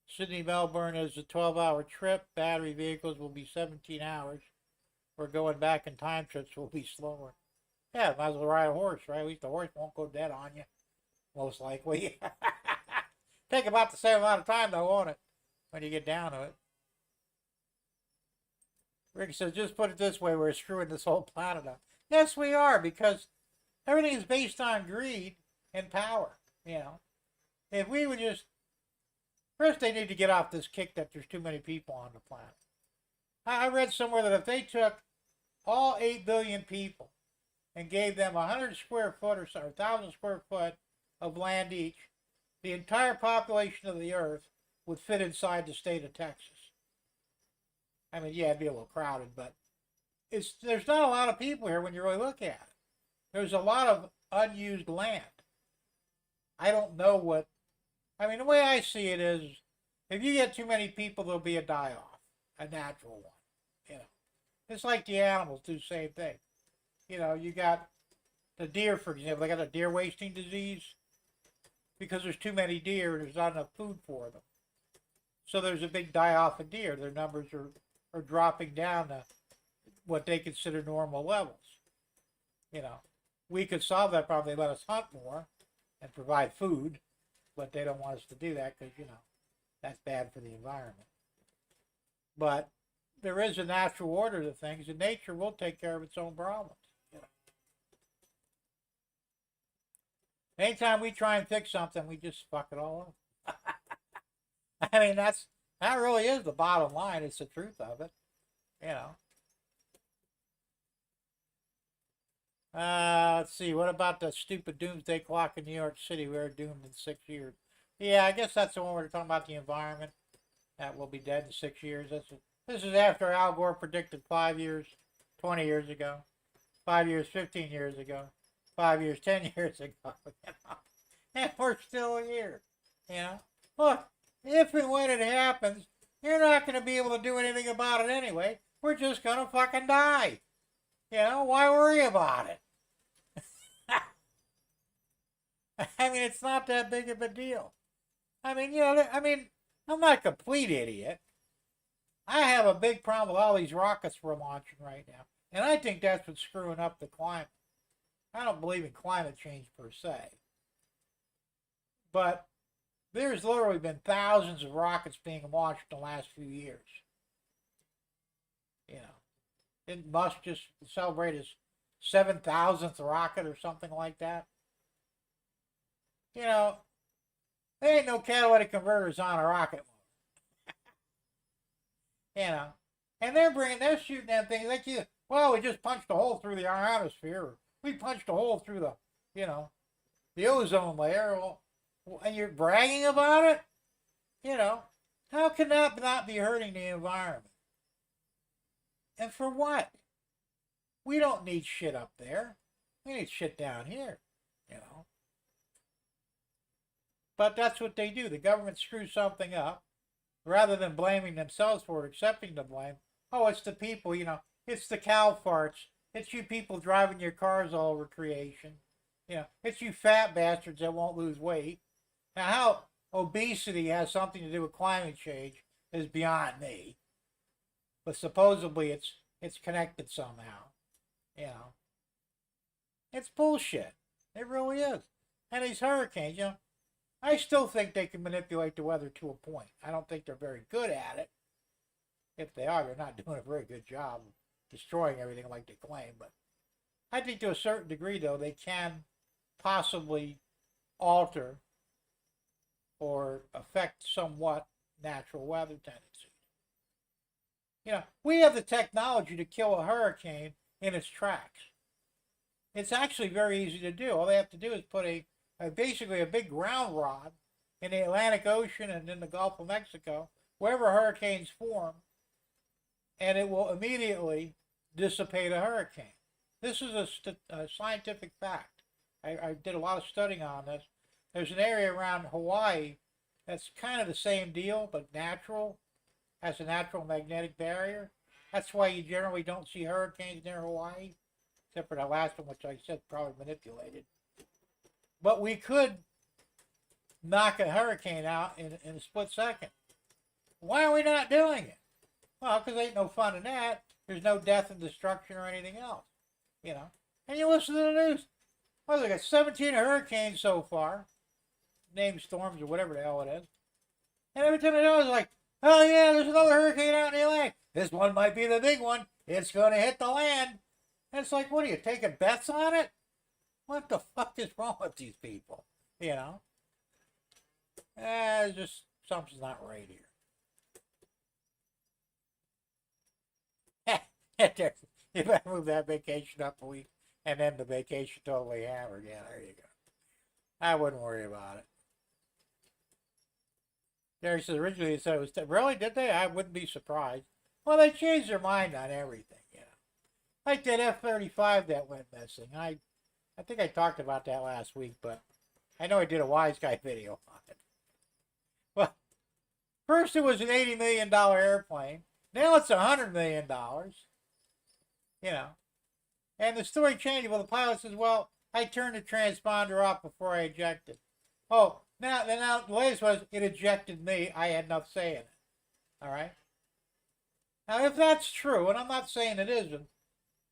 Sydney Melbourne is a 12-hour trip. Battery vehicles will be 17 hours. We're going back in time trips will be slower. Yeah, might as well ride a horse, right? At least the horse won't go dead on you. Most likely. Take about the same amount of time though, won't it? When you get down to it. Rick says, just put it this way, we're screwing this whole planet up. Yes, we are, because everything is based on greed and power, If we would just, first they need to get off this kick that there's too many people on the planet. I read somewhere that if they took all 8 billion people and gave them 100 square foot or 1,000 square foot of land each, the entire population of the earth would fit inside the state of Texas. I mean, yeah, it'd be a little crowded, but there's not a lot of people here when you really look at it. There's a lot of unused land. I don't know the way I see it is, if you get too many people, there'll be a die-off, a natural one. It's like the animals do the same thing. You got the deer, for example, they got a deer wasting disease because there's too many deer and there's not enough food for them. So there's a big die-off of deer. Their numbers are dropping down to what they consider normal levels. We could solve that problem. They let us hunt more and provide food, but they don't want us to do that because, that's bad for the environment. But there is a natural order to things, and nature will take care of its own problems. Anytime we try and fix something, we just fuck it all up. That really is the bottom line. It's the truth of it. Let's see. What about the stupid doomsday clock in New York City? We're doomed in 6 years. Yeah, I guess that's the one we're talking about, the environment. That will be dead in 6 years. This is after Al Gore predicted 5 years, 20 years ago. 5 years, 15 years ago. 5 years, 10 years ago. And we're still here. Look, if and when it happens, you're not going to be able to do anything about it anyway. We're just going to fucking die. Why worry about it? It's not that big of a deal. I'm not a complete idiot. I have a big problem with all these rockets we're launching right now. And I think that's what's screwing up the climate. I don't believe in climate change per se. But there's literally been thousands of rockets being launched in the last few years. Didn't Musk just celebrate his 7,000th rocket or something like that? There ain't no catalytic converters on a rocket motor. And they're shooting them things like we just punched a hole through the ionosphere. Or we punched a hole through the ozone layer. And you're bragging about it? How can that not be hurting the environment? And for what? We don't need shit up there. We need shit down here, But that's what they do. The government screws something up. Rather than blaming themselves for it, accepting the blame. Oh, it's the people, It's the cow farts. It's you people driving your cars all over creation. It's you fat bastards that won't lose weight. Now, how obesity has something to do with climate change is beyond me. But supposedly it's connected somehow. It's bullshit. It really is. And these hurricanes, I still think they can manipulate the weather to a point. I don't think they're very good at it. If they are, they're not doing a very good job of destroying everything like they claim. But I think to a certain degree, though, they can possibly alter or affect somewhat natural weather tendencies. You know, we have the technology to kill a hurricane in its tracks. It's actually very easy to do. All they have to do is put basically a big ground rod in the Atlantic Ocean and in the Gulf of Mexico, wherever hurricanes form, and it will immediately dissipate a hurricane. This is a scientific fact. I did a lot of studying on this. There's an area around Hawaii that's kind of the same deal, but natural, has a natural magnetic barrier. That's why you generally don't see hurricanes near Hawaii, except for the last one, which I said probably manipulated. But we could knock a hurricane out in a split second. Why are we not doing it? Well, because ain't no fun in that. There's no death and destruction or anything else, you know. And you listen to the news. Well, they got 17 hurricanes so far, named storms or whatever the hell it is. And every time I know, it's like, oh yeah, there's another hurricane out in the Atlantic. This one might be the big one. It's going to hit the land. And it's like, what are you, taking bets on it? What the fuck is wrong with these people? You know? Just something's not right here. You better move that vacation up a week and then the vacation totally hammered. Yeah, there you go. I wouldn't worry about it. Jerry says originally they said it was really, did they? I wouldn't be surprised. Well, they changed their mind on everything, you know. Like that F-35 that went missing. I think I talked about that last week, but I know I did a wise guy video on it. Well, first it was an $80 million airplane. Now it's $100 million. You know. And the story changed. Well, the pilot says, well, I turned the transponder off before I ejected. Oh, now the latest was it ejected me. I had enough say in it. All right? Now, if that's true, and I'm not saying it isn't,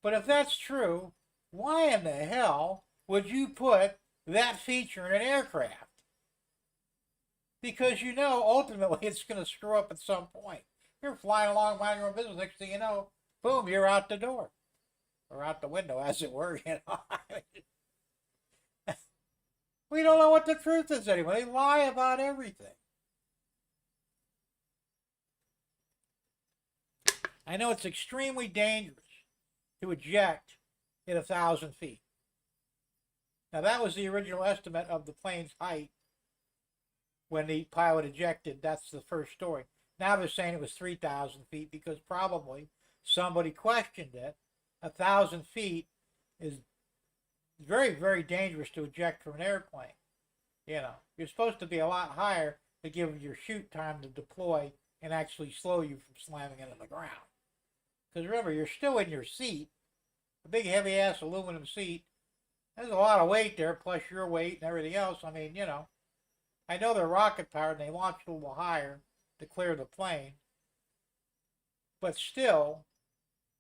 but if that's true, why in the hell would you put that feature in an aircraft? Because you know, ultimately, it's going to screw up at some point. You're flying along, minding your own business. Next thing you know, boom, you're out the door. Or out the window, as it were, you know. We don't know what the truth is anymore. They lie about everything. I know it's extremely dangerous to eject at 1,000 feet. Now, that was the original estimate of the plane's height when the pilot ejected. That's the first story. Now they're saying it was 3,000 feet because probably somebody questioned it. 1,000 feet is very, very dangerous to eject from an airplane. You know, you're supposed to be a lot higher to give your chute time to deploy and actually slow you from slamming into the ground. Because remember, you're still in your seat, a big heavy-ass aluminum seat. There's a lot of weight there, plus your weight and everything else. I mean, you know, I know they're rocket-powered and they launch a little higher to clear the plane. But still,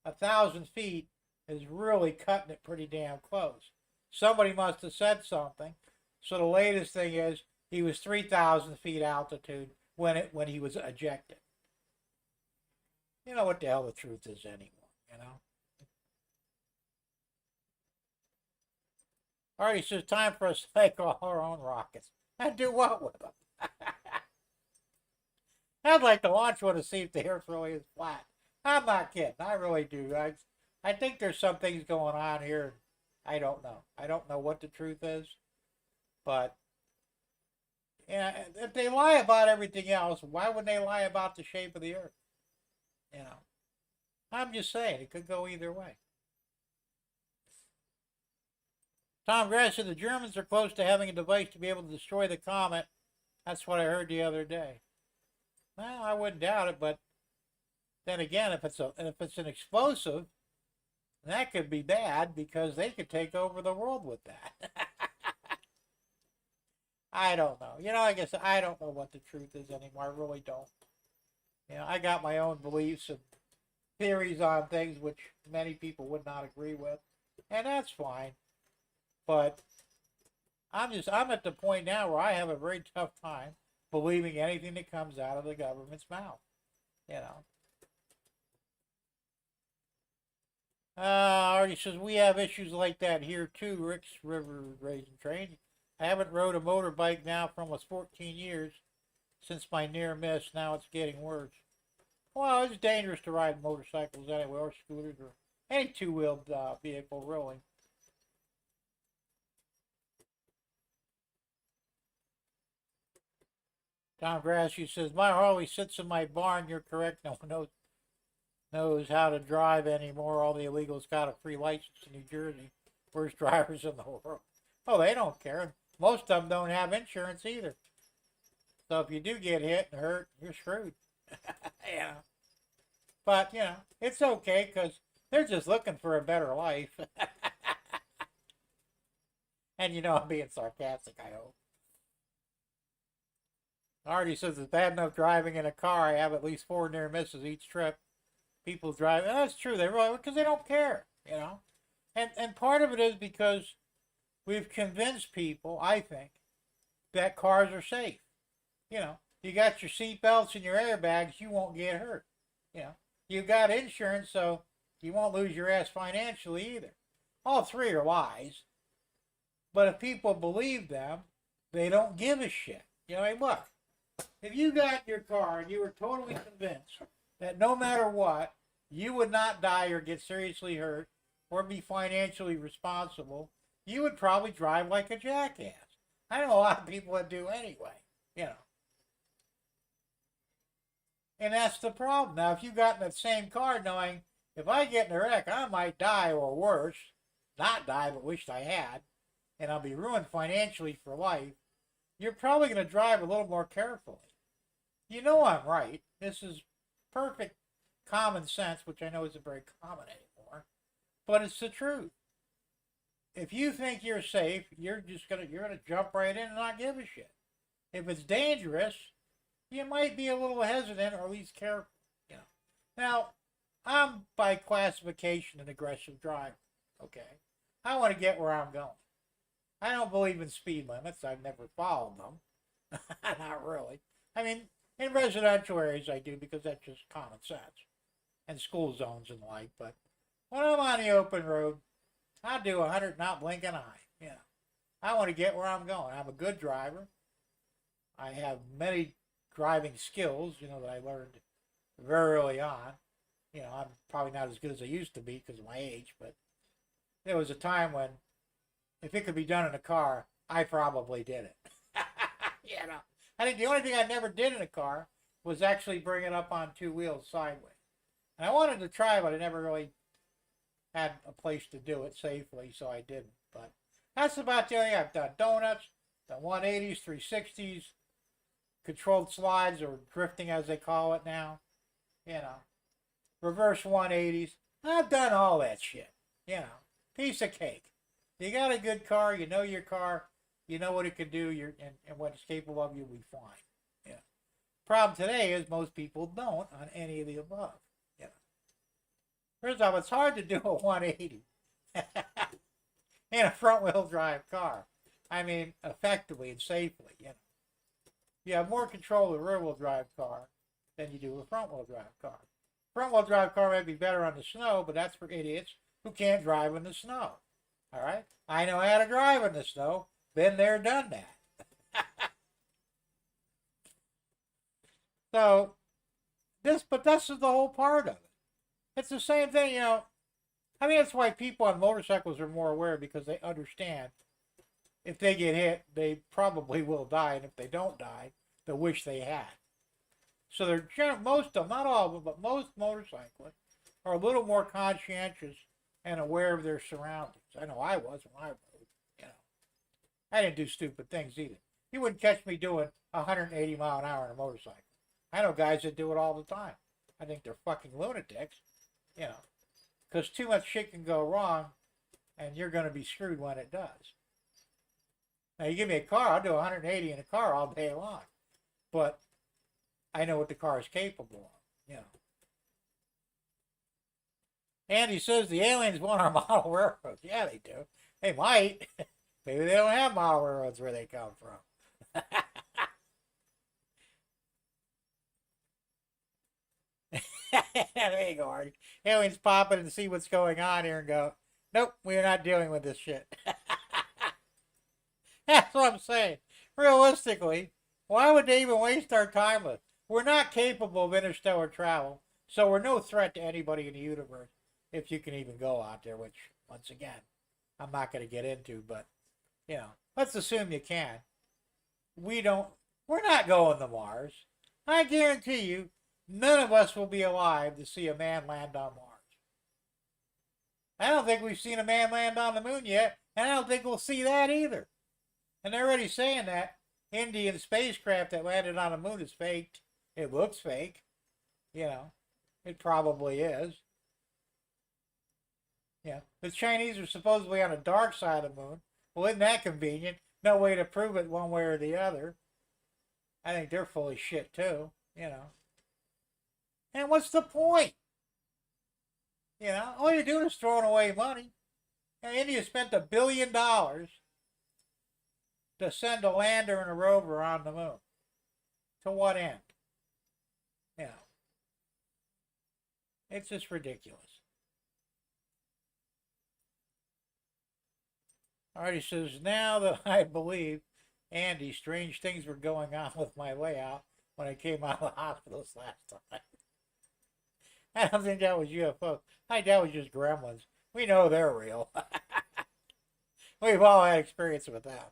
1,000 feet is really cutting it pretty damn close. Somebody must have said something. So the latest thing is he was 3,000 feet altitude when he was ejected. You know what the hell the truth is anymore, you know? All right, so it's time for us to make all our own rockets. And do what with them? I'd like to launch one to see if the earth really is flat. I'm not kidding. I really do. I think there's some things going on here. I don't know. I don't know what the truth is. But yeah, if they lie about everything else, why would they lie about the shape of the earth? You know, I'm just saying it could go either way. Tom Grass said the Germans are close to having a device to be able to destroy the comet. That's what I heard the other day. Well, I wouldn't doubt it, but then again, if it's an explosive, that could be bad because they could take over the world with that. I don't know. You know, I guess I don't know what the truth is anymore. I really don't. You know, I got my own beliefs and theories on things which many people would not agree with, and that's fine. But I'm at the point now where I have a very tough time believing anything that comes out of the government's mouth. You know. Artie says, we have issues like that here too, Rick's River Raisin Train. I haven't rode a motorbike now for almost 14 years since my near miss. Now it's getting worse. Well, it's dangerous to ride motorcycles anyway, or scooters, or any two-wheeled vehicle, really. Tom Grassi says, my Harley sits in my barn. You're correct. No one knows how to drive anymore. All the illegals got a free license in New Jersey. Worst drivers in the world. Oh, they don't care. Most of them don't have insurance either. So if you do get hit and hurt, you're screwed. Yeah. But, it's okay because they're just looking for a better life. And I'm being sarcastic, I hope. Artie says it's bad enough driving in a car. I have at least 4 near misses each trip. People drive, and that's true. They really, because they don't care, And part of it is because we've convinced people, I think, that cars are safe. You got your seatbelts and your airbags, you won't get hurt. You got insurance, so you won't lose your ass financially either. All three are lies. But if people believe them, they don't give a shit. Look, if you got your car and you were totally convinced that no matter what, you would not die or get seriously hurt or be financially responsible, you would probably drive like a jackass. I know a lot of people that do anyway, And that's the problem. Now, if you got in that same car knowing, if I get in a wreck, I might die or worse, not die, but wished I had, and I'll be ruined financially for life, you're probably going to drive a little more carefully. I'm right. This is perfect common sense, which I know isn't very common anymore, but it's the truth. If you think you're safe, you're gonna jump right in and not give a shit. If it's dangerous, you might be a little hesitant or at least careful. Now, I'm by classification an aggressive driver. Okay, I want to get where I'm going. I don't believe in speed limits. I've never followed them. Not really. I mean, in residential areas I do because that's just common sense. And school zones and the like. But when I'm on the open road, I do 100 not blink an eye. I want to get where I'm going. I'm a good driver. I have many driving skills, that I learned very early on. I'm probably not as good as I used to be because of my age, but there was a time when if it could be done in a car, I probably did it. I think the only thing I never did in a car was actually bring it up on 2 wheels sideways. And I wanted to try, but I never really had a place to do it safely, so I didn't. But that's about the only thing I've done. Donuts, done 180s, 360s, controlled slides, or drifting as they call it now. Reverse 180s. I've done all that shit. Piece of cake. You got a good car, you know your car, you know what it can do, and what it's capable of, you'll be fine. Problem today is most people don't on any of the above. First off, it's hard to do a 180 in a front-wheel drive car. I mean, effectively and safely. You have more control of a rear-wheel drive car than you do a front-wheel drive car. Front-wheel drive car might be better on the snow, but that's for idiots who can't drive in the snow. All right? I know how to drive in the snow. Been there, done that. So, this is the whole part of it. It's the same thing, I mean, that's why people on motorcycles are more aware, because they understand if they get hit, they probably will die, and if they don't die, they'll wish they had. So most of them, not all of them, but most motorcyclists are a little more conscientious and aware of their surroundings. I know I was when I rode, I didn't do stupid things either. You wouldn't catch me doing 180 mile an hour on a motorcycle. I know guys that do it all the time. I think they're fucking lunatics, because too much shit can go wrong, and you're going to be screwed when it does. Now, you give me a car, I'll do 180 in a car all day long, but I know what the car is capable of, Andy says the aliens want our model railroads. Yeah, they do. They might. Maybe they don't have model railroads where they come from. There you go, Artie. Aliens pop in and see what's going on here and go, nope, we're not dealing with this shit. That's what I'm saying. Realistically, why would they even waste our time with? We're not capable of interstellar travel, so we're no threat to anybody in the universe if you can even go out there, which, once again, I'm not going to get into, but, let's assume you can. We're not going to Mars. I guarantee you, none of us will be alive to see a man land on Mars. I don't think we've seen a man land on the moon yet, and I don't think we'll see that either. And they're already saying that Indian spacecraft that landed on the moon is faked. It looks fake. It probably is. Yeah. The Chinese are supposedly on the dark side of the moon. Well, isn't that convenient? No way to prove it one way or the other. I think they're full of shit too, And what's the point? All you're doing is throwing away money. And India spent $1 billion to send a lander and a rover on the moon. To what end? It's just ridiculous. Artie says, now that I believe, Andy, strange things were going on with my layout when I came out of the hospital this last time. I don't think that was UFO. I think that was just gremlins. We know they're real. We've all had experience with that.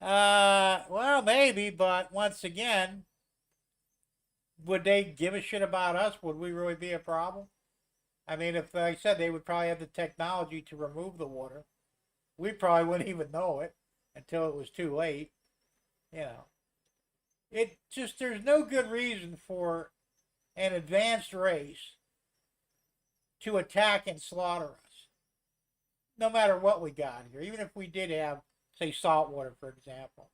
Well, maybe, but once again, would they give a shit about us? Would we really be a problem? I mean, if I said they would probably have the technology to remove the water, we probably wouldn't even know it until it was too late. It just, there's no good reason for an advanced race to attack and slaughter us. No matter what we got here, even if we did have, say, salt water, for example.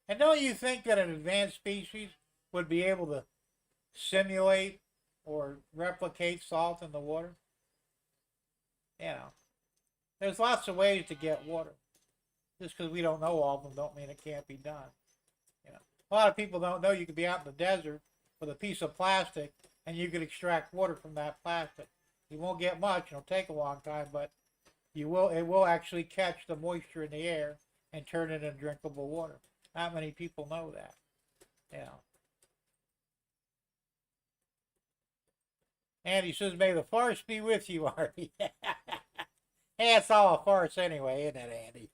And don't you think that an advanced species would be able to simulate or replicate salt in the water? There's lots of ways to get water. Just because we don't know all of them don't mean it can't be done. A lot of people don't know you could be out in the desert with a piece of plastic and you could extract water from that plastic. You won't get much, it'll take a long time, but it will actually catch the moisture in the air and turn it into drinkable water. Not many people know that. Andy says, may the farce be with you, Artie. Hey, it's all a farce anyway, isn't it, Andy?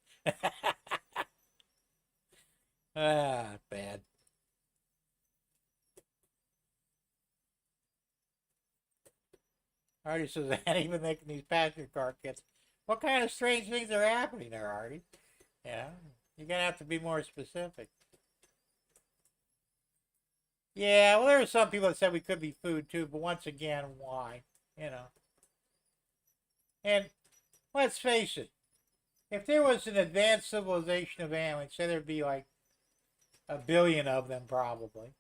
Bad. Artie says, I ain't even making these passenger car kits. What kind of strange things are happening there, Artie? You're going to have to be more specific. Yeah, well, there are some people that said we could be food too, but once again, why? And let's face it, if there was an advanced civilization of aliens, say there'd be like 1 billion of them probably,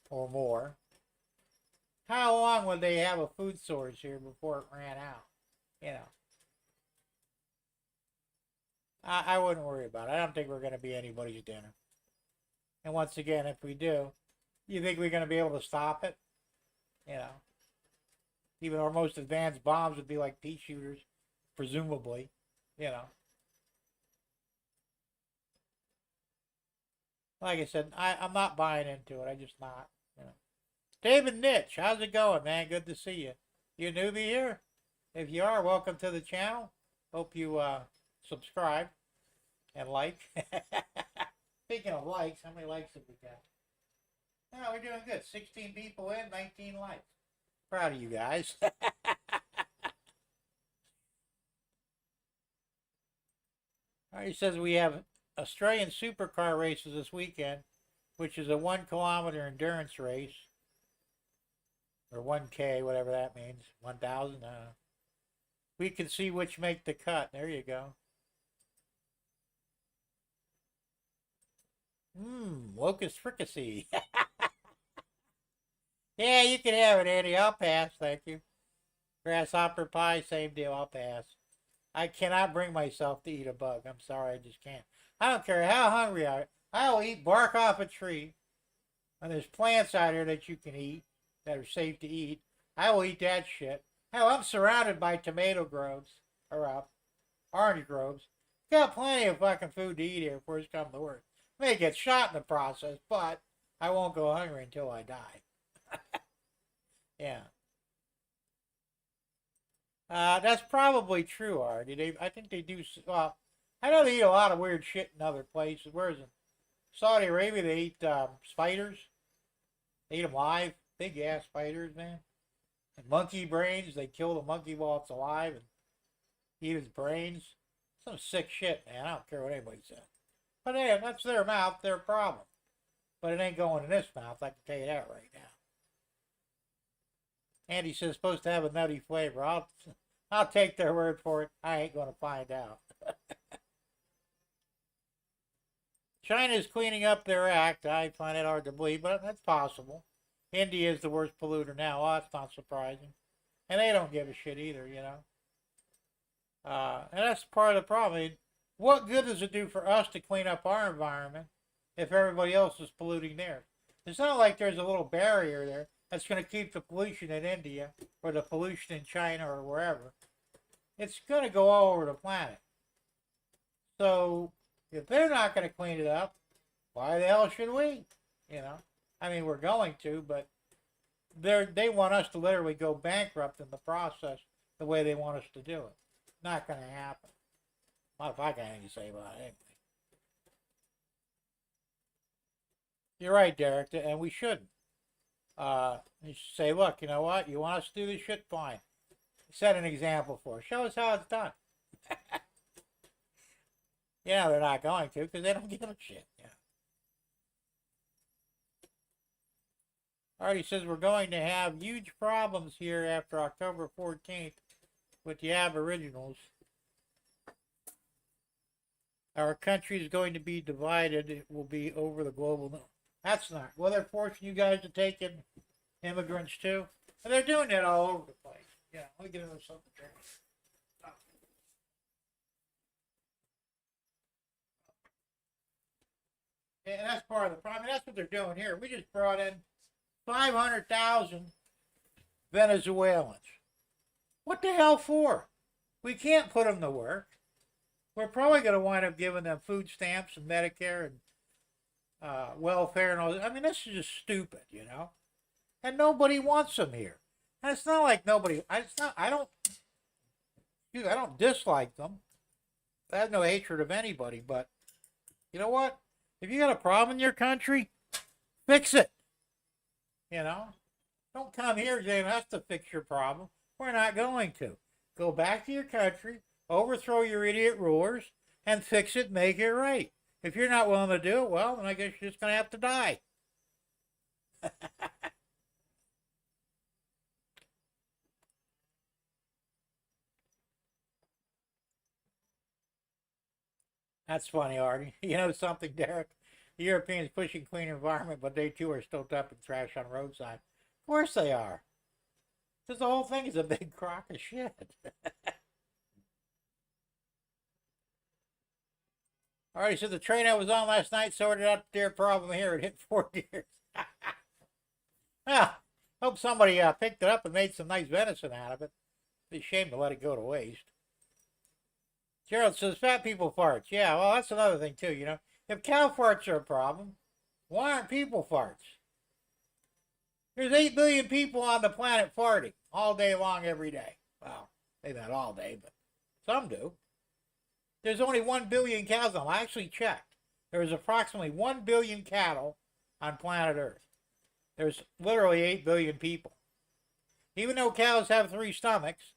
or more, how long would they have a food source here before it ran out? I wouldn't worry about it. I don't think we're going to be anybody's dinner. And once again, if we do, you think we're going to be able to stop it? Even our most advanced bombs would be like pea shooters, presumably. Like I said, I'm not buying into it. I just not. David Nitch, how's it going, man? Good to see you. You a newbie here? If you are, welcome to the channel. Hope you subscribe and like. Speaking of likes, how many likes have we got? Oh, we're doing good. 16 people in, 19 likes. Proud of you guys. He says we have Australian supercar races this weekend, which is a 1 kilometer endurance race. Or 1K, whatever that means. 1,000. We can see which make the cut. There you go. Locust fricassee. Yeah, you can have it, Andy. I'll pass, thank you. Grasshopper pie, same deal. I'll pass. I cannot bring myself to eat a bug. I'm sorry, I just can't. I don't care how hungry I I will eat bark off a tree, and there's plants out here that you can eat that are safe to eat. I will eat that shit. Hell, I'm surrounded by tomato groves, or orange groves. Got plenty of fucking food to eat here before it's come to work. May get shot in the process, but I won't go hungry until I die. Yeah. That's probably true, Artie. I think they do. Well, I know they eat a lot of weird shit in other places. Whereas in Saudi Arabia, they eat spiders. They eat them live. Big ass spiders, man. And monkey brains. They kill the monkey while it's alive and eat its brains. Some sick shit, man. I don't care what anybody says. But hey, that's their mouth, their problem. But it ain't going in this mouth, I can tell you that right now. Andy says it's supposed to have a nutty flavor. I'll take their word for it. I ain't going to find out. China's cleaning up their act. I find it hard to believe, but that's possible. India is the worst polluter now. Oh, that's not surprising. And they don't give a shit either, you know. And that's part of the problem. I mean, what good does it do for us to clean up our environment if everybody else is polluting theirs? It's not like there's a little barrier there that's going to keep the pollution in India or the pollution in China or wherever. It's going to go all over the planet. So if they're not going to clean it up, why the hell should we? You know, I mean, we're going to, but they want us to literally go bankrupt in the process the way they want us to do it. Not going to happen. Not if I got anything to say about it anyway. You're right, Derek, and we shouldn't. You should say, look, you know what? You want us to do this shit? Fine. Set an example for us. Show us how it's done. Yeah, they're not going to because they don't give a shit. Yeah. Artie says we're going to have huge problems here after October 14th with the Aboriginals. Our country is going to be divided. It will be over the global. No, that's not. Well, they're forcing you guys to take in immigrants too. And they're doing that all over the place. Yeah, let me get another something to drink. And that's part of the problem. That's what they're doing here. We just brought in 500,000 Venezuelans. What the hell for? We can't put them to work. We're probably going to wind up giving them food stamps and Medicare and welfare and all that. I mean, this is just stupid, you know? And nobody wants them here. And it's not like nobody, I don't dislike them. I have no hatred of anybody, but you know what? If you got a problem in your country, fix it. You know? Don't come here saying us to fix your problem. We're not going to. Go back to your country, overthrow your idiot rulers, and fix it, make it right. If you're not willing to do it, well, then I guess you're just going to have to die. That's funny, Artie. You know something, Derek? The Europeans pushing clean environment, but they too are still dumping trash on roadside. Of course they are. Because the whole thing is a big crock of shit. Alright, so the train I was on last night sorted out their problem here. It hit 4 deers. Well, hope somebody picked it up and made some nice venison out of it. It's a shame to let it go to waste. Gerald says, fat people farts. Yeah, well, that's another thing, too, you know. If cow farts are a problem, why aren't people farts? There's 8 billion people on the planet farting all day long, every day. Well, maybe not all day, but some do. There's only 1 billion cows on. I actually checked. There's approximately 1 billion cattle on planet Earth. There's literally 8 billion people. Even though cows have 3 stomachs,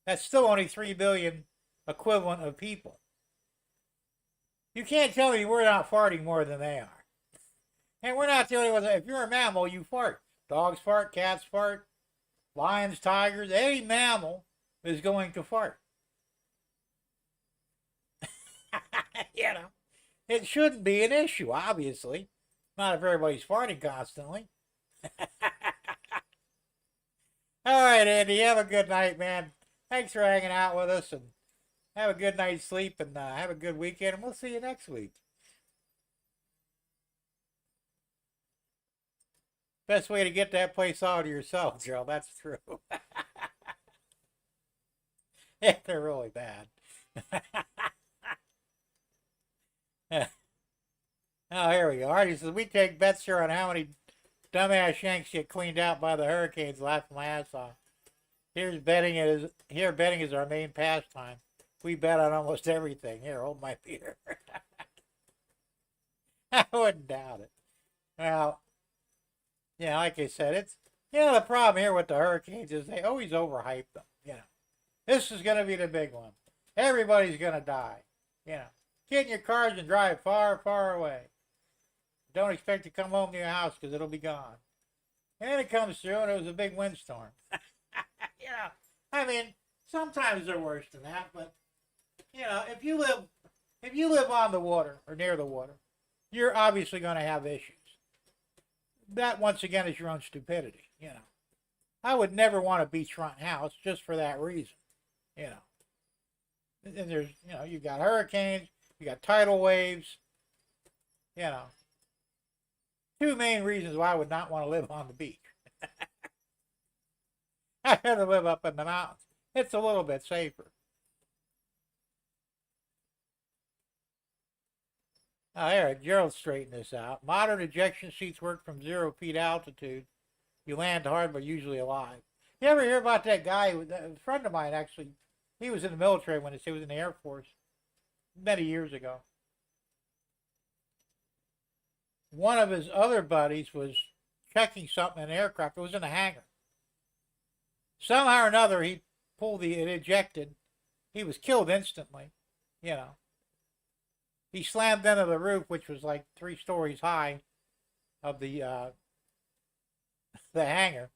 that's still only 3 billion equivalent of people. You can't tell me we're not farting more than they are. And we're not the only ones. If you're a mammal, you fart. Dogs fart, cats fart, lions, tigers. Any mammal is going to fart. You know, it shouldn't be an issue, obviously. Not if everybody's farting constantly. All right, Andy, have a good night, man. Thanks for hanging out with us, and have a good night's sleep, and have a good weekend, and we'll see you next week. Best way to get that place all to yourself, Joe. That's true. Yeah, they're really bad. Oh, here we go. Artie says, we take bets here on how many dumbass shanks get cleaned out by the hurricanes. Laughing my ass off. Here betting is our main pastime. We bet on almost everything. Here, hold my beer. I wouldn't doubt it. Well, yeah, like I said, it's the problem here with the hurricanes is they always overhype them. This is going to be the big one. Everybody's going to die. Get in your cars and drive far, far away. Don't expect to come home to your house because it'll be gone. And it comes through, and it was a big windstorm. I mean, sometimes they're worse than that, but if you live on the water or near the water, you're obviously going to have issues. That once again is your own stupidity. I would never want a beachfront house just for that reason. And there's you've got hurricanes, you got tidal waves. Two main reasons why I would not want to live on the beach. I'd rather live up in the mountains. It's a little bit safer. Oh, Eric, Gerald straightened this out. Modern ejection seats work from 0 feet altitude. You land hard, but usually alive. You ever hear about that guy? A friend of mine, actually, he was in the military when he was in the Air Force many years ago. One of his other buddies was checking something in an aircraft. It was in a hangar. Somehow or another, it ejected. He was killed instantly. He slammed into the roof, which was like 3 stories high, of the hangar,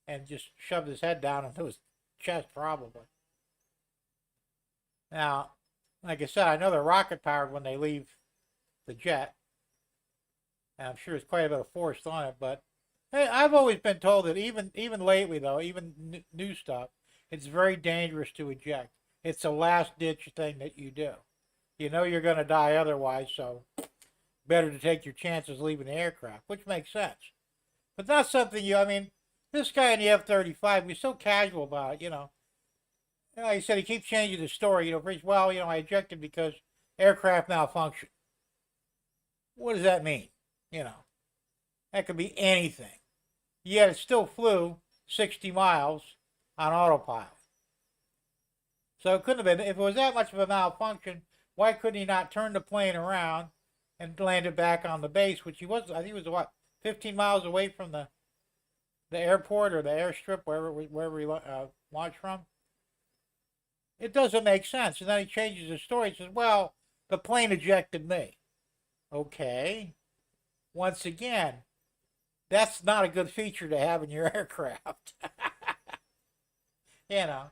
and just shoved his head down into his chest, probably. Now, like I said, I know they're rocket powered when they leave the jet. And I'm sure there's quite a bit of force on it, but hey, I've always been told that even lately, though, even new stuff, it's very dangerous to eject. It's a last-ditch thing that you do. You know you're going to die otherwise, so better to take your chances leaving the aircraft, which makes sense. But not something this guy in the F-35, he's so casual about it, Like I said, he keeps changing the story, I ejected because aircraft malfunction. What does that mean? That could be anything. Yet it still flew 60 miles on autopilot. So it couldn't have been, if it was that much of a malfunction, why couldn't he not turn the plane around and land it back on the base, which I think he was 15 miles away from the airport or the airstrip, wherever he launched from? It doesn't make sense. And then he changes the story. He says, well, the plane ejected me. Okay. Once again, that's not a good feature to have in your aircraft. And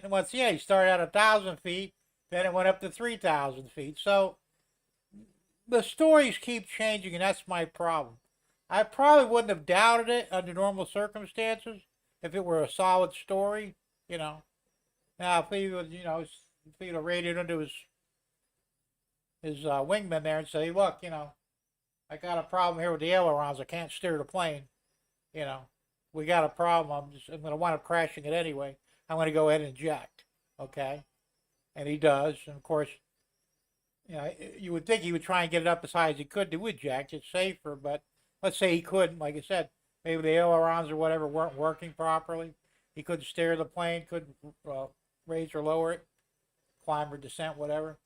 once again, he started at 1,000 feet, then it went up to 3,000 feet. So the stories keep changing, and that's my problem. I probably wouldn't have doubted it under normal circumstances if it were a solid story, Now, if he was, if he'd have radioed into his wingman there and say, look, I got a problem here with the ailerons. I can't steer the plane. We got a problem. I'm going to wind up crashing it anyway. I'm going to go ahead and eject. Okay? And he does. And of course, you would think he would try and get it up as high as he could to eject. It's safer, but let's say he couldn't. Like I said, maybe the ailerons or whatever weren't working properly. He couldn't steer the plane, couldn't raise or lower it, climb or descent, whatever.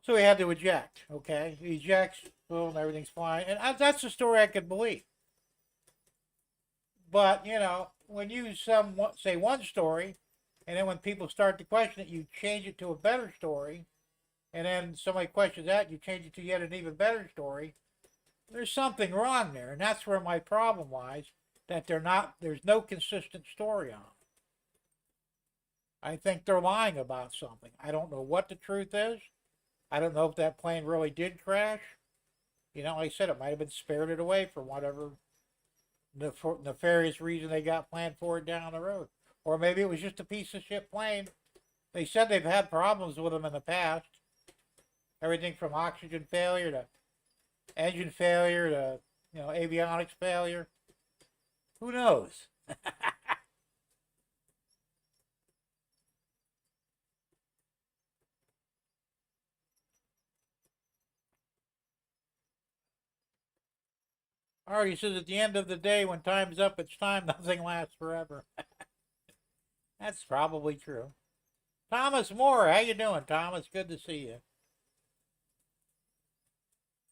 So he had to eject, okay? He ejects, boom, everything's fine. And that's the story I could believe. But, when you say one story, and then when people start to question it, you change it to a better story, and then somebody questions that, you change it to yet an even better story, there's something wrong there. And that's where my problem lies, that there's no consistent story on it. I think they're lying about something. I don't know what the truth is. I don't know if that plane really did crash. Like I said, it might have been spirited away for whatever nefarious reason they got planned for it down the road. Or maybe it was just a piece of shit plane. They said they've had problems with them in the past. Everything from oxygen failure to engine failure to You know, avionics failure. Who knows? Artie says at the end of the day, when time's up, it's time. Nothing lasts forever. That's probably true. Thomas Moore, how you doing, Thomas? Good to see you.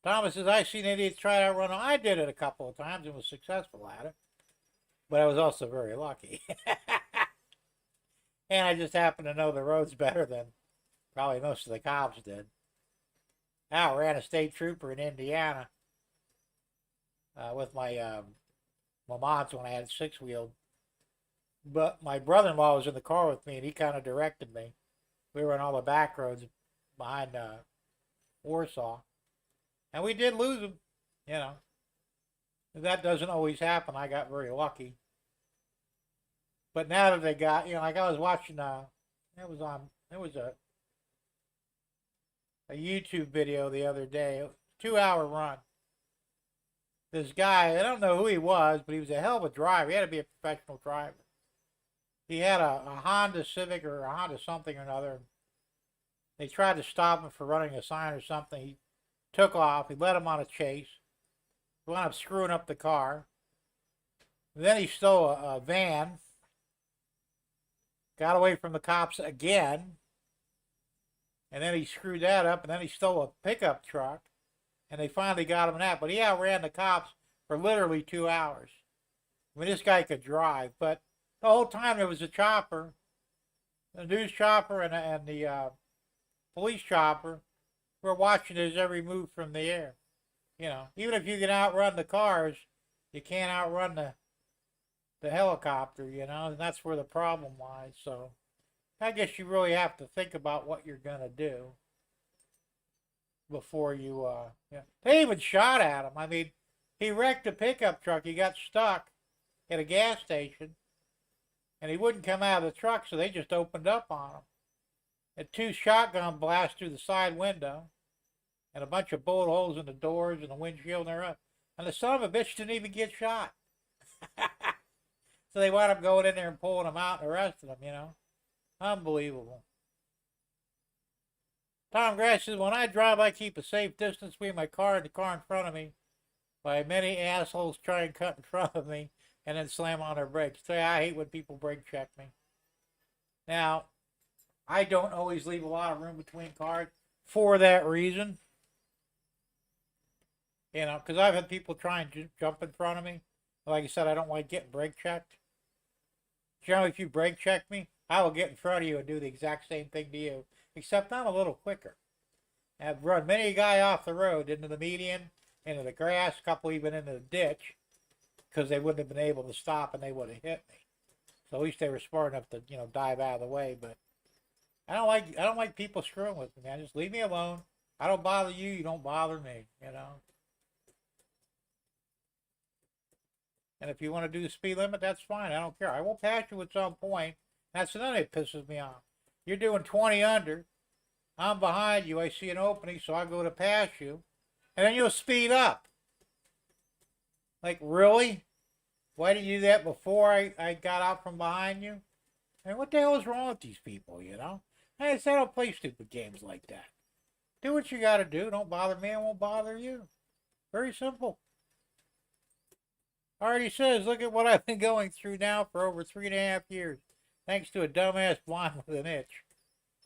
Thomas says, I've seen idiots try to outrun them. I did it a couple of times and was successful at it. But I was also very lucky. And I just happened to know the roads better than probably most of the cops did. I ran a state trooper in Indiana with my mom's when I had six-wheeled. But my brother-in-law was in the car with me, and he kind of directed me. We were on all the back roads behind Warsaw. And we did lose them, you know. That doesn't always happen. I got very lucky. But now that they got, you know, like I was watching, it was a YouTube video the other day, a 2-hour run. This guy, I don't know who he was, but he was a hell of a driver. He had to be a professional driver. He had a Honda Civic or a Honda something or another. They tried to stop him for running a sign or something. He took off. He led him on a chase. He wound up screwing up the car. And then he stole a van. Got away from the cops again. And then he screwed that up. And then he stole a pickup truck. And they finally got him in that. But he outran the cops for literally 2 hours. I mean, this guy could drive. But the whole time there was a chopper, the news chopper and the police chopper were watching his every move from the air. You know, even if you can outrun the cars, you can't outrun the helicopter, you know, and that's where the problem lies. So I guess you really have to think about what you're going to do before you, yeah. They even shot at him. I mean, he wrecked a pickup truck. He got stuck at a gas station, and he wouldn't come out of the truck, so they just opened up on him. And 2 shotgun blasts through the side window, and a bunch of bullet holes in the doors and the windshield and everything. And the son of a bitch didn't even get shot. So they wound up going in there and pulling him out and arresting him, you know. Unbelievable. Tom Grass says, when I drive, I keep a safe distance between my car and the car in front of me. By many assholes try and cut in front of me and then slam on their brakes. So I hate when people brake check me. Now, I don't always leave a lot of room between cars for that reason. You know, because I've had people try and jump in front of me. Like I said, I don't like getting brake checked. Generally, if you brake check me, I will get in front of you and do the exact same thing to you. Except I'm a little quicker. I've run many a guy off the road into the median, into the grass, a couple even into the ditch, because they wouldn't have been able to stop and they would have hit me. So at least they were smart enough to, you know, dive out of the way. But I don't like people screwing with me, man. Just leave me alone. I don't bother you. You don't bother me. You know. And if you want to do the speed limit, that's fine. I don't care. I will pass you at some point. That's another that pisses me off. You're doing 20 under. I'm behind you. I see an opening, so I go to pass you. And then you'll speed up. Like, really? Why didn't you do that before I got out from behind you? I mean, what the hell is wrong with these people, you know? I don't play stupid games like that. Do what you got to do. Don't bother me. I won't bother you. Very simple. Already says, look at what I've been going through now for over 3.5 years. Thanks to a dumbass blonde with an itch.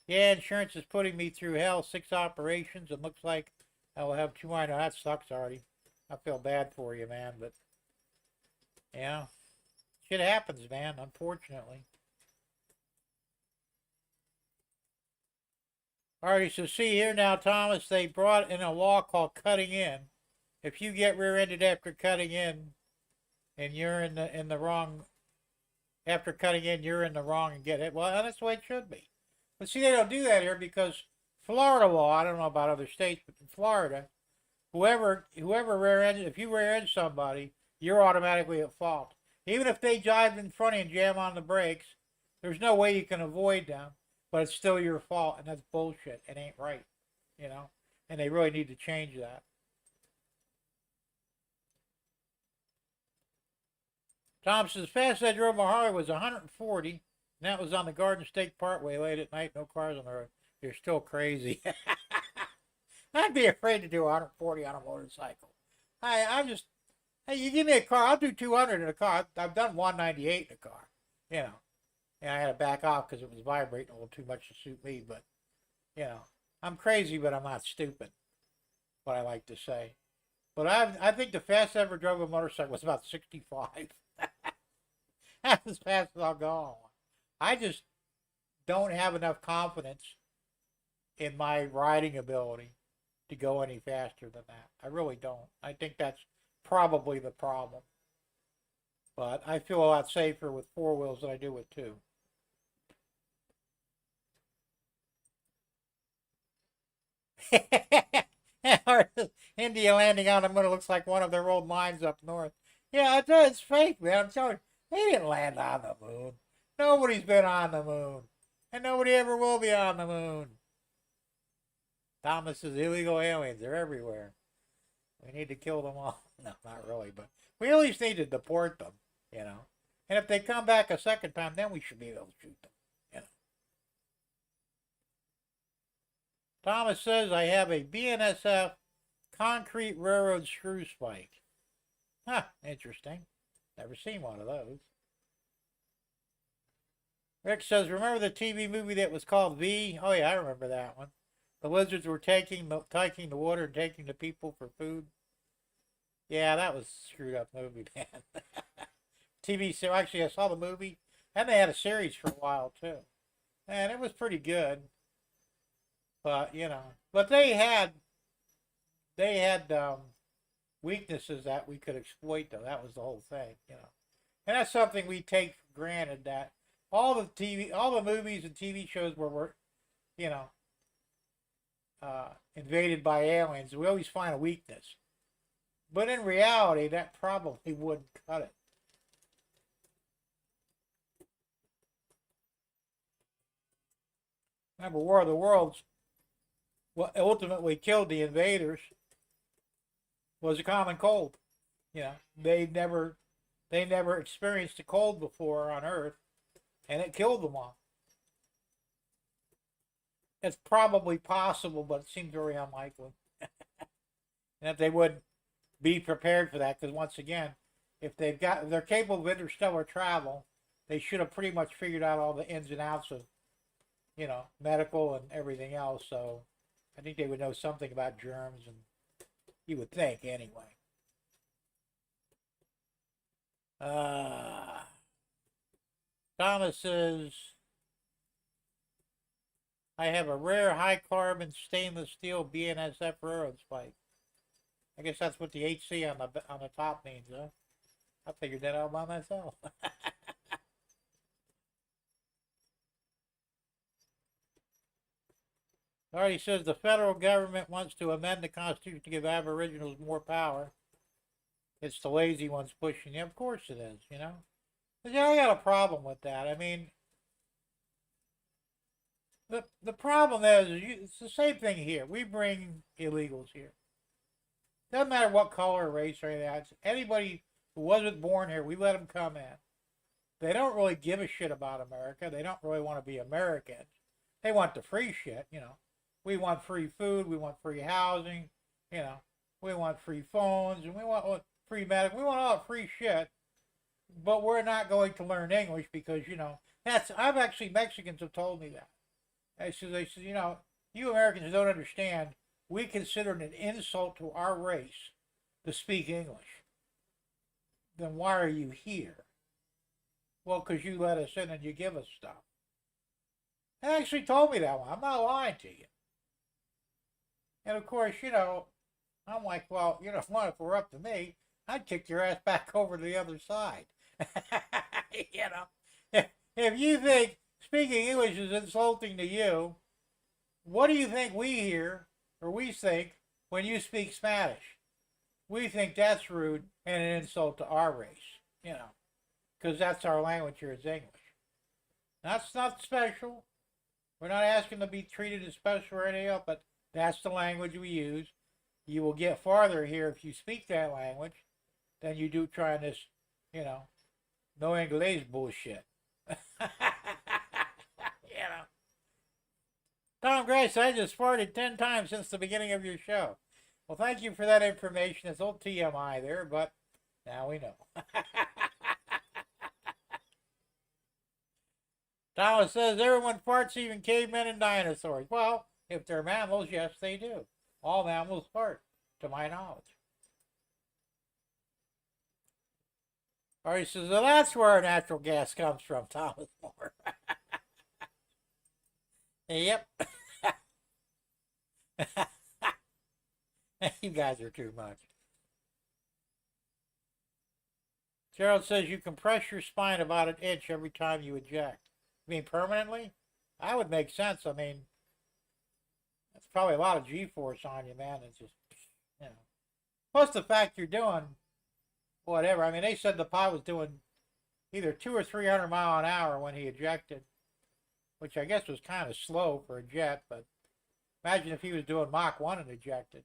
Yeah, insurance is putting me through hell. 6 operations, and looks like I will have 2 more. I know that sucks, Artie. I feel bad for you, man, but yeah, shit happens, man, unfortunately. Alrighty, so see here now, Thomas, they brought in a law called cutting in. If you get rear-ended after cutting in, and you're in the wrong, after cutting in, you're in the wrong and get hit. Well, that's the way it should be. But see, they don't do that here because Florida law, I don't know about other states, but in Florida, whoever rear-ends, if you rear-end somebody, you're automatically at fault. Even if they drive in front of you and jam on the brakes, there's no way you can avoid them, but it's still your fault, and that's bullshit. It ain't right, you know? And they really need to change that. Tom says, fast I drove my Harley was 140, and that was on the Garden State Parkway late at night. No cars on the road. You're still crazy. I'd be afraid to do 140 on a motorcycle. I'm just, hey, you give me a car, I'll do 200 in a car. I've done 198 in a car, you know. And I had to back off because it was vibrating a little too much to suit me. But, you know, I'm crazy, but I'm not stupid, what I like to say. But I think the fastest I ever drove a motorcycle was about 65. That's as fast as I'll go on. I just don't have enough confidence in my riding ability to go any faster than that. I really don't. I think that's probably the problem. But I feel a lot safer with four wheels than I do with two. India landing on the moon looks like one of their old mines up north. Yeah, it does. It's fake, man. I'm telling you, they didn't land on the moon. Nobody's been on the moon. And nobody ever will be on the moon. Thomas says illegal aliens. They're everywhere. We need to kill them all. No, not really, but we at least need to deport them, you know. And if they come back a second time, then we should be able to shoot them, you know. Thomas says I have a BNSF concrete railroad screw spike. Huh, interesting. Never seen one of those. Rick says, remember the TV movie that was called V? Oh yeah, I remember that one. The lizards were taking the water and taking the people for food. Yeah, that was a screwed up movie, man. TV series. Actually, I saw the movie, and they had a series for a while too, and it was pretty good. But you know, but they had weaknesses that we could exploit, though. That was the whole thing, you know. And that's something we take for granted, that all the movies and TV shows where we're, you know, invaded by aliens, we always find a weakness. But in reality, that probably wouldn't cut it. Remember, War of the Worlds, what ultimately killed the invaders was a common cold. You know, they never experienced a cold before on Earth, and it killed them all. It's probably possible, but it seems very unlikely. And if they would be prepared for that, because once again, if they're capable of interstellar travel, they should have pretty much figured out all the ins and outs of, you know, medical and everything else. So I think they would know something about germs, and you would think anyway. Thomas says, I have a rare high carbon stainless steel BNSF railroad spike. I guess that's what the HC on the top means, huh? I figured that out by myself. Already says the federal government wants to amend the Constitution to give Aboriginals more power. It's the lazy ones pushing it. Of course it is, you know. But yeah, I got a problem with that. I mean, the problem is it's the same thing here. We bring illegals here. Doesn't matter what color, race, or anything else. Anybody who wasn't born here, we let them come in. They don't really give a shit about America. They don't really want to be Americans. They want the free shit, you know. We want free food. We want free housing. You know, we want free phones, and we want free medical. We want all that free shit. But we're not going to learn English because, you know, Mexicans have told me that. They said, you know, you Americans don't understand. We consider it an insult to our race to speak English. Then why are you here? Well, because you let us in and you give us stuff. They actually told me that one. I'm not lying to you. And of course, you know, I'm like, well, you know, if we're up to me, I'd kick your ass back over to the other side. You know, if you think speaking English is insulting to you, what do you think we hear or we think when you speak Spanish? We think that's rude and an insult to our race, you know, because that's our language here is English. That's not special. We're not asking to be treated as special or anything else, but that's the language we use. You will get farther here if you speak that language than you do trying this, you know, No English bullshit. You know. Tom Grace, I just farted 10 times since the beginning of your show. Well, thank you for that information. It's old TMI there, but now we know. Thomas says, everyone farts, even cavemen and dinosaurs. Well, if they're mammals, yes, they do. All mammals fart, to my knowledge. Or he says, well, that's where natural gas comes from, Thomas Moore. Yep. You guys are too much. Gerald says you compress your spine about an inch every time you eject. You mean permanently? That would make sense. I mean, that's probably a lot of G-force on you, man. It's just, you know. Plus the fact you're doing whatever. I mean, they said the pilot was doing either 200 or 300 mile an hour when he ejected, which I guess was kind of slow for a jet, but imagine if he was doing Mach 1 and ejected.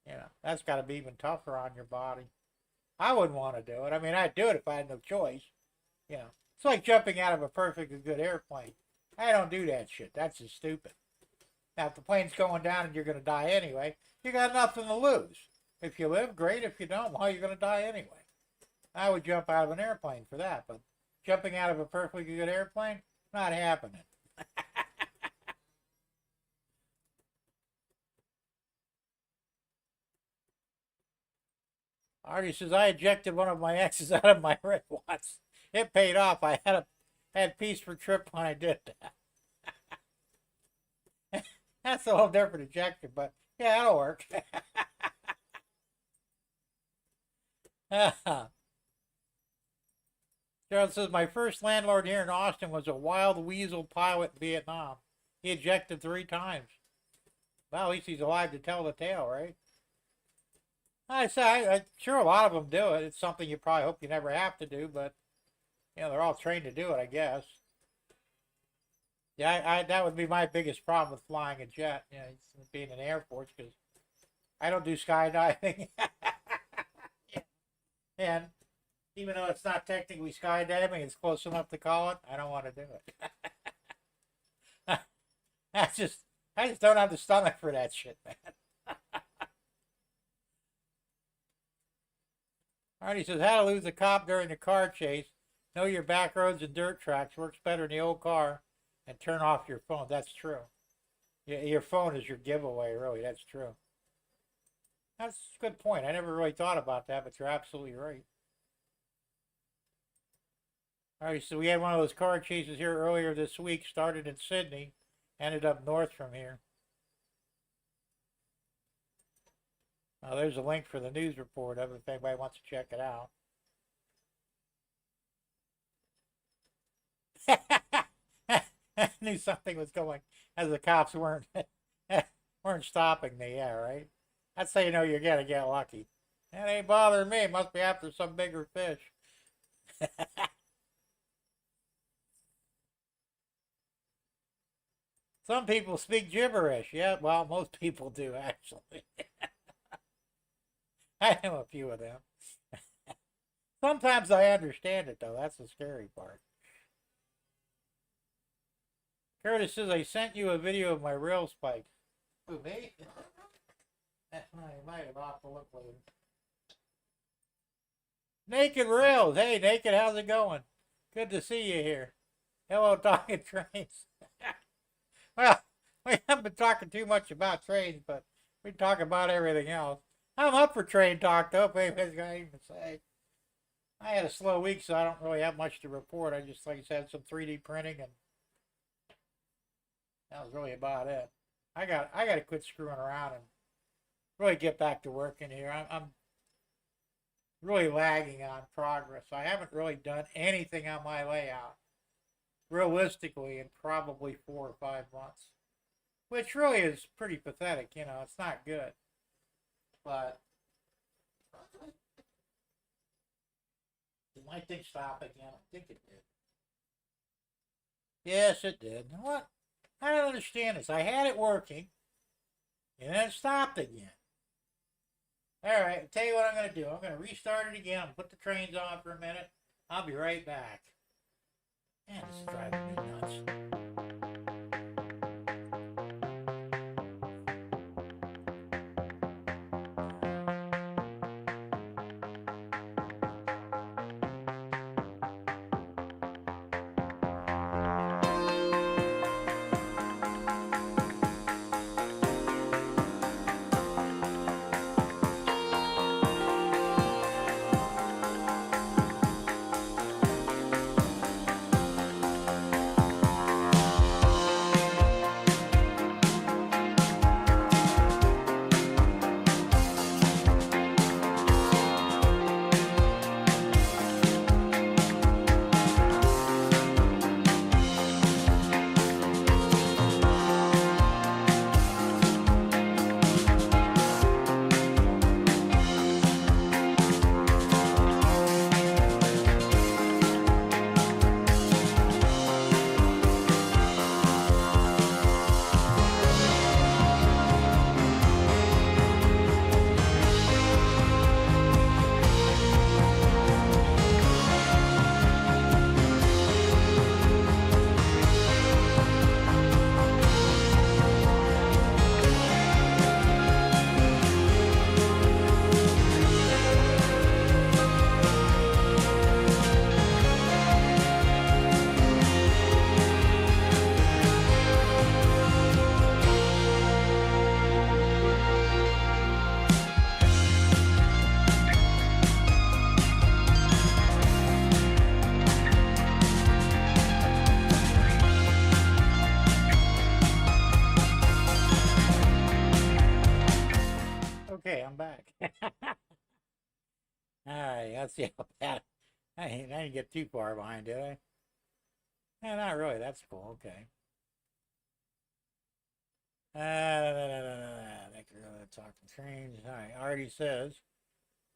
You know, that's got to be even tougher on your body. I wouldn't want to do it. I mean, I'd do it if I had no choice. You know, it's like jumping out of a perfectly good airplane. I don't do that shit. That's just stupid. Now, if the plane's going down and you're going to die anyway, you got nothing to lose. If you live, great. If you don't, well, you're going to die anyway. I would jump out of an airplane for that, but jumping out of a perfectly good airplane, not happening. Artie says, I ejected one of my exes out of my rig once. It paid off. I had peace for trip when I did that. That's a whole different ejection, but yeah, that'll work. Gerald says, my first landlord here in Austin was a wild weasel pilot in Vietnam. He ejected 3 times. Well, at least he's alive to tell the tale, right? I say, I'm sure a lot of them do it. It's something you probably hope you never have to do, but, you know, they're all trained to do it, I guess. Yeah, that would be my biggest problem with flying a jet, you know, being in the Air Force, because I don't do skydiving. And even though it's not technically skydiving, it's close enough to call it, I don't want to do it. I just don't have the stomach for that shit, man. Artie says, how to lose a cop during the car chase. Know your back roads and dirt tracks. Works better in the old car. And turn off your phone. That's true. Your phone is your giveaway, really. That's true. That's a good point. I never really thought about that, but you're absolutely right. Alright, so we had one of those car chases here earlier this week. Started in Sydney. Ended up north from here. There's a link for the news report of it if anybody wants to check it out. I knew something was going as the cops weren't stopping me, yeah, right? That's how you know you're gonna get lucky. That ain't bothering me. It must be after some bigger fish. Some people speak gibberish. Yeah, well, most people do, actually. I know a few of them. Sometimes I understand it, though. That's the scary part. Curtis says, I sent you a video of my rail spikes. Who, me? I might have off to look later. Naked Rails. Hey, Naked, how's it going? Good to see you here. Hello, Talking Trains. Well, we haven't been talking too much about trains, but we talk about everything else. I'm up for train talk, though, if anybody's got anything to say. I had a slow week, so I don't really have much to report. I just, like I said, some 3D printing, and that was really about it. I got to quit screwing around and really get back to working here. I'm really lagging on progress. I haven't really done anything on my layout, realistically, in probably 4 or 5 months, which really is pretty pathetic. You know, it's not good. But did my thing stop again? I think it did. Yes, it did. What? I don't understand this. I had it working, and then it stopped again. All right, I'll tell you what I'm going to do. I'm going to restart it again. Put the trains on for a minute. I'll be right back. Man, this is driving me nuts. Okay, I'm back. Alright, let's see how bad. I didn't get too far behind, did I? No, not really. That's cool. Okay. Talking trains. Alright, already says.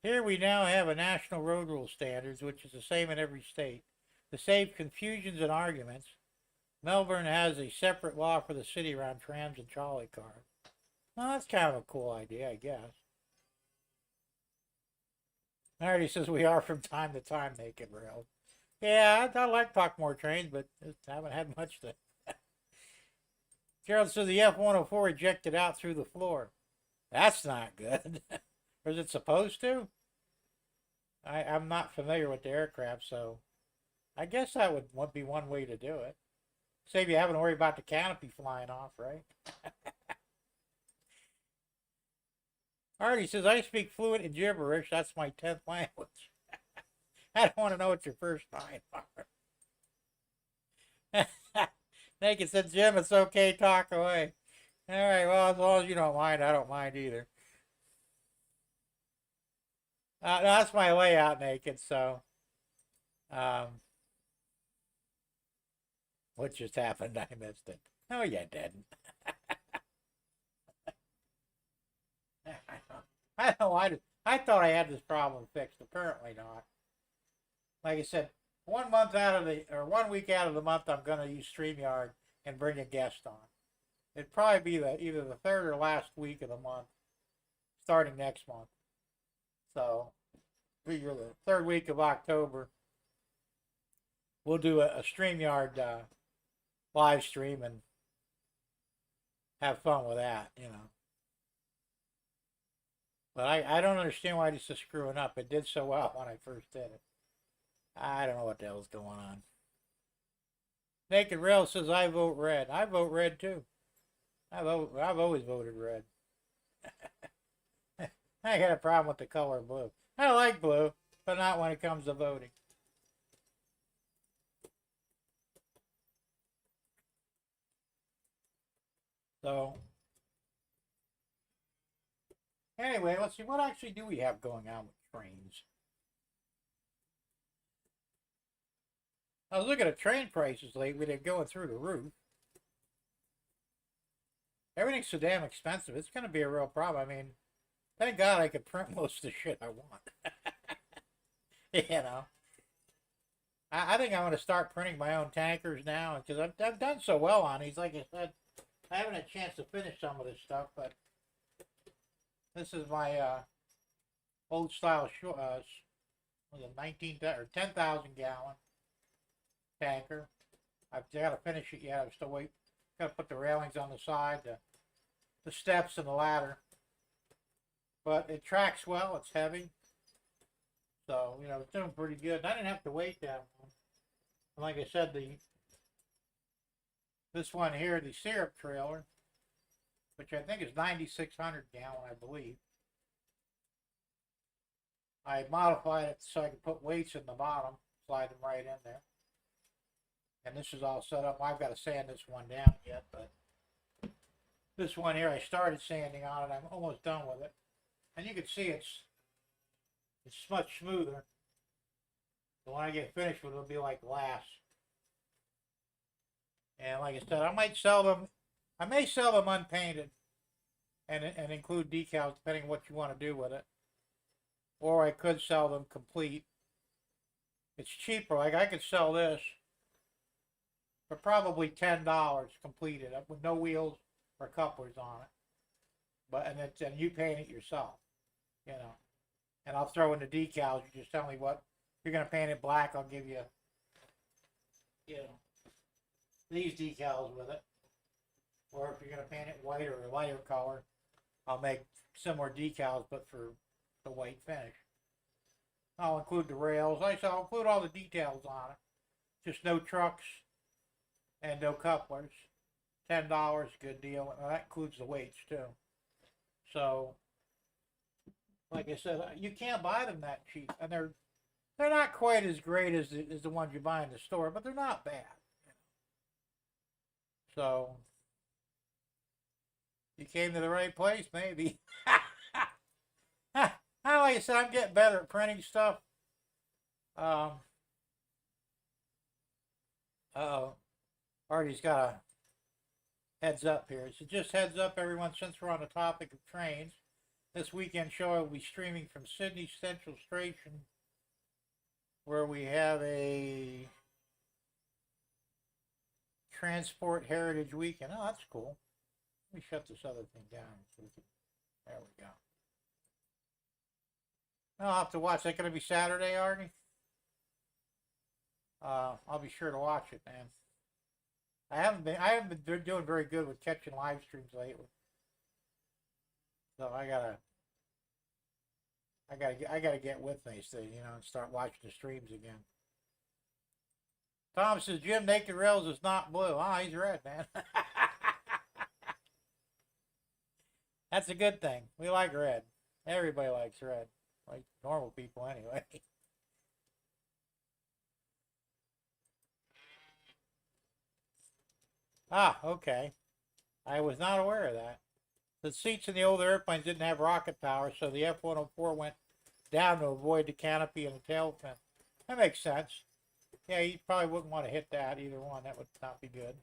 Here we now have a national road rule standards, which is the same in every state. To save confusions and arguments, Melbourne has a separate law for the city around trams and trolley cars. Well, that's kind of a cool idea, I guess. Already says we are from time to time naked rails. Yeah, I'd like to talk more trains, but just haven't had much to. Gerald says the F-104 ejected out through the floor. That's not good. Or is it supposed to? I'm not familiar with the aircraft, so I guess that would be one way to do it. Save you having to worry about the canopy flying off, right? Artie says, I speak fluent in gibberish. That's my 10th language. I don't want to know what your first 9 are. Naked said, Jim, it's okay, talk away. All right, well, as long as you don't mind, I don't mind either. No, that's my layout, Naked, so. What just happened? I missed it. No, you didn't. I don't know why. I thought I had this problem fixed. Apparently not. Like I said, 1 week out of the month, I'm going to use StreamYard and bring a guest on. It'd probably be either the third or last week of the month, starting next month. So, figure the third week of October, we'll do a StreamYard live stream and have fun with that, you know. But I don't understand why this is screwing up. It did so well when I first did it. I don't know what the hell's going on. Naked Rail says, I vote red. I vote red too. I've always voted red. I got a problem with the color blue. I like blue, but not when it comes to voting. So, anyway, let's see. What actually do we have going on with trains? I was looking at train prices lately. They're going through the roof. Everything's so damn expensive. It's going to be a real problem. I mean, thank God I could print most of the shit I want. You know. I think I'm going to start printing my own tankers now because I've done so well on these. Like I said, I haven't had a chance to finish some of this stuff, but this is my old style was a 19 or 10,000 gallon tanker. I've got to finish it yet. I'm still waiting. Got to put the railings on the side, the steps, and the ladder. But it tracks well. It's heavy. So, you know, it's doing pretty good. And I didn't have to wait that long. And like I said, this one here, the syrup trailer, which I think is 9,600 gallon, I believe. I modified it so I could put weights in the bottom, slide them right in there. And this is all set up. I've got to sand this one down yet, but this one here, I started sanding on it. I'm almost done with it. And you can see it's much smoother. But when I get finished with it, it'll be like glass. And like I said, I might sell them. I may sell them unpainted and include decals depending on what you want to do with it. Or I could sell them complete. It's cheaper. Like I could sell this for probably $10 completed with no wheels or couplers on it. But and you paint it yourself, you know. And I'll throw in the decals. You just tell me what if you're gonna paint it black. I'll give you, you know, these decals with it. Or if you're gonna paint it white or a lighter color, I'll make similar decals but for the white finish. I'll include the rails. I'll include all the details on it. Just no trucks and no couplers. $10, good deal. And that includes the weights too. So, like I said, you can't buy them that cheap, and they're not quite as great as the ones you buy in the store, but they're not bad. So, you came to the right place, maybe. Like I said, I'm getting better at printing stuff. Artie's got a heads up here. So just heads up, everyone, since we're on the topic of trains, this weekend show I will be streaming from Sydney Central Station, where we have a Transport Heritage Weekend. Oh, that's cool. Let me shut this other thing down. So there we go. I'll have to watch. Is that going to be Saturday, Artie? I'll be sure to watch it, man. I haven't been doing very good with catching live streams lately. So I gotta get with these things, you know, and start watching the streams again. Tom says Jim Naked Rails is not blue. Ah, he's red, man. That's a good thing. We like red. Everybody likes red. Like normal people anyway. Ah, okay. I was not aware of that. The seats in the old airplanes didn't have rocket power, so the F-104 went down to avoid the canopy and the tail fin. That makes sense. Yeah, you probably wouldn't want to hit that, either one. That would not be good.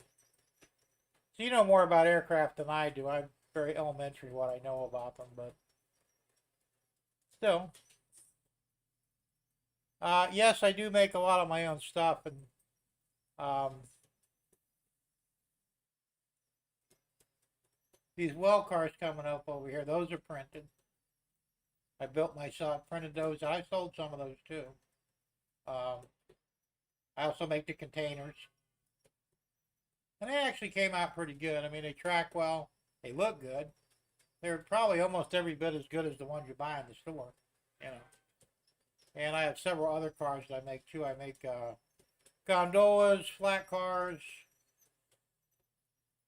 So you know more about aircraft than I do. I'm very elementary what I know about them, but still. Yes, I do make a lot of my own stuff, and these well cars coming up over here, those are printed. I built myself, printed those. I sold some of those too. I also make the containers. And they actually came out pretty good. I mean, they track well. They look good. They're probably almost every bit as good as the ones you buy in the store, you know. And I have several other cars that I make too. I make gondolas, flat cars.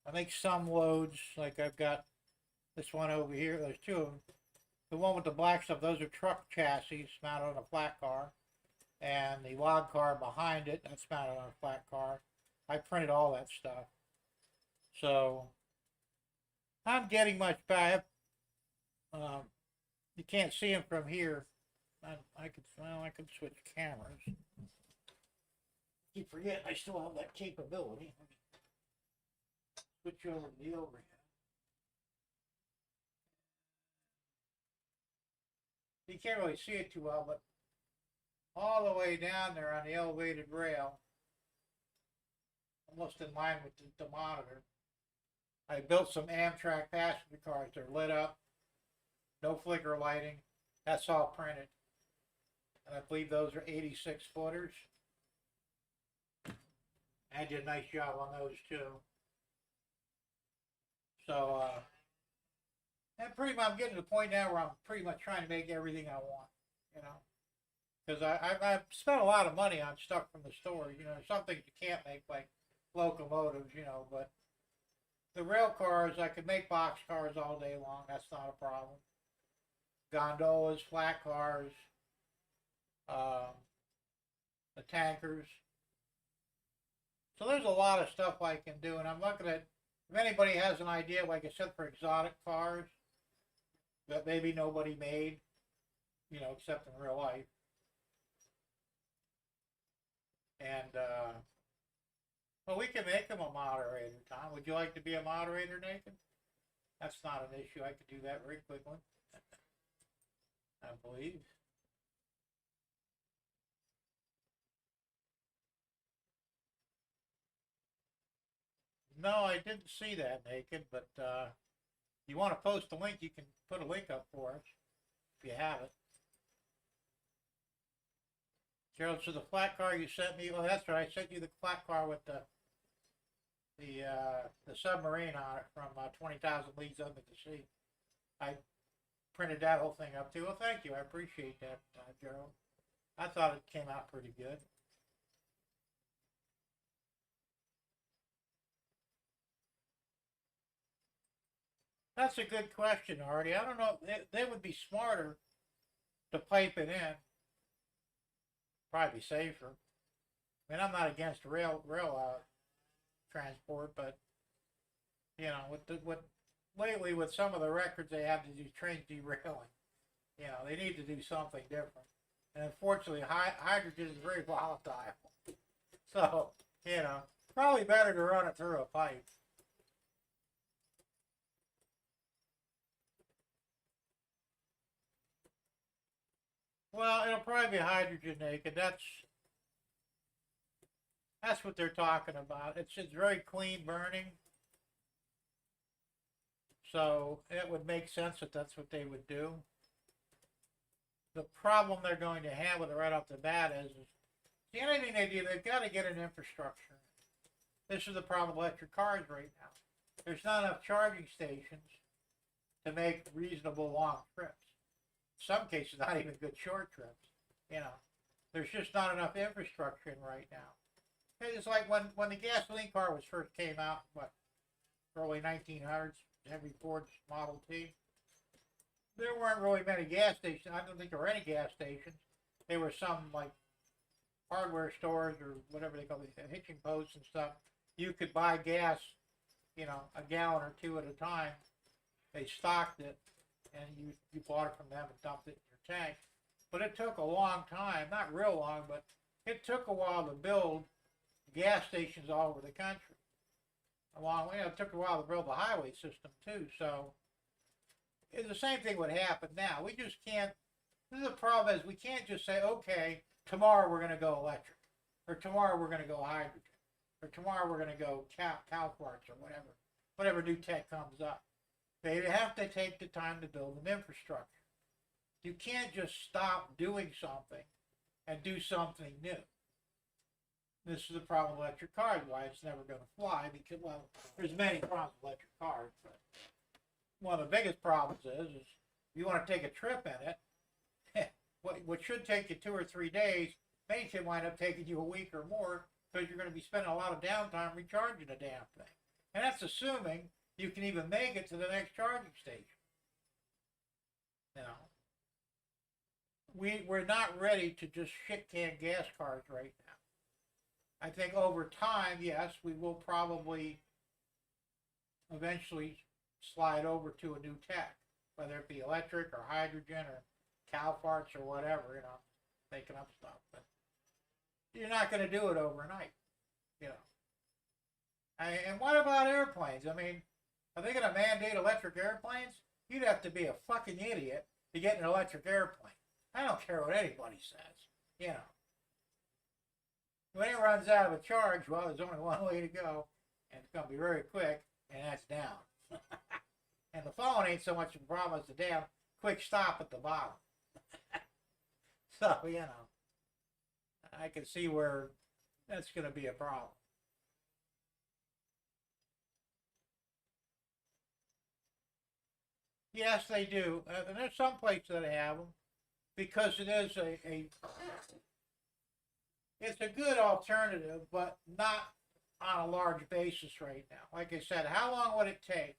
I make some loads, like I've got this one over here. There's two of them. The one with the black stuff, those are truck chassis mounted on a flat car. And the log car behind it, that's mounted on a flat car. I printed all that stuff. So, I'm getting much better. You can't see them from here. I could switch cameras. Keep forgetting I still have that capability. Switch over to the overhead. You can't really see it too well, but all the way down there on the elevated rail, almost in line with the monitor, I built some Amtrak passenger cars. They're lit up, no flicker lighting. That's all printed. And I believe those are 86 footers. I did a nice job on those too. So, and pretty much I'm getting to the point now where I'm pretty much trying to make everything I want, you know. Because I've spent a lot of money on stuff from the store, you know, some things you can't make, like locomotives, you know, but the rail cars, I could make box cars all day long, that's not a problem. Gondolas, flat cars, the tankers. So there's a lot of stuff I can do, and I'm looking at, if anybody has an idea, like I said, for exotic cars that maybe nobody made, you know, except in real life. And, well, we can make them a moderator, Tom. Would you like to be a moderator, Nathan? That's not an issue. I could do that very quickly. I believe. No, I didn't see that, Naked, but you want to post a link, you can put a link up for us, if you have it. Gerald, so the flat car you sent me, well, that's right, I sent you the flat car with the submarine on it from 20,000 Leagues Under the Sea. I printed that whole thing up too. Well, thank you, I appreciate that, Gerald. I thought it came out pretty good. That's a good question, Artie. I don't know. They would be smarter to pipe it in. Probably be safer. I mean, I'm not against rail transport, but you know, with lately with some of the records they have to do trains derailing, you know, they need to do something different. And unfortunately, hydrogen is very volatile, so you know, probably better to run it through a pipe. Well, it'll probably be hydrogen naked. That's what they're talking about. It's very clean burning. So it would make sense that that's what they would do. The problem they're going to have with it right off the bat is see, anything they do, they've got to get an infrastructure. This is the problem with electric cars right now. There's not enough charging stations to make reasonable long trips. In some cases, not even good short trips. You know, there's just not enough infrastructure in right now. It's like when the gasoline car was first came out, what, early 1900s, Henry Ford's Model T. There weren't really many gas stations. I don't think there were any gas stations. There were some like hardware stores or whatever they call these hitching posts and stuff. You could buy gas, you know, a gallon or two at a time. They stocked it, and you bought it from them and dumped it in your tank. But it took a long time, not real long, but it took a while to build gas stations all over the country. It took a while to build the highway system too. So it's the same thing would happen now. We just can't. The problem is we can't just say, okay, tomorrow we're going to go electric, or tomorrow we're going to go hydrogen, or tomorrow we're going to go cow farts or whatever new tech comes up. They have to take the time to build an infrastructure. You can't just stop doing something and do something new. This is the problem with electric cars, why it's never going to fly, because, well, there's many problems with electric cars, but one of the biggest problems is if you want to take a trip in it, what should take you 2 or 3 days may wind up taking you a week or more, because you're going to be spending a lot of downtime recharging the damn thing. And that's assuming you can even make it to the next charging station. You know, we're not ready to just shit can gas cars right now. I think over time, yes, we will probably eventually slide over to a new tech, whether it be electric or hydrogen or cow farts or whatever, you know, making up stuff. But you're not going to do it overnight, you know. And what about airplanes? I mean, are they going to mandate electric airplanes? You'd have to be a fucking idiot to get an electric airplane. I don't care what anybody says, you know. When it runs out of a charge, well, there's only one way to go, and it's going to be very quick, and that's down. And the phone ain't so much a problem as the damn quick stop at the bottom. So, you know, I can see where that's going to be a problem. Yes, they do. And there's some places that have them because it is it's a good alternative, but not on a large basis right now. Like I said, how long would it take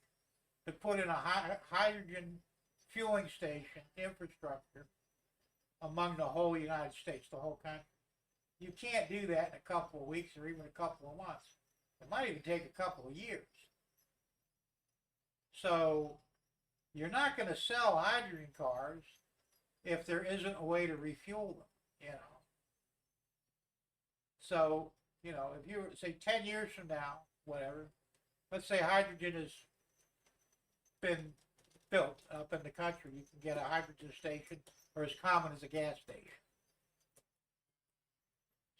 to put in a hydrogen fueling station infrastructure among the whole United States, the whole country? You can't do that in a couple of weeks or even a couple of months. It might even take a couple of years. So you're not going to sell hydrogen cars if there isn't a way to refuel them, you know. So, you know, if you say 10 years from now, whatever, let's say hydrogen has been built up in the country, you can get a hydrogen station or as common as a gas station.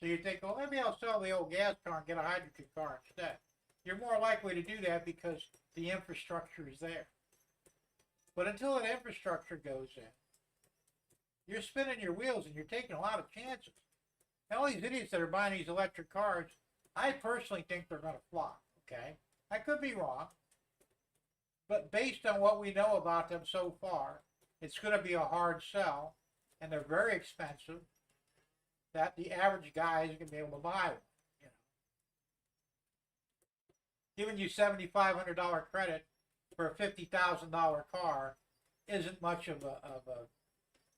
So you think, well, maybe I'll sell the old gas car and get a hydrogen car instead. You're more likely to do that because the infrastructure is there. But until that infrastructure goes in, you're spinning your wheels and you're taking a lot of chances. And all these idiots that are buying these electric cars, I personally think they're going to flop, okay? I could be wrong. But based on what we know about them so far, it's going to be a hard sell, and they're very expensive, that the average guy isn't going to be able to buy one. You know, giving you $7,500 credit for a $50,000 car isn't much of a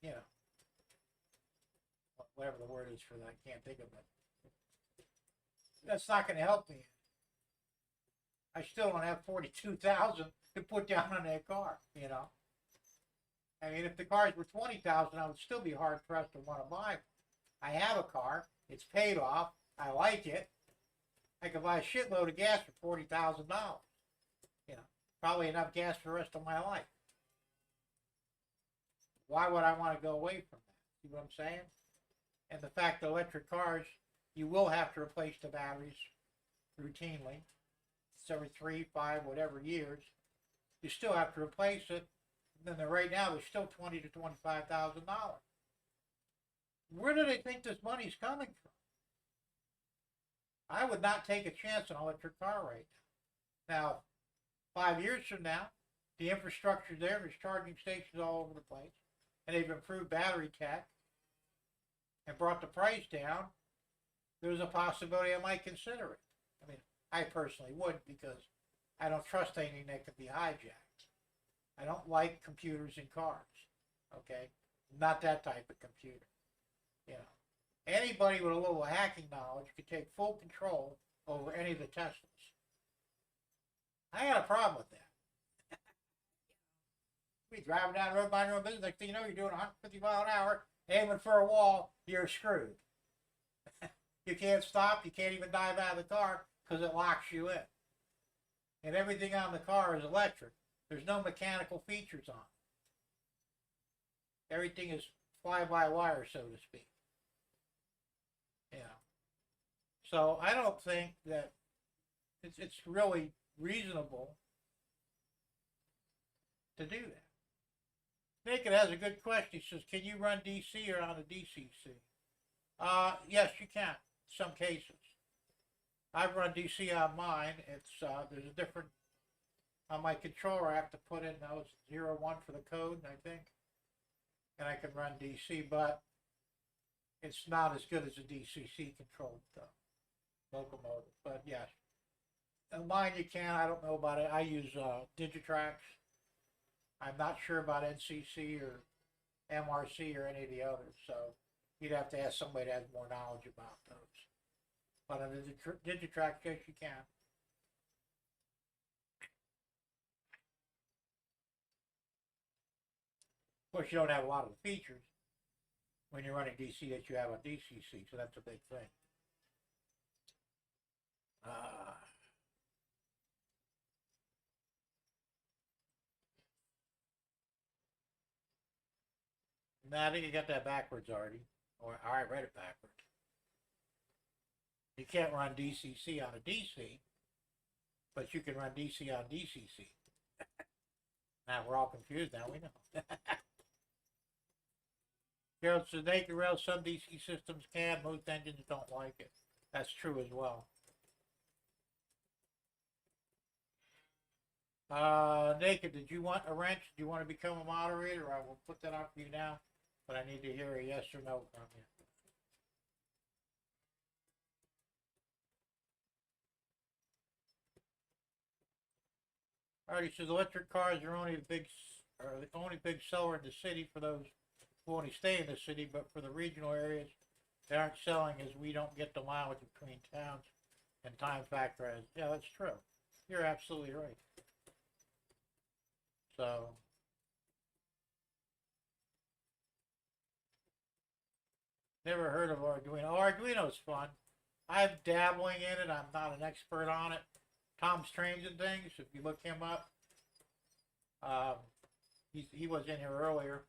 you know, whatever the word is for that, I can't think of it. That's not going to help me. I still don't have $42,000 to put down on that car, you know. I mean, if the cars were $20,000, I would still be hard pressed to want to buy one. I have a car, it's paid off, I like it. I could buy a shitload of gas for $40,000. You know, probably enough gas for the rest of my life. Why would I want to go away from that? See what I'm saying? And the fact that electric cars, you will have to replace the batteries routinely. It's every 3, 5, whatever years. You still have to replace it. And then right now, there's still $20,000 to $25,000. Where do they think this money's coming from? I would not take a chance on an electric car right now. Now, 5 years from now, the infrastructure's there, there's charging stations all over the place, and they've improved battery tech and brought the price down. There's a possibility I might consider it. I mean, I personally would, because I don't trust anything that could be hijacked. I don't like computers in cars, okay? Not that type of computer, you know. Anybody with a little hacking knowledge could take full control over any of the Teslas. I got a problem with that. Be driving down the road, minding your own business, next thing you know, you're doing 150 miles an hour, aiming for a wall, you're screwed. You can't stop, you can't even dive out of the car because it locks you in. And everything on the car is electric. There's no mechanical features on it. Everything is fly-by-wire, so to speak. You know. So I don't think that it's really reasonable to do that. Naked has a good question. He says, can you run DC or on a DCC? Yes, you can, in some cases. I've run DC on mine. It's there's a different, on my controller I have to put in those 01 for the code, I think. And I can run DC, but it's not as good as a DCC controlled locomotive. But yes, and mine you can. I don't know about it. I use Digitrax. I'm not sure about NCC or MRC or any of the others, so you'd have to ask somebody that has more knowledge about those. But on the Digitrax, yes, you can. Of course, you don't have a lot of the features when you're running DC that you have on DCC, so that's a big thing. No, I think you got that backwards already. Or I read it backwards. You can't run DCC on a DC, but you can run DC on DCC. Now we're all confused now, we know. Gerald says naked rail, some DC systems can, most engines don't like it. That's true as well. Naked, did you want a wrench? Do you want to become a moderator? I will put that on for you now, but I need to hear a yes or no from you. Alright, he says electric cars are the only big seller in the city for those who only stay in the city, but for the regional areas, they aren't selling as we don't get the mileage between towns and time factor as. Yeah, that's true. You're absolutely right. So, never heard of Arduino. Oh, Arduino's fun. I'm dabbling in it. I'm not an expert on it. Tom's Trains and Things, if you look him up. He was in here earlier.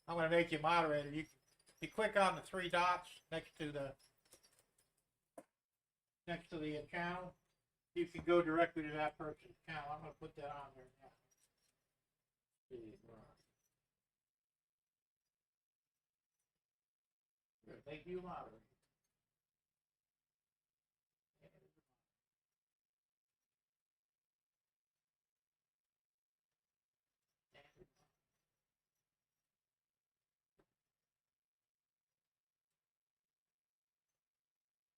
I'm going to make you moderator. You click on the three dots next to the channel. You can go directly to that person's channel. I'm going to put that on there now. Make you moderator.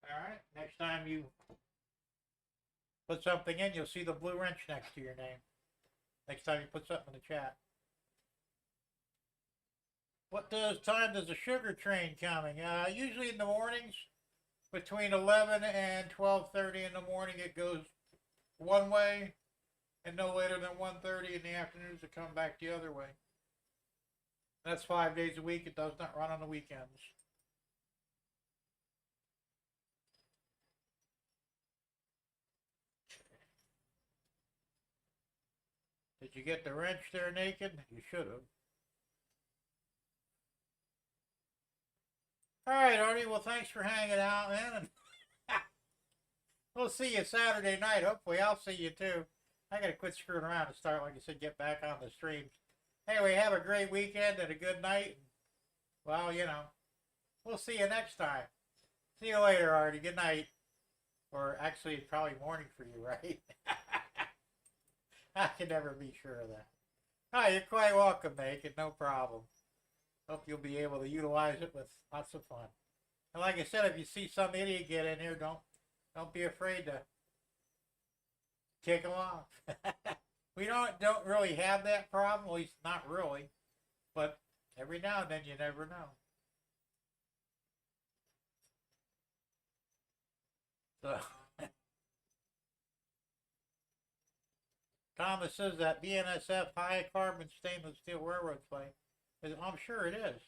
Alright, next time you put something in, you'll see the blue wrench next to your name. Next time you put something in the chat. What time does the sugar train coming? Usually in the mornings, between 11 and 12:30 in the morning it goes one way, and no later than 1:30 in the afternoons to come back the other way. That's 5 days a week. It does not run on the weekends. Did you get the wrench there naked? You should have. Alright, Artie, well thanks for hanging out, man, and we'll see you Saturday night. Hopefully I'll see you too. I gotta quit screwing around and start, like I said, get back on the streams. Anyway, have a great weekend and a good night. Well, you know, we'll see you next time. See you later, Artie. Good night. Or actually, it's probably morning for you, right? I can never be sure of that. Oh, you're quite welcome, Naked. No problem. Hope you'll be able to utilize it with lots of fun. And like I said, if you see some idiot get in here, don't be afraid to kick them off. We don't really have that problem, at least not really. But every now and then you never know. So Thomas says that BNSF high carbon stainless steel railroad plate. I'm sure it is.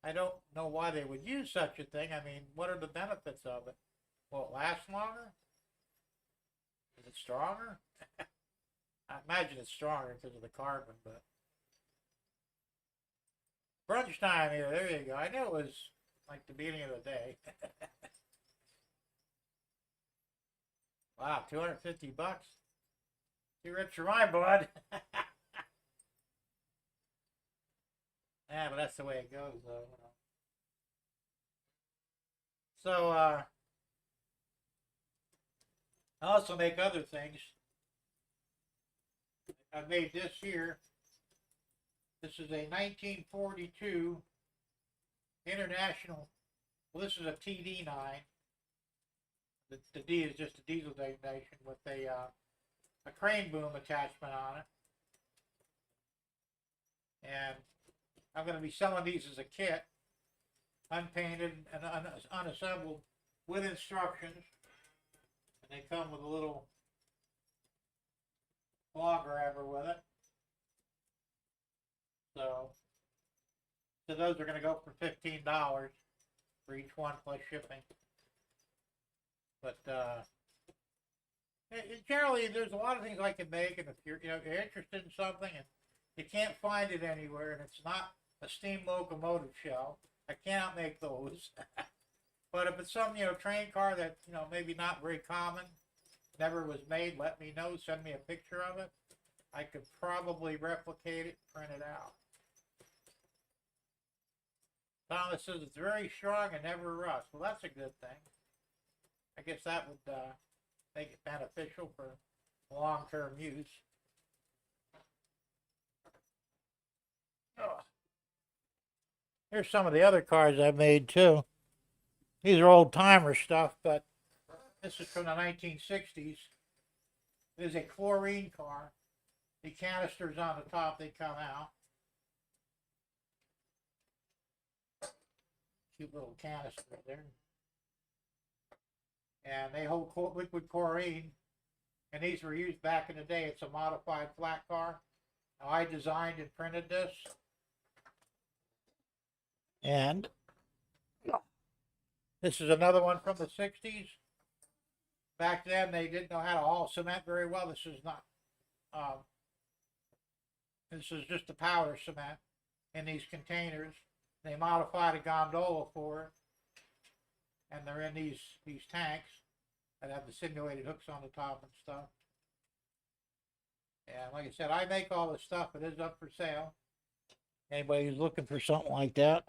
I don't know why they would use such a thing. I mean, what are the benefits of it? Will it last longer? Is it stronger? I imagine it's stronger because of the carbon, but. Brunch time here. There you go. I knew it was like the beginning of the day. Wow, $250. Too rich for my blood. Yeah, but that's the way it goes, though. You know. So, I also make other things. I made this here. This is a 1942 International. Well, this is a TD9. The D is just a diesel designation with a crane boom attachment on it. And I'm going to be selling these as a kit, unpainted and unassembled, with instructions. And they come with a little claw grabber with it. So those are going to go for $15 for each one plus shipping. But generally, there's a lot of things I can make, and if you're interested in something and you can't find it anywhere, and it's not a steam locomotive shell, I cannot make those. But if it's some train car that maybe not very common, never was made, let me know. Send me a picture of it. I could probably replicate it, print it out. Thomas says it's very strong and never rusts. Well, that's a good thing. I guess that would make it beneficial for long-term use. Oh. Here's some of the other cars I've made too. These are old-timer stuff, but this is from the 1960s. It is a chlorine car. The canisters on the top, they come out. Cute little canister there. And they hold liquid chlorine. And these were used back in the day. It's a modified flat car. Now, I designed and printed this. And this is another one from the 60s. Back then, they didn't know how to haul cement very well. This is not. This is just the powder cement in these containers. They modified a gondola for it, and they're in these tanks that have the simulated hooks on the top and stuff. And like I said, I make all this stuff. It is up for sale. Anybody who's looking for something like that.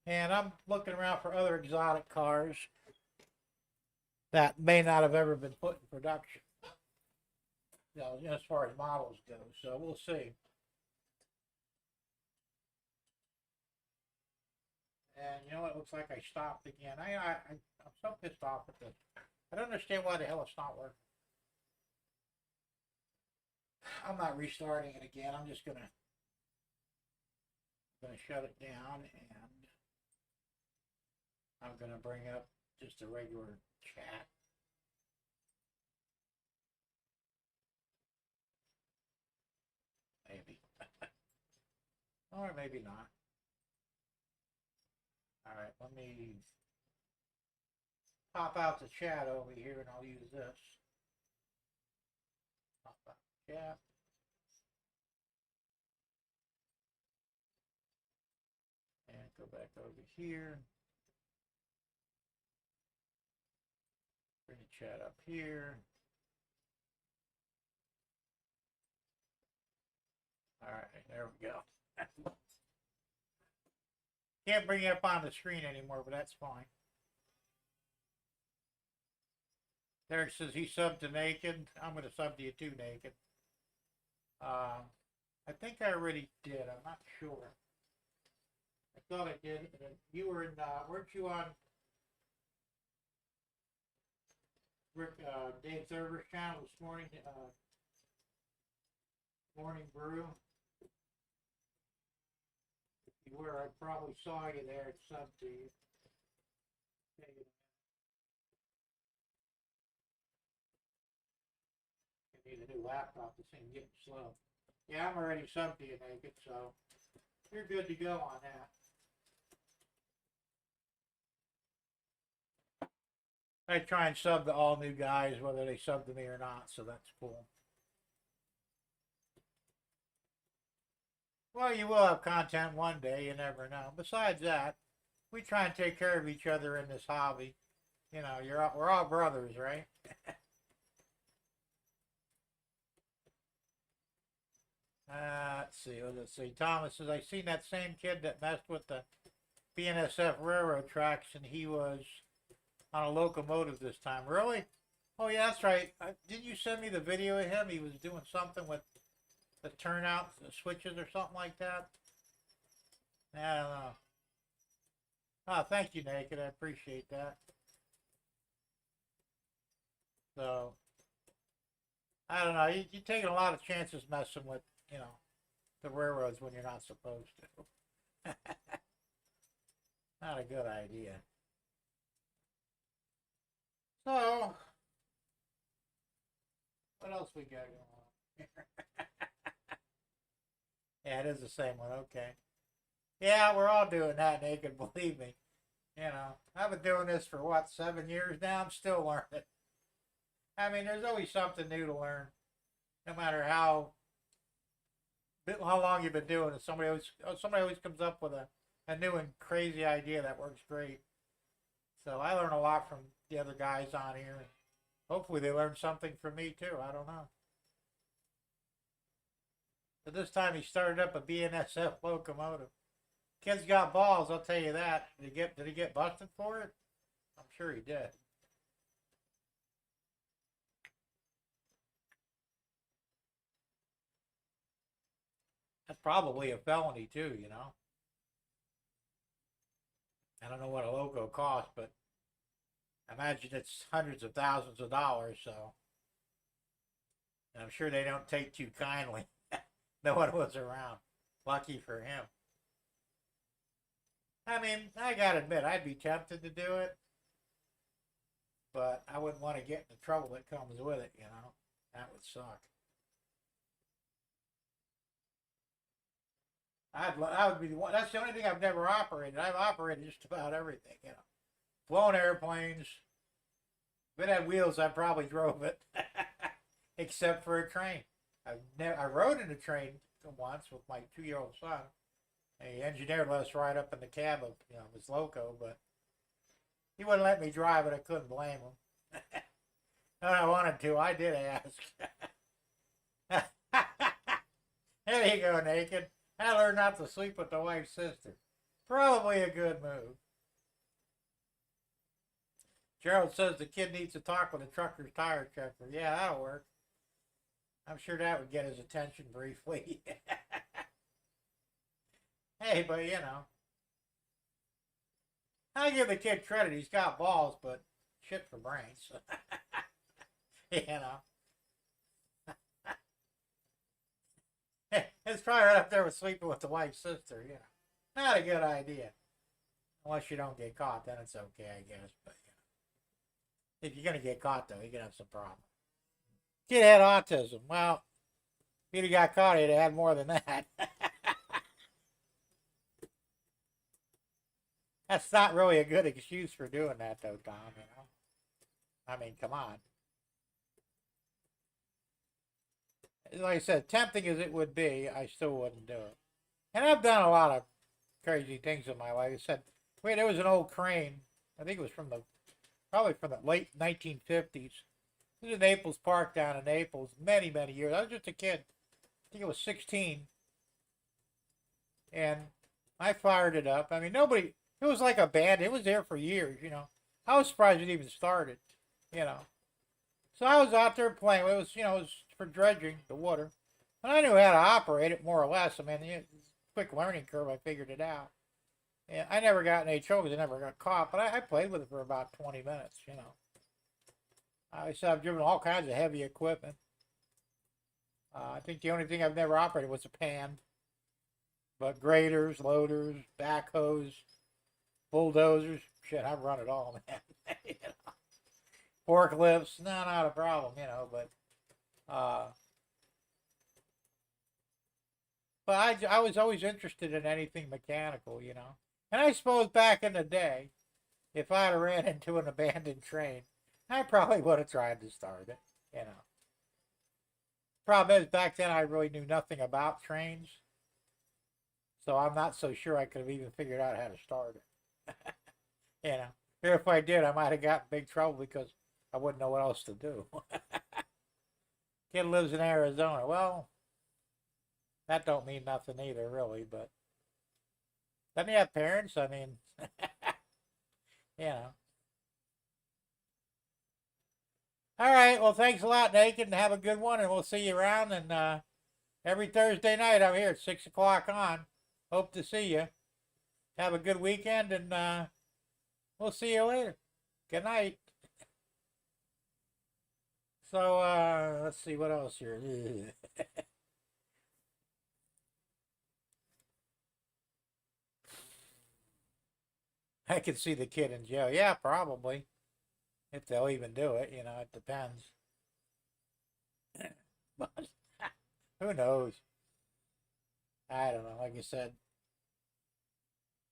And I'm looking around for other exotic cars that may not have ever been put in production. You know, as far as models go. So we'll see. And you know what? It looks like I stopped again. I'm so pissed off at this. I don't understand why the hell it's not working. I'm not restarting it again. I'm just gonna shut it down, and I'm gonna bring up just a regular chat. Maybe. Or maybe not. Alright, let me pop out the chat over here and I'll use this. Pop out the chat. And go back over here. Bring the chat up here. Alright, there we go. Can't bring it up on the screen anymore, but that's fine. Derek says he subbed to Naked. I'm going to sub to you too, Naked. I think I already did. I'm not sure. I thought I did. You were in, weren't you on Rick, Dave Thurber's channel this morning? Morning Brew. If you were, I probably saw you there at sub to you. You need a new laptop. This thing's getting slow. Yeah, I'm already sub to you, Naked, so you're good to go on that. I try and sub to all new guys, whether they sub to me or not, so that's cool. Well, you will have content one day, you never know. Besides that, we try and take care of each other in this hobby. You know, we're all brothers, right? Let's see. Thomas says, I seen that same kid that messed with the BNSF railroad tracks, and he was on a locomotive this time. Really? Oh, yeah, that's right. Didn't you send me the video of him? He was doing something with the turnout switches or something like that. I don't know. Oh, thank you, Naked. I appreciate that. So, I don't know. You're taking a lot of chances messing with, you know, the railroads when you're not supposed to. Not a good idea. So, what else we got going on here? Yeah, it is the same one. Okay. Yeah, we're all doing that, Naked. Believe me. You know, I've been doing this for what, 7 years now. I'm still learning. I mean, there's always something new to learn, no matter how long you've been doing it. Somebody always comes up with a new and crazy idea that works great. So I learn a lot from the other guys on here. Hopefully they learn something from me too. I don't know. But this time he started up a BNSF locomotive. Kid's got balls, I'll tell you that. Did he get busted for it? I'm sure he did. That's probably a felony too, you know. I don't know what a loco costs, but I imagine it's hundreds of thousands of dollars, so. And I'm sure they don't take too kindly. No one was around. Lucky for him. I mean, I gotta admit, I'd be tempted to do it, but I wouldn't want to get in the trouble that comes with it, you know. That would suck. I would be the one. That's the only thing I've never operated. I've operated just about everything, you know. Flown airplanes. If it had wheels, I probably drove it, except for a train. I rode in a train once with my 2-year-old son. And the engineer let us ride up in the cab of, you know, his loco, but he wouldn't let me drive it. I couldn't blame him. No, I wanted to. I did ask. There you go, naked. I learned not to sleep with the wife's sister. Probably a good move. Gerald says the kid needs to talk with a trucker's tire checker. Yeah, that'll work. I'm sure that would get his attention briefly. Hey, but you know. I give the kid credit. He's got balls, but shit for brains. You know. It's probably right up there with sleeping with the wife's sister, you know. Not a good idea. Unless you don't get caught, then it's okay, I guess. But you know. If you're gonna get caught though, you're gonna have some problem. Kid had autism. Well, if he'd have got caught, he'd have had more than that. That's not really a good excuse for doing that though, Tom, you know. I mean, come on. Like I said, tempting as it would be, I still wouldn't do it. And I've done a lot of crazy things in my life. I said, wait, there was an old crane. I think it was probably from the late 1950s. It was in Naples Park down in Naples, many, many years. I was just a kid. I think I was 16. And I fired it up. I mean, it was like a band. It was there for years, you know. I was surprised it even started, you know. So I was out there playing. It was, you know, it was for dredging the water. And I knew how to operate it more or less. I mean, quick learning curve, I figured it out. And I never got in any trouble because I never got caught, but I played with it for about 20 minutes, you know. I said I've driven all kinds of heavy equipment. I think the only thing I've never operated was a pan. But graders, loaders, backhoes, bulldozers, shit, I've run it all, man. You know. Forklifts, no, not a problem, you know, but I was always interested in anything mechanical, you know. And I suppose back in the day, if I'd have ran into an abandoned train, I probably would have tried to start it, you know. Problem is, back then I really knew nothing about trains, so I'm not so sure I could have even figured out how to start it. You know, or if I did, I might have got in big trouble because I wouldn't know what else to do. Kid lives in Arizona. Well, that don't mean nothing either, really, but doesn't he have parents? I mean, you know. All right, well, thanks a lot, Naked, and have a good one, and we'll see you around. And every Thursday night, I'm here at 6 o'clock on. Hope to see you. Have a good weekend, and we'll see you later. Good night. So, let's see what else here. I could see the kid in jail. Yeah, probably. If they'll even do it, you know, it depends. But who knows? I don't know. Like I said,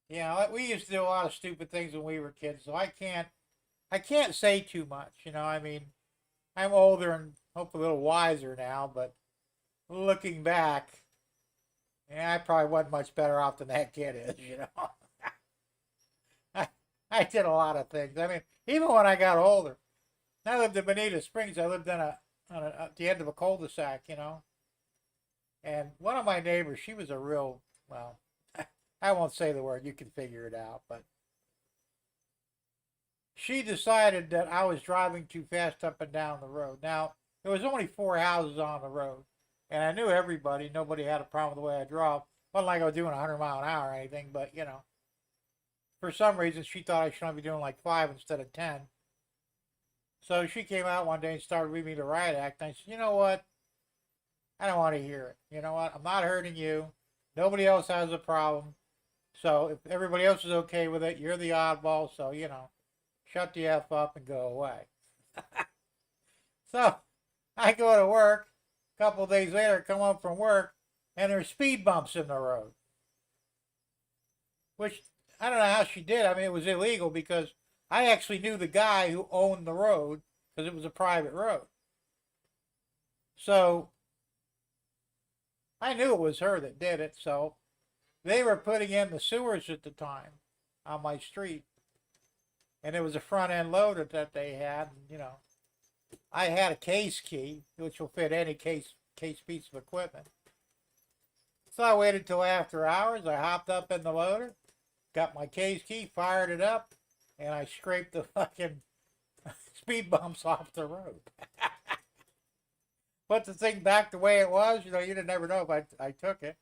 you know, we used to do a lot of stupid things when we were kids, so I can't say too much. You know, I mean, I'm older and hopefully a little wiser now, but looking back, yeah, I probably wasn't much better off than that kid is. You know. I did a lot of things. I mean, even when I got older, I lived in Bonita Springs. I lived at the end of a cul-de-sac, you know. And one of my neighbors, she was a real, well, I won't say the word, you can figure it out, but she decided that I was driving too fast up and down the road. Now, there was only 4 houses on the road, and I knew everybody. Nobody had a problem with the way I drove. Wasn't like I was doing 100 mile an hour or anything, but for some reason she thought I should only be doing like 5 instead of 10. So she came out one day and started reading me the riot act, and I said, you know what? I don't want to hear it. You know what? I'm not hurting you. Nobody else has a problem. So if everybody else is okay with it, you're the oddball, so, shut the F up and go away. So I go to work. A couple of days later, I come home from work, and there's speed bumps in the road. Which, I don't know how she did. I mean, it was illegal because I actually knew the guy who owned the road because it was a private road. So I knew it was her that did it, so they were putting in the sewers at the time on my street. And it was a front end loader that they had, and, I had a case key, which will fit any case piece of equipment. So I waited till after hours. I hopped up in the loader, got my case key, fired it up, and I scraped the fucking speed bumps off the road. Put the thing back the way it was. You'd never know if I took it.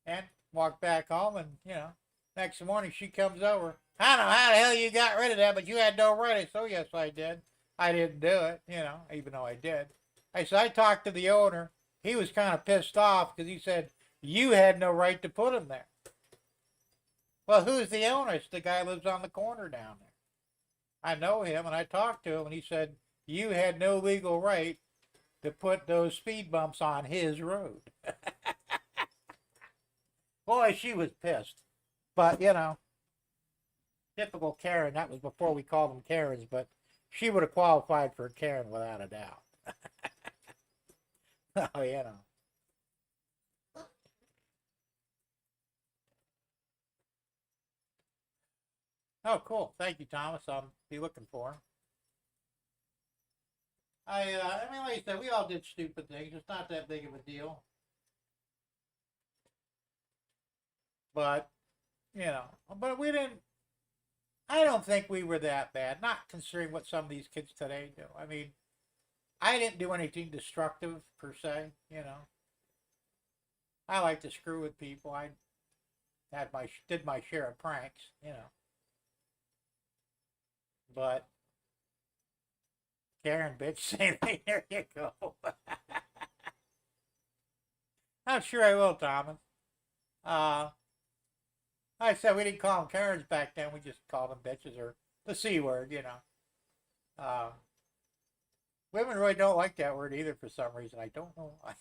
And walked back home, and, next morning she comes over. I don't know how the hell you got rid of that, but you had no right. So yes, I did. I didn't do it, even though I did. I said, I talked to the owner. He was kind of pissed off because he said, you had no right to put him there. Well, who's the owner? It's the guy who lives on the corner down there. I know him, and I talked to him, and he said, you had no legal right to put those speed bumps on his road. Boy, she was pissed. But, typical Karen. That was before we called them Karens, but she would have qualified for a Karen without a doubt. Oh, Oh, cool. Thank you, Thomas. I'll be looking for him. I mean, like I said, we all did stupid things. It's not that big of a deal. But, but we didn't, I don't think we were that bad, not considering what some of these kids today do. I mean, I didn't do anything destructive, per se, I like to screw with people. I did my share of pranks, But, Karen, bitch, same thing, there you go. I'm sure I will, Thomas. Like I said, we didn't call them Karens back then. We just called them bitches or the C word, Women really don't like that word either for some reason. I don't know why.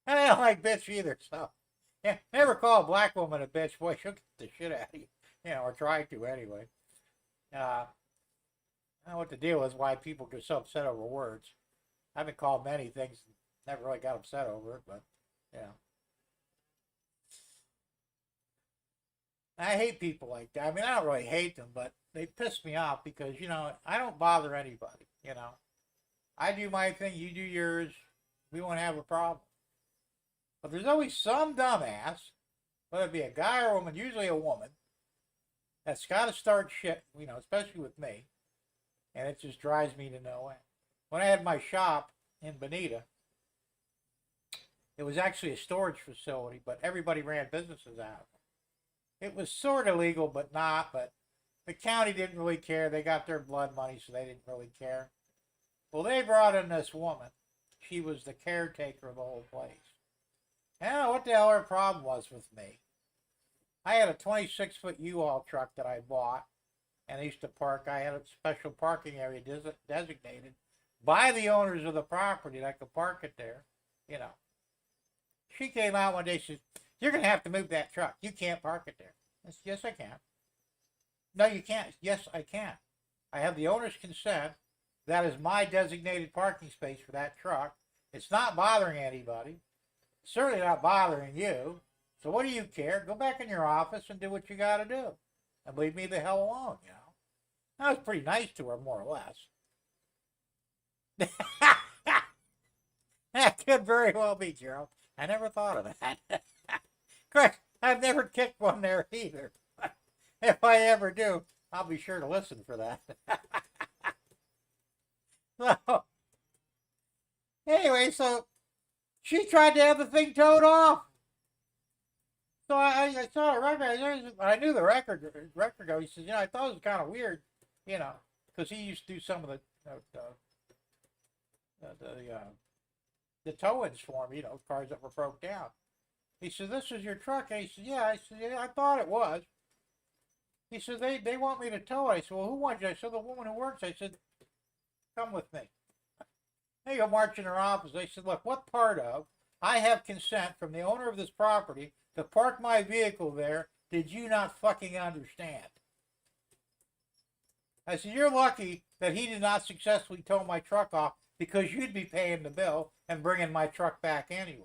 And I don't like bitch either, so. Yeah, never call a black woman a bitch. Boy, she'll get the shit out of you. Or try to anyway. I don't know what the deal is, why people get so upset over words. I've been called many things, never really got upset over it, but, I hate people like that. I mean, I don't really hate them, but they piss me off because, I don't bother anybody, I do my thing, you do yours, we won't have a problem. But there's always some dumbass, whether it be a guy or a woman, usually a woman, that's got to start shit, especially with me, and it just drives me to no end. When I had my shop in Bonita, it was actually a storage facility, but everybody ran businesses out of it. It was sort of legal, but not. But the county didn't really care. They got their blood money, so they didn't really care. Well, they brought in this woman. She was the caretaker of the whole place. I don't know what the hell her problem was with me. I had a 26-foot U-Haul truck that I bought, and I used to park. I had a special parking area designated by the owners of the property that I could park it there, She came out one day, she said, you're going to have to move that truck. You can't park it there. I said, yes, I can. No, you can't. Yes, I can. I have the owner's consent. That is my designated parking space for that truck. It's not bothering anybody. It's certainly not bothering you. So what do you care? Go back in your office and do what you got to do. And leave me the hell alone, I was pretty nice to her, more or less. That could very well be, Gerald. I never thought of that. Correct. I've never kicked one there either. If I ever do, I'll be sure to listen for that. So, anyway, so she tried to have the thing towed off. So I saw a record. I knew the record guy. He says, I thought it was kind of weird, because he used to do some of the tow-ins for me, cars that were broke down. He said, "This is your truck?" And he said, "Yeah." I said, "Yeah, I thought it was." He said, they want me to tow it. I said, "Well, who wants you?" I said, "The woman who works." I said, "Come with me." They go march in her office. They said, "Look, what part of I have consent from the owner of this property to park my vehicle there did you not fucking understand?" I said, "You're lucky that he did not successfully tow my truck off because you'd be paying the bill and bringing my truck back anyway."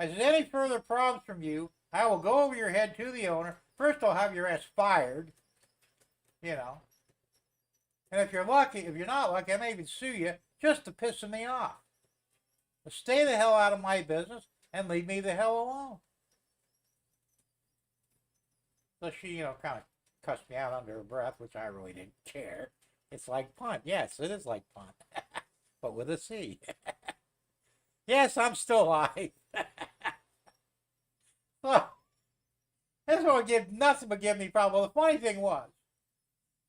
I said, "Any further problems from you, I will go over your head to the owner. First, I'll have your ass fired, And if you're not lucky, I may even sue you just to piss me off. But stay the hell out of my business and leave me the hell alone." So she, kind of cussed me out under her breath, which I really didn't care. It's like punt. Yes, it is like punt. But with a C. Yes, I'm still alive. So, this will give nothing but give me problems. Well, the funny thing was,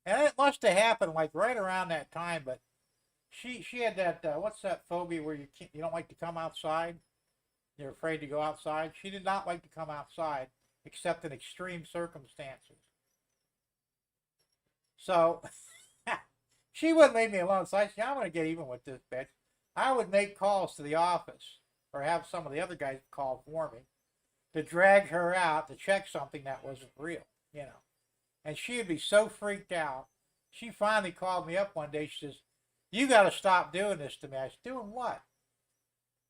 and it must have happened like right around that time, but she had that, what's that phobia where you don't like to come outside? You're afraid to go outside? She did not like to come outside except in extreme circumstances. So, she wouldn't leave me alone. So I said, "I'm going to get even with this bitch." I would make calls to the office or have some of the other guys call for me to drag her out to check something that wasn't real, And she would be so freaked out. She finally called me up one day. She says, "You got to stop doing this to me." I said, "Doing what?"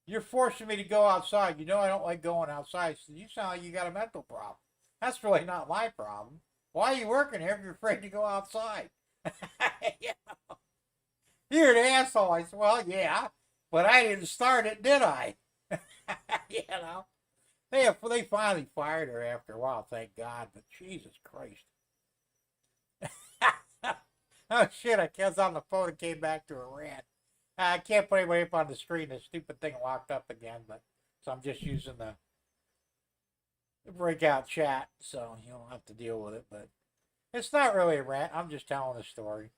"You're forcing me to go outside. You know I don't like going outside." She said, "You sound like you got a mental problem." "That's really not my problem. Why are you working here if you're afraid to go outside?" "You're an asshole." I said, "Well, yeah, but I didn't start it, did I?" They finally fired her after a while, thank God, but Jesus Christ. Oh shit, I was on the phone and came back to a rant. I can't put anybody up on the screen. The stupid thing locked up again, so I'm just using the breakout chat, so you don't have to deal with it, but it's not really a rant. I'm just telling a story.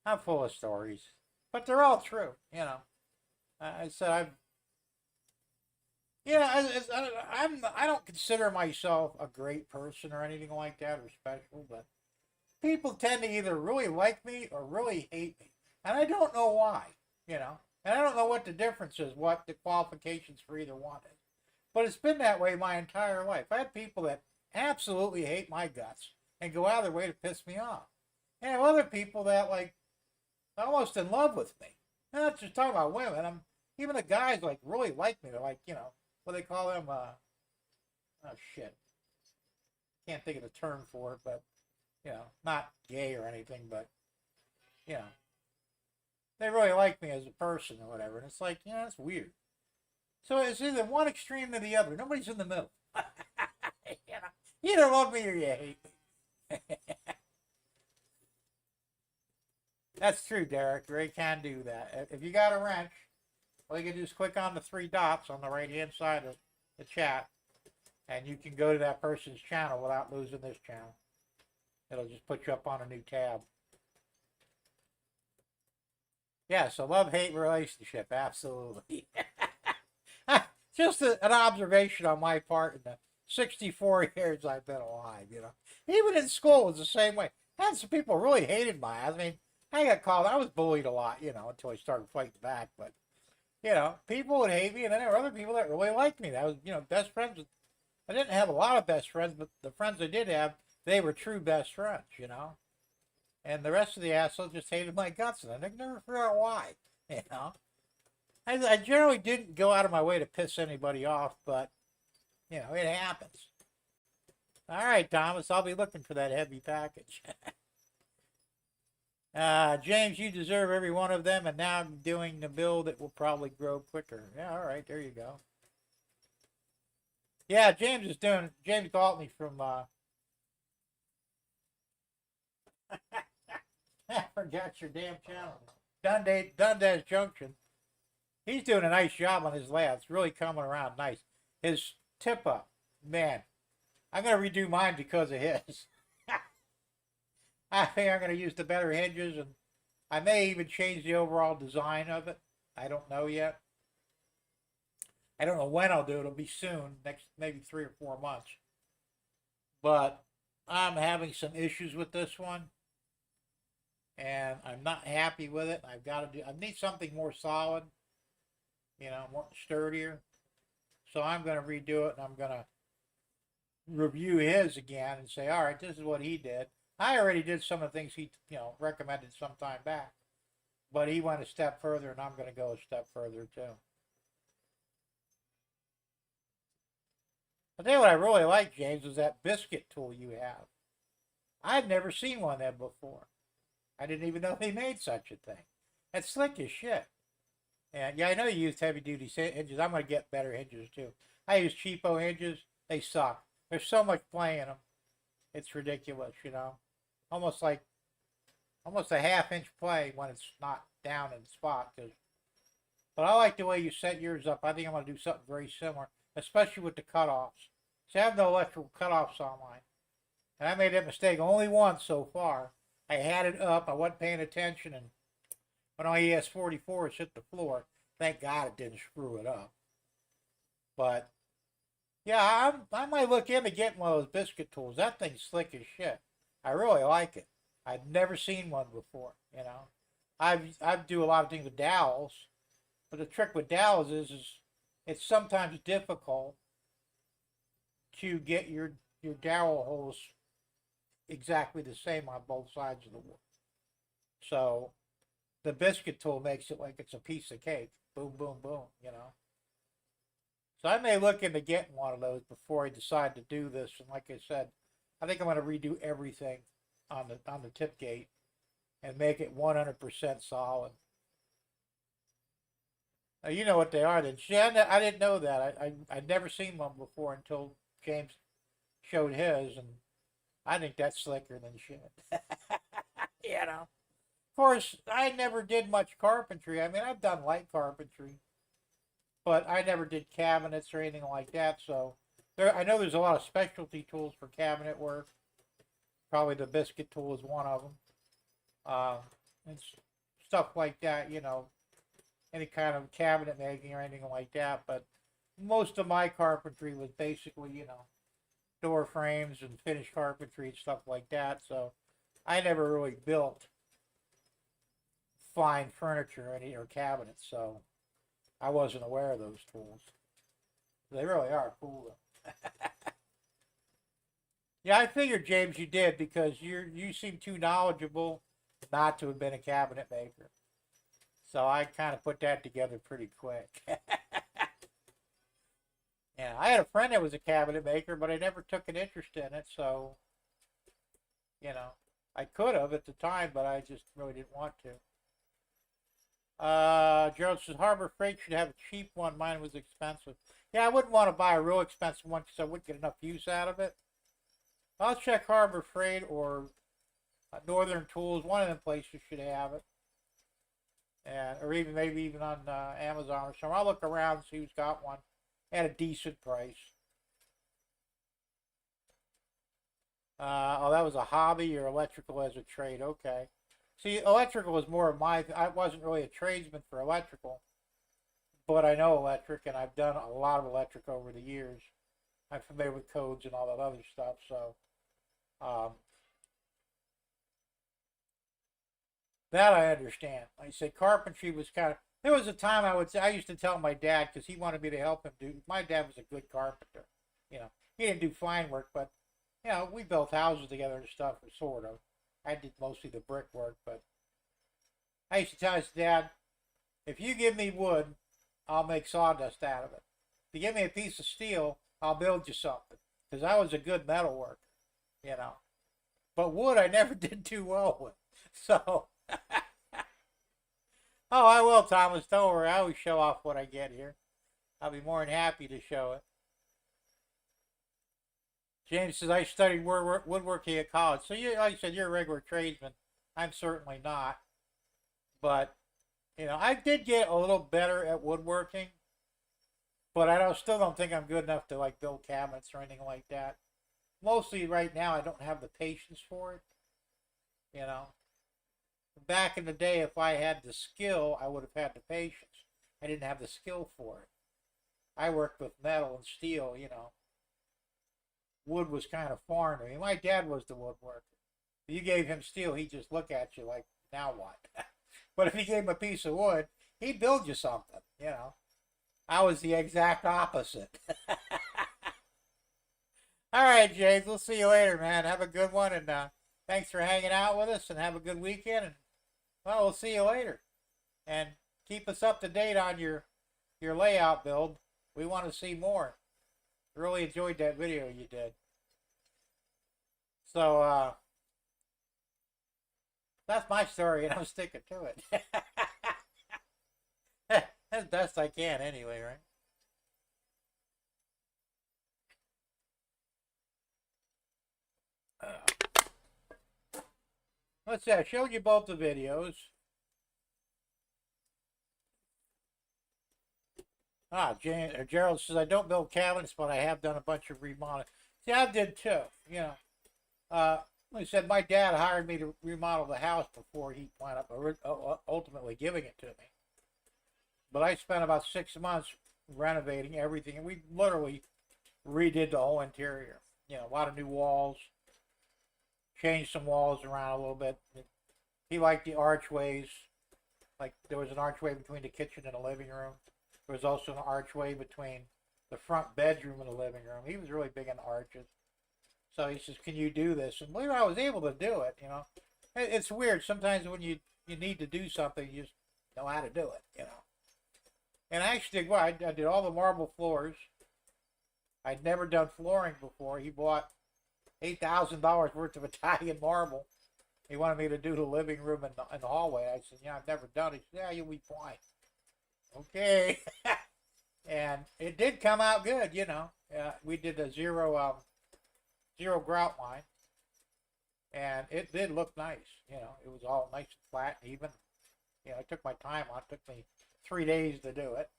I'm full of stories, but they're all true, I said I don't consider myself a great person or anything like that or special, but people tend to either really like me or really hate me. And I don't know why, And I don't know what the difference is, what the qualifications for either one is. But it's been that way my entire life. I had people that absolutely hate my guts and go out of their way to piss me off. And I have other people that, almost in love with me. I'm not just talking about women. Even the guys, really like me. They're like, what do they call them? Oh, shit. Can't think of the term for it, but, not gay or anything, but, they really like me as a person or whatever. And it's like, it's weird. So it's either one extreme or the other. Nobody's in the middle. You either love me or you hate me. That's true, Derek. Ray can do that. If you got a wrench, all you can do is click on the 3 dots on the right-hand side of the chat, and you can go to that person's channel without losing this channel. It'll just put you up on a new tab. Yeah, so love-hate relationship, absolutely. Just an observation on my part in the 64 years I've been alive, Even in school, it was the same way. I had some people really hated my ass. I mean, I got called, I was bullied a lot, until I started fighting back, but people would hate me, and then there were other people that really liked me. That was, best friends. I didn't have a lot of best friends, but the friends I did have, they were true best friends, And the rest of the assholes just hated my guts, and I never figured out why, I generally didn't go out of my way to piss anybody off, but, it happens. All right, Thomas, I'll be looking for that heavy package. James, you deserve every one of them, and now I'm doing the bill that will probably grow quicker. Yeah, all right, there you go. Yeah, James called me from, I forgot your damn channel. Dundas Junction. He's doing a nice job on his lab. It's really coming around nice. His tip up, man. I'm going to redo mine because of his. I think I'm going to use the better hinges, and I may even change the overall design of it. I don't know yet. I don't know when I'll do it. It'll be soon, next maybe 3 or 4 months. But I'm having some issues with this one, and I'm not happy with it. I've got to do. I need something more solid, more sturdier. So I'm going to redo it, and I'm going to review his again and say, all right, this is what he did. I already did some of the things he, recommended some time back, but he went a step further, and I'm going to go a step further too. I'll tell you what I really like, James, is that biscuit tool you have. I've never seen one of them before. I didn't even know they made such a thing. That's slick as shit. And yeah, I know you use heavy-duty hinges. I'm going to get better hinges too. I use cheapo hinges. They suck. There's so much play in them. It's ridiculous, Almost a half-inch play when it's not down in the spot. But I like the way you set yours up. I think I'm going to do something very similar, especially with the cutoffs. See, I have no electrical cutoffs on mine. And I made that mistake only once so far. I had it up. I wasn't paying attention. And when my ES44 hit the floor, thank God it didn't screw it up. But, yeah, I might look into getting one of those biscuit tools. That thing's slick as shit. I really like it. I've never seen one before, I do a lot of things with dowels. But the trick with dowels is it's sometimes difficult to get your dowel holes exactly the same on both sides of the wood. So the biscuit tool makes it like it's a piece of cake. Boom, boom, boom, So I may look into getting one of those before I decide to do this. And like I said, I think I'm going to redo everything on the tip gate and make it 100% solid. Now, you know what they are then. I didn't know that. I'd never seen one before until James showed his, and I think that's slicker than shit. Of course, I never did much carpentry. I mean, I've done light carpentry, but I never did cabinets or anything like that. So I know there's a lot of specialty tools for cabinet work. Probably the biscuit tool is one of them. And stuff like that, any kind of cabinet making or anything like that. But most of my carpentry was basically, door frames and finished carpentry and stuff like that. So I never really built fine furniture or cabinets. So I wasn't aware of those tools. They really are cool though. Yeah, I figured, James, you did because you seem too knowledgeable not to have been a cabinet maker. So I kind of put that together pretty quick. Yeah, I had a friend that was a cabinet maker, but I never took an interest in it. So, I could have at the time, but I just really didn't want to. Gerald says, Harbor Freight should have a cheap one. Mine was expensive. Yeah, I wouldn't want to buy a real expensive one because I wouldn't get enough use out of it. I'll check Harbor Freight or Northern Tools. One of them places should have it. Or maybe even on Amazon or something. I'll look around and see who's got one at a decent price. Oh, that was a hobby or electrical as a trade. Okay. See, electrical was more of I wasn't really a tradesman for electrical, but I know electric, and I've done a lot of electric over the years. I'm familiar with codes and all that other stuff, so that I understand. Like I said, carpentry was kind of. There was a time I used to tell my dad because he wanted me to help him do. My dad was a good carpenter. He didn't do fine work, but we built houses together and stuff, sort of. I did mostly the brickwork, but I used to tell his dad, if you give me wood, I'll make sawdust out of it. If you give me a piece of steel, I'll build you something. Because I was a good metal worker, But wood I never did too well with. So, oh, I will, Thomas. Don't worry. I always show off what I get here. I'll be more than happy to show it. James says, I studied woodworking at college. So, you, like I said, you're a regular tradesman. I'm certainly not. But, you know, I did get a little better at woodworking. But still don't think I'm good enough to, like, build cabinets or anything like that. Mostly right now, I don't have the patience for it. You know. Back in the day, if I had the skill, I would have had the patience. I didn't have the skill for it. I worked with metal and steel, you know. Wood was kind of foreign to me. My dad was the woodworker. If you gave him steel, he'd just look at you like, now what? But if you gave him a piece of wood, he'd build you something, you know. I was the exact opposite. All right, James, we'll see you later, man. Have a good one, and thanks for hanging out with us, and have a good weekend. And, well, we'll see you later. And keep us up to date on your layout build. We want to see more. Really enjoyed that video you did. So, that's my story, and I'm sticking to it. As best I can, anyway, right? Let's see, I showed you both the videos. Gerald says, I don't build cabinets, but I have done a bunch of remodeling. See, I did too, you know. Like I said, my dad hired me to remodel the house before he wound up ultimately giving it to me. But I spent about 6 months renovating everything, and we literally redid the whole interior. You know, a lot of new walls, changed some walls around a little bit. He liked the archways. Like, there was an archway between the kitchen and the living room. There was also an archway between the front bedroom and the living room. He was really big on arches. So he says, can you do this? And later I was able to do it, you know. It's weird. Sometimes when you need to do something, you just know how to do it, you know. And I actually did well. I did all the marble floors. I'd never done flooring before. He bought $8,000 worth of Italian marble. He wanted me to do the living room and the hallway. I said, yeah, I've never done it. He said, yeah, you'll be fine. Okay. And it did come out good, you know. We did a zero grout line. And it did look nice, you know. It was all nice and flat and even. You know, I took my time on it. It took me 3 days to do it.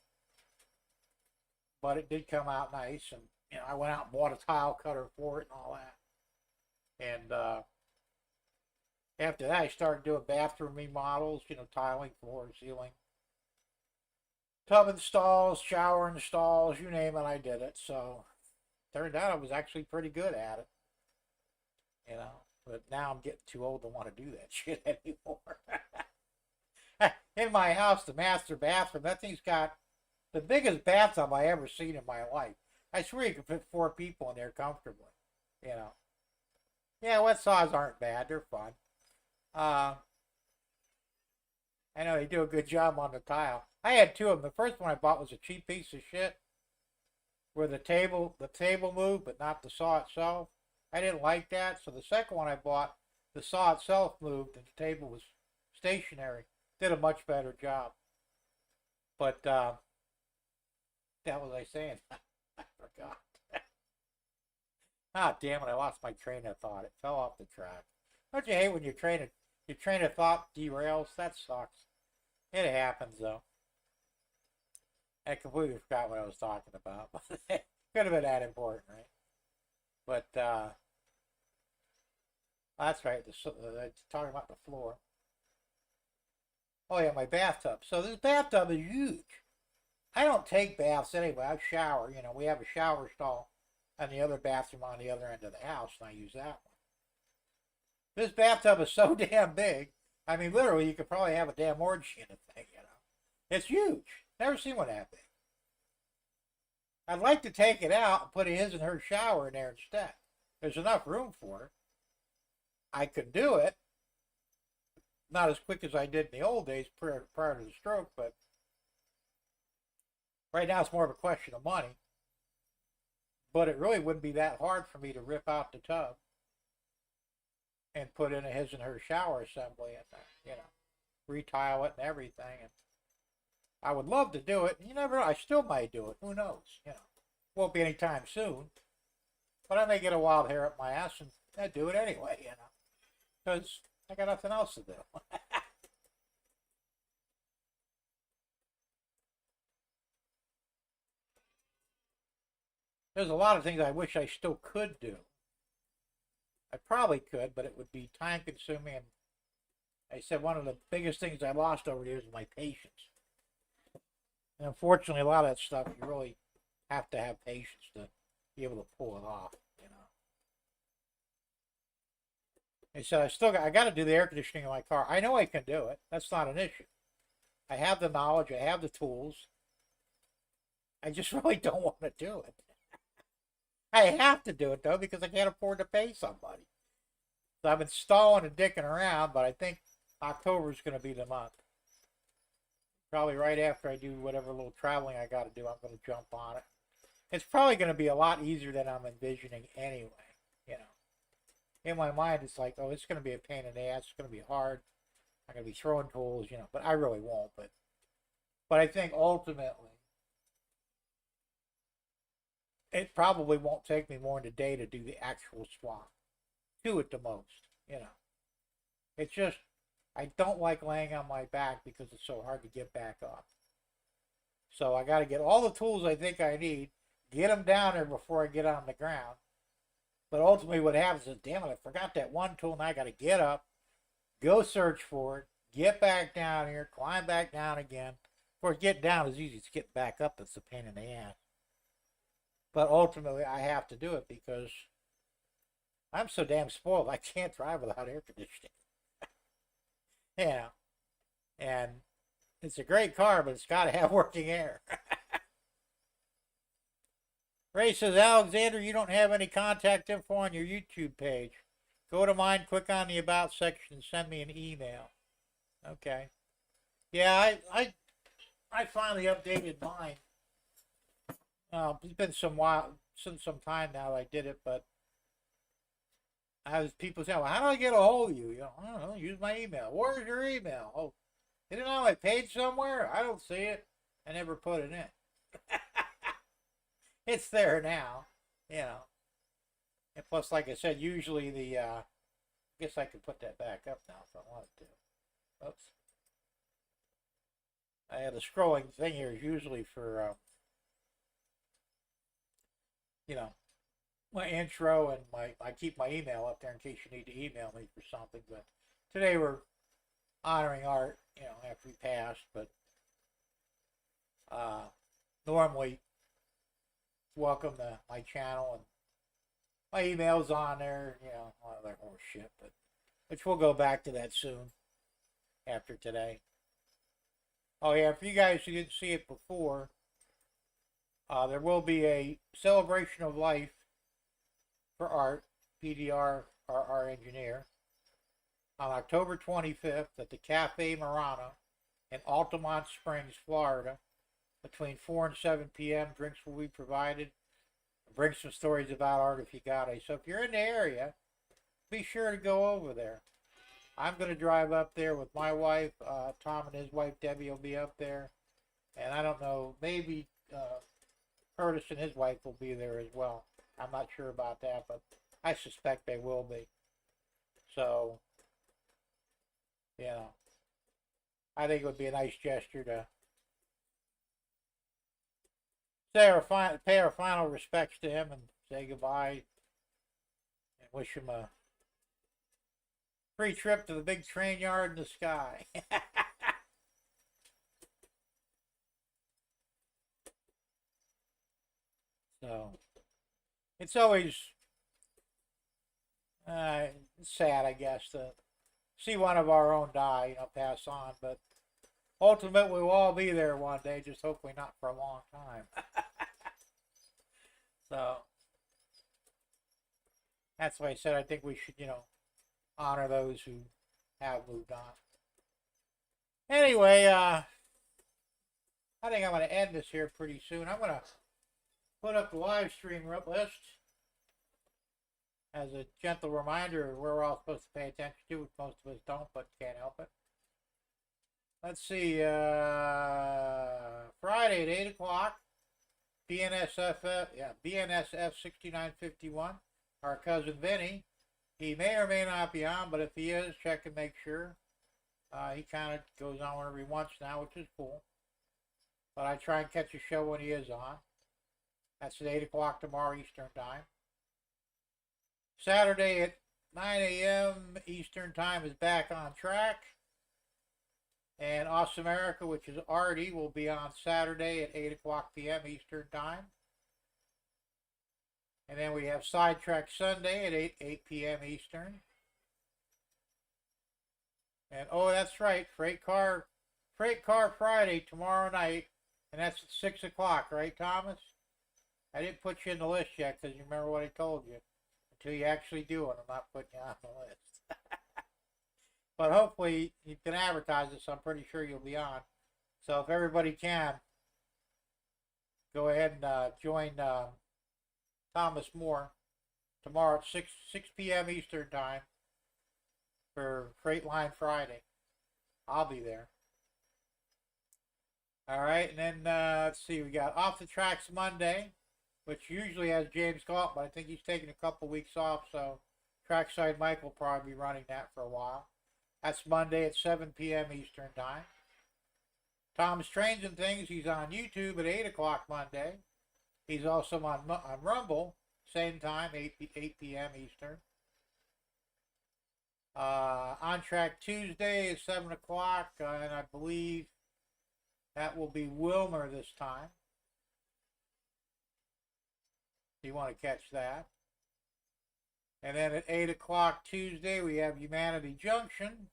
But it did come out nice. And, you know, I went out and bought a tile cutter for it and all that. And after that, I started doing bathroom remodels, you know, tiling, floor, ceiling. Tub installs, shower installs, you name it, I did it. So, turned out I was actually pretty good at it. You know, but now I'm getting too old to want to do that shit anymore. In my house, the master bathroom, that thing's got the biggest bathtub I ever seen in my life. I swear you could fit 4 people in there comfortably. You know. Yeah, wet saws aren't bad. They're fun. I know they do a good job on the tile. I had 2 of them. The first one I bought was a cheap piece of shit where the table moved, but not the saw itself. I didn't like that, so the second one I bought, the saw itself moved and the table was stationary. Did a much better job. But, what was I saying? I forgot. Ah, damn it, I lost my train of thought. It fell off the track. Don't you hate when your train of thought derails? That sucks. It happens, though. I completely forgot what I was talking about. Could have been that important, right? But, that's right. Talking about the floor. Oh, yeah, my bathtub. So this bathtub is huge. I don't take baths anyway. I shower. You know, we have a shower stall and the other bathroom on the other end of the house, and I use that one. This bathtub is so damn big. I mean, literally, you could probably have a damn orgy in the thing, you know. It's huge. Never seen one that big. I'd like to take it out and put a his and her shower in there instead. There's enough room for it. I could do it. Not as quick as I did in the old days prior to the stroke, but right now it's more of a question of money. But it really wouldn't be that hard for me to rip out the tub and put in a his and her shower assembly in there, you know, retile it and everything. And I would love to do it. You never know. I still might do it. Who knows? You know, won't be anytime soon. But I may get a wild hair up my ass, and I do it anyway, you know, because I got nothing else to do. There's a lot of things I wish I still could do. I probably could, but it would be time consuming. And I said one of the biggest things I lost over the years is my patience. And unfortunately, a lot of that stuff, you really have to have patience to be able to pull it off, you know. I said I got to do the air conditioning in my car. I know I can do it. That's not an issue. I have the knowledge. I have the tools. I just really don't want to do it. I have to do it, though, because I can't afford to pay somebody. So I've been stalling and dicking around, but I think October is going to be the month. Probably right after I do whatever little traveling I got to do, I'm going to jump on it. It's probably going to be a lot easier than I'm envisioning anyway, you know. In my mind, it's like, oh, it's going to be a pain in the ass. It's going to be hard. I'm going to be throwing tools, you know, but I really won't. But I think ultimately, it probably won't take me more than a day to do the actual swap. 2 at the most, you know. It's just, I don't like laying on my back because it's so hard to get back up. So I got to get all the tools I think I need, get them down there before I get on the ground. But ultimately what happens is, damn it, I forgot that one tool, and I got to get up, go search for it, get back down here, climb back down again. Of course, getting down is easy. It's getting back up that's a pain in the ass. But ultimately, I have to do it because I'm so damn spoiled. I can't drive without air conditioning. Yeah. And it's a great car, but it's got to have working air. Ray says, Alexander, you don't have any contact info on your YouTube page. Go to mine, click on the About section, and send me an email. Okay. Yeah, I finally updated mine. It's been some time now I did it, but people saying, well, how do I get a hold of you? You know, I don't know, use my email. Where's your email? Oh, isn't it on my page somewhere? I don't see it. I never put it in. It's there now, you know. And plus, like I said, usually I guess I could put that back up now if I wanted to. Oops. I had a scrolling thing here is usually for, you know, my intro, and I keep my email up there in case you need to email me for something. But today we're honoring Art, you know, after he passed. But normally welcome to my channel, and my email's on there, you know, all that horse shit. But which we'll go back to that soon after today. Oh yeah, for you guys who didn't see it before, there will be a celebration of life for Art, PDR, our engineer, on October 25th at the Cafe Marana in Altamont Springs, Florida, between 4 and 7 p.m. Drinks will be provided. Bring some stories about Art if you got it. So if you're in the area, be sure to go over there. I'm going to drive up there with my wife. Tom and his wife Debbie will be up there. And I don't know, maybe Curtis and his wife will be there as well. I'm not sure about that, but I suspect they will be. So, you know, I think it would be a nice gesture to pay our final respects to him and say goodbye and wish him a free trip to the big train yard in the sky. So, it's always sad, I guess, to see one of our own die, you know, pass on, but ultimately we'll all be there one day, just hopefully not for a long time. So, that's why I said I think we should, you know, honor those who have moved on. Anyway, I think I'm going to end this here pretty soon. I'm going to put up the live stream list as a gentle reminder of where we're all supposed to pay attention to, which most of us don't, but can't help it. Let's see, Friday at 8 o'clock, BNSF 6951. Our cousin Vinny. He may or may not be on, but if he is, check and make sure. He kind of goes on whenever he wants now, which is cool. But I try and catch a show when he is on. That's at 8 o'clock tomorrow Eastern Time. Saturday at 9 a.m. Eastern Time is back on track. And Awesome America, which is Artie, will be on Saturday at 8 o'clock p.m. Eastern Time. And then we have Sidetrack Sunday at 8 p.m. Eastern. And oh, that's right, Freight Car Friday tomorrow night, and that's at 6 o'clock, right, Thomas? I didn't put you in the list yet because you remember what I told you. Until you actually do it, I'm not putting you on the list. But hopefully you can advertise this. So I'm pretty sure you'll be on. So if everybody can, go ahead and join Thomas Moore tomorrow at 6 p.m. Eastern Time for Freight Line Friday. I'll be there. All right, and then let's see, we got Off the Tracks Monday, which usually has James Galt, but I think he's taking a couple weeks off, so Trackside Mike will probably be running that for a while. That's Monday at 7 p.m. Eastern Time. Tom's Trains and Things, he's on YouTube at 8 o'clock Monday. He's also on Rumble, same time, 8 p.m. Eastern. On Track Tuesday is 7 o'clock, and I believe that will be Wilmer this time. You want to catch that. And then at 8 o'clock Tuesday, we have Humanity Junction,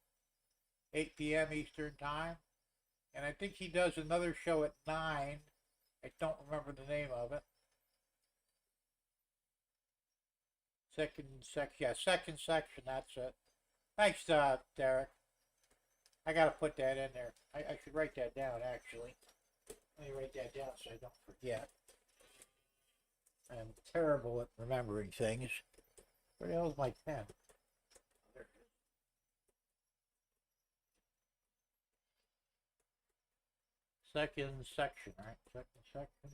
8 p.m. Eastern Time. And I think he does another show at 9. I don't remember the name of it. Second section, that's it. Thanks, Derek. I got to put that in there. I should write that down, actually. Let me write that down so I don't forget. I'm terrible at remembering things. Where the hell's my pen? There it is. Second section, right? Second section.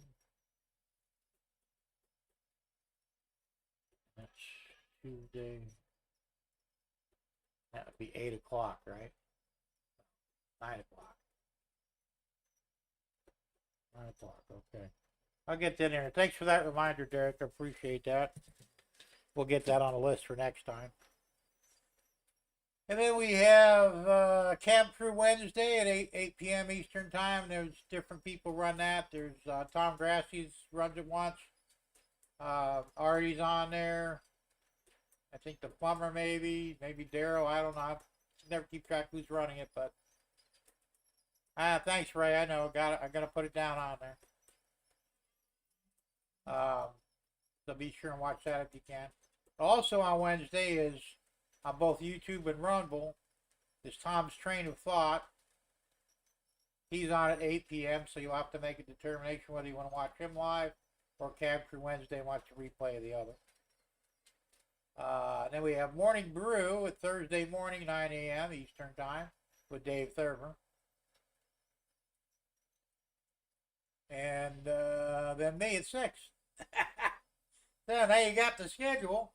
That's Tuesday. That would be 8 o'clock, right? 9 o'clock. 9 o'clock, okay. I'll get that in there. Thanks for that reminder, Derek. I appreciate that. We'll get that on the list for next time. And then we have Cab Crew Wednesday at 8 p.m. Eastern Time. There's different people run that. There's Tom Grassie's runs it once. Artie's on there. I think the plumber maybe Daryl. I don't know. I never keep track who's running it, but thanks, Ray. I know. I'm gonna put it down on there. So be sure and watch that if you can. Also on Wednesday is on both YouTube and Rumble is Tom's Train of Thought. He's on at 8 p.m. So you'll have to make a determination whether you want to watch him live or Cab Crew Wednesday and watch the replay of the other. Then we have Morning Brew at Thursday morning, 9 a.m. Eastern Time with Dave Thurber. And then me at 6. So now you got the schedule.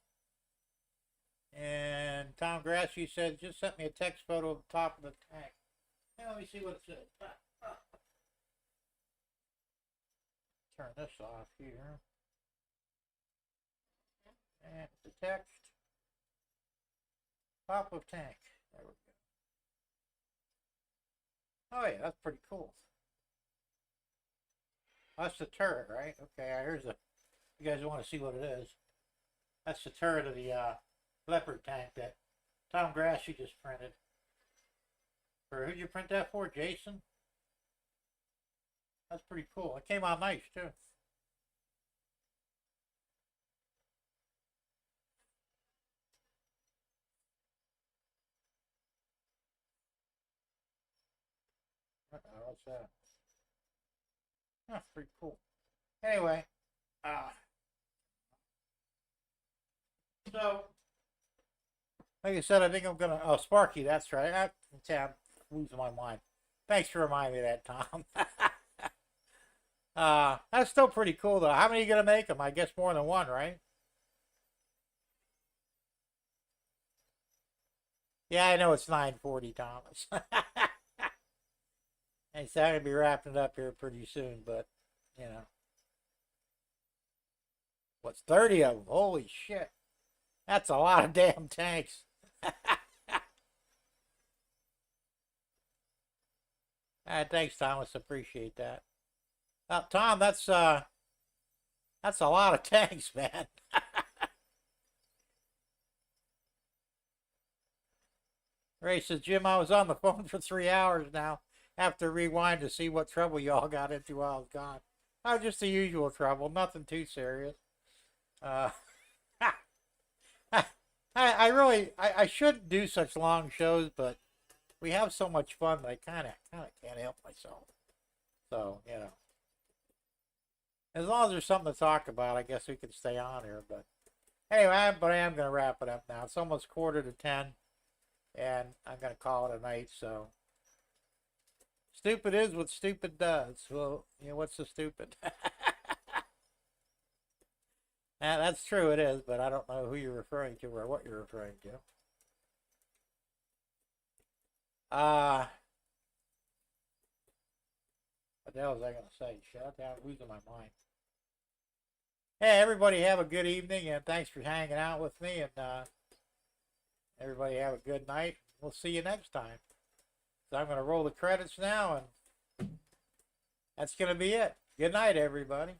And Tom Grassi said, just sent me a text photo of the top of the tank. Now let me see what it says. Turn this off here. And the text. Top of tank. There we go. Oh yeah, that's pretty cool. That's the turret, right? Okay, here's the. You guys want to see what it is? That's the turret of the Leopard tank that Tom Grassi just printed. Or who'd you print that for, Jason? That's pretty cool. It came out nice too. What's that? That's pretty cool. Anyway, so like I said, I think I'm gonna. Oh, Sparky, that's right. I'm losing my mind. Thanks for reminding me of that, Tom. That's still pretty cool, though. How many are you going to make them? I guess more than one, right? Yeah, I know it's 9:40, Thomas. And so I'm going to be wrapping it up here pretty soon, but, you know. What's 30 of them? Holy shit. That's a lot of damn tanks. Thanks, Thomas. Appreciate that. Tom, that's a lot of tanks, man. Ray says, Jim, I was on the phone for 3 hours now. Have to rewind to see what trouble y'all got into while I was gone. Oh, just the usual trouble. Nothing too serious. I shouldn't do such long shows, but we have so much fun that I kind of can't help myself. So, you know. As long as there's something to talk about, I guess we can stay on here. But anyway, I am going to wrap it up now. It's almost 9:45, and I'm going to call it a night. So, stupid is what stupid does. Well, you know, what's so stupid? That's true, it is, but I don't know who you're referring to or what you're referring to. What the hell was I going to say? Shut down, losing my mind. Hey, everybody, have a good evening, and thanks for hanging out with me, and everybody have a good night. We'll see you next time. So I'm going to roll the credits now, and that's going to be it. Good night, everybody.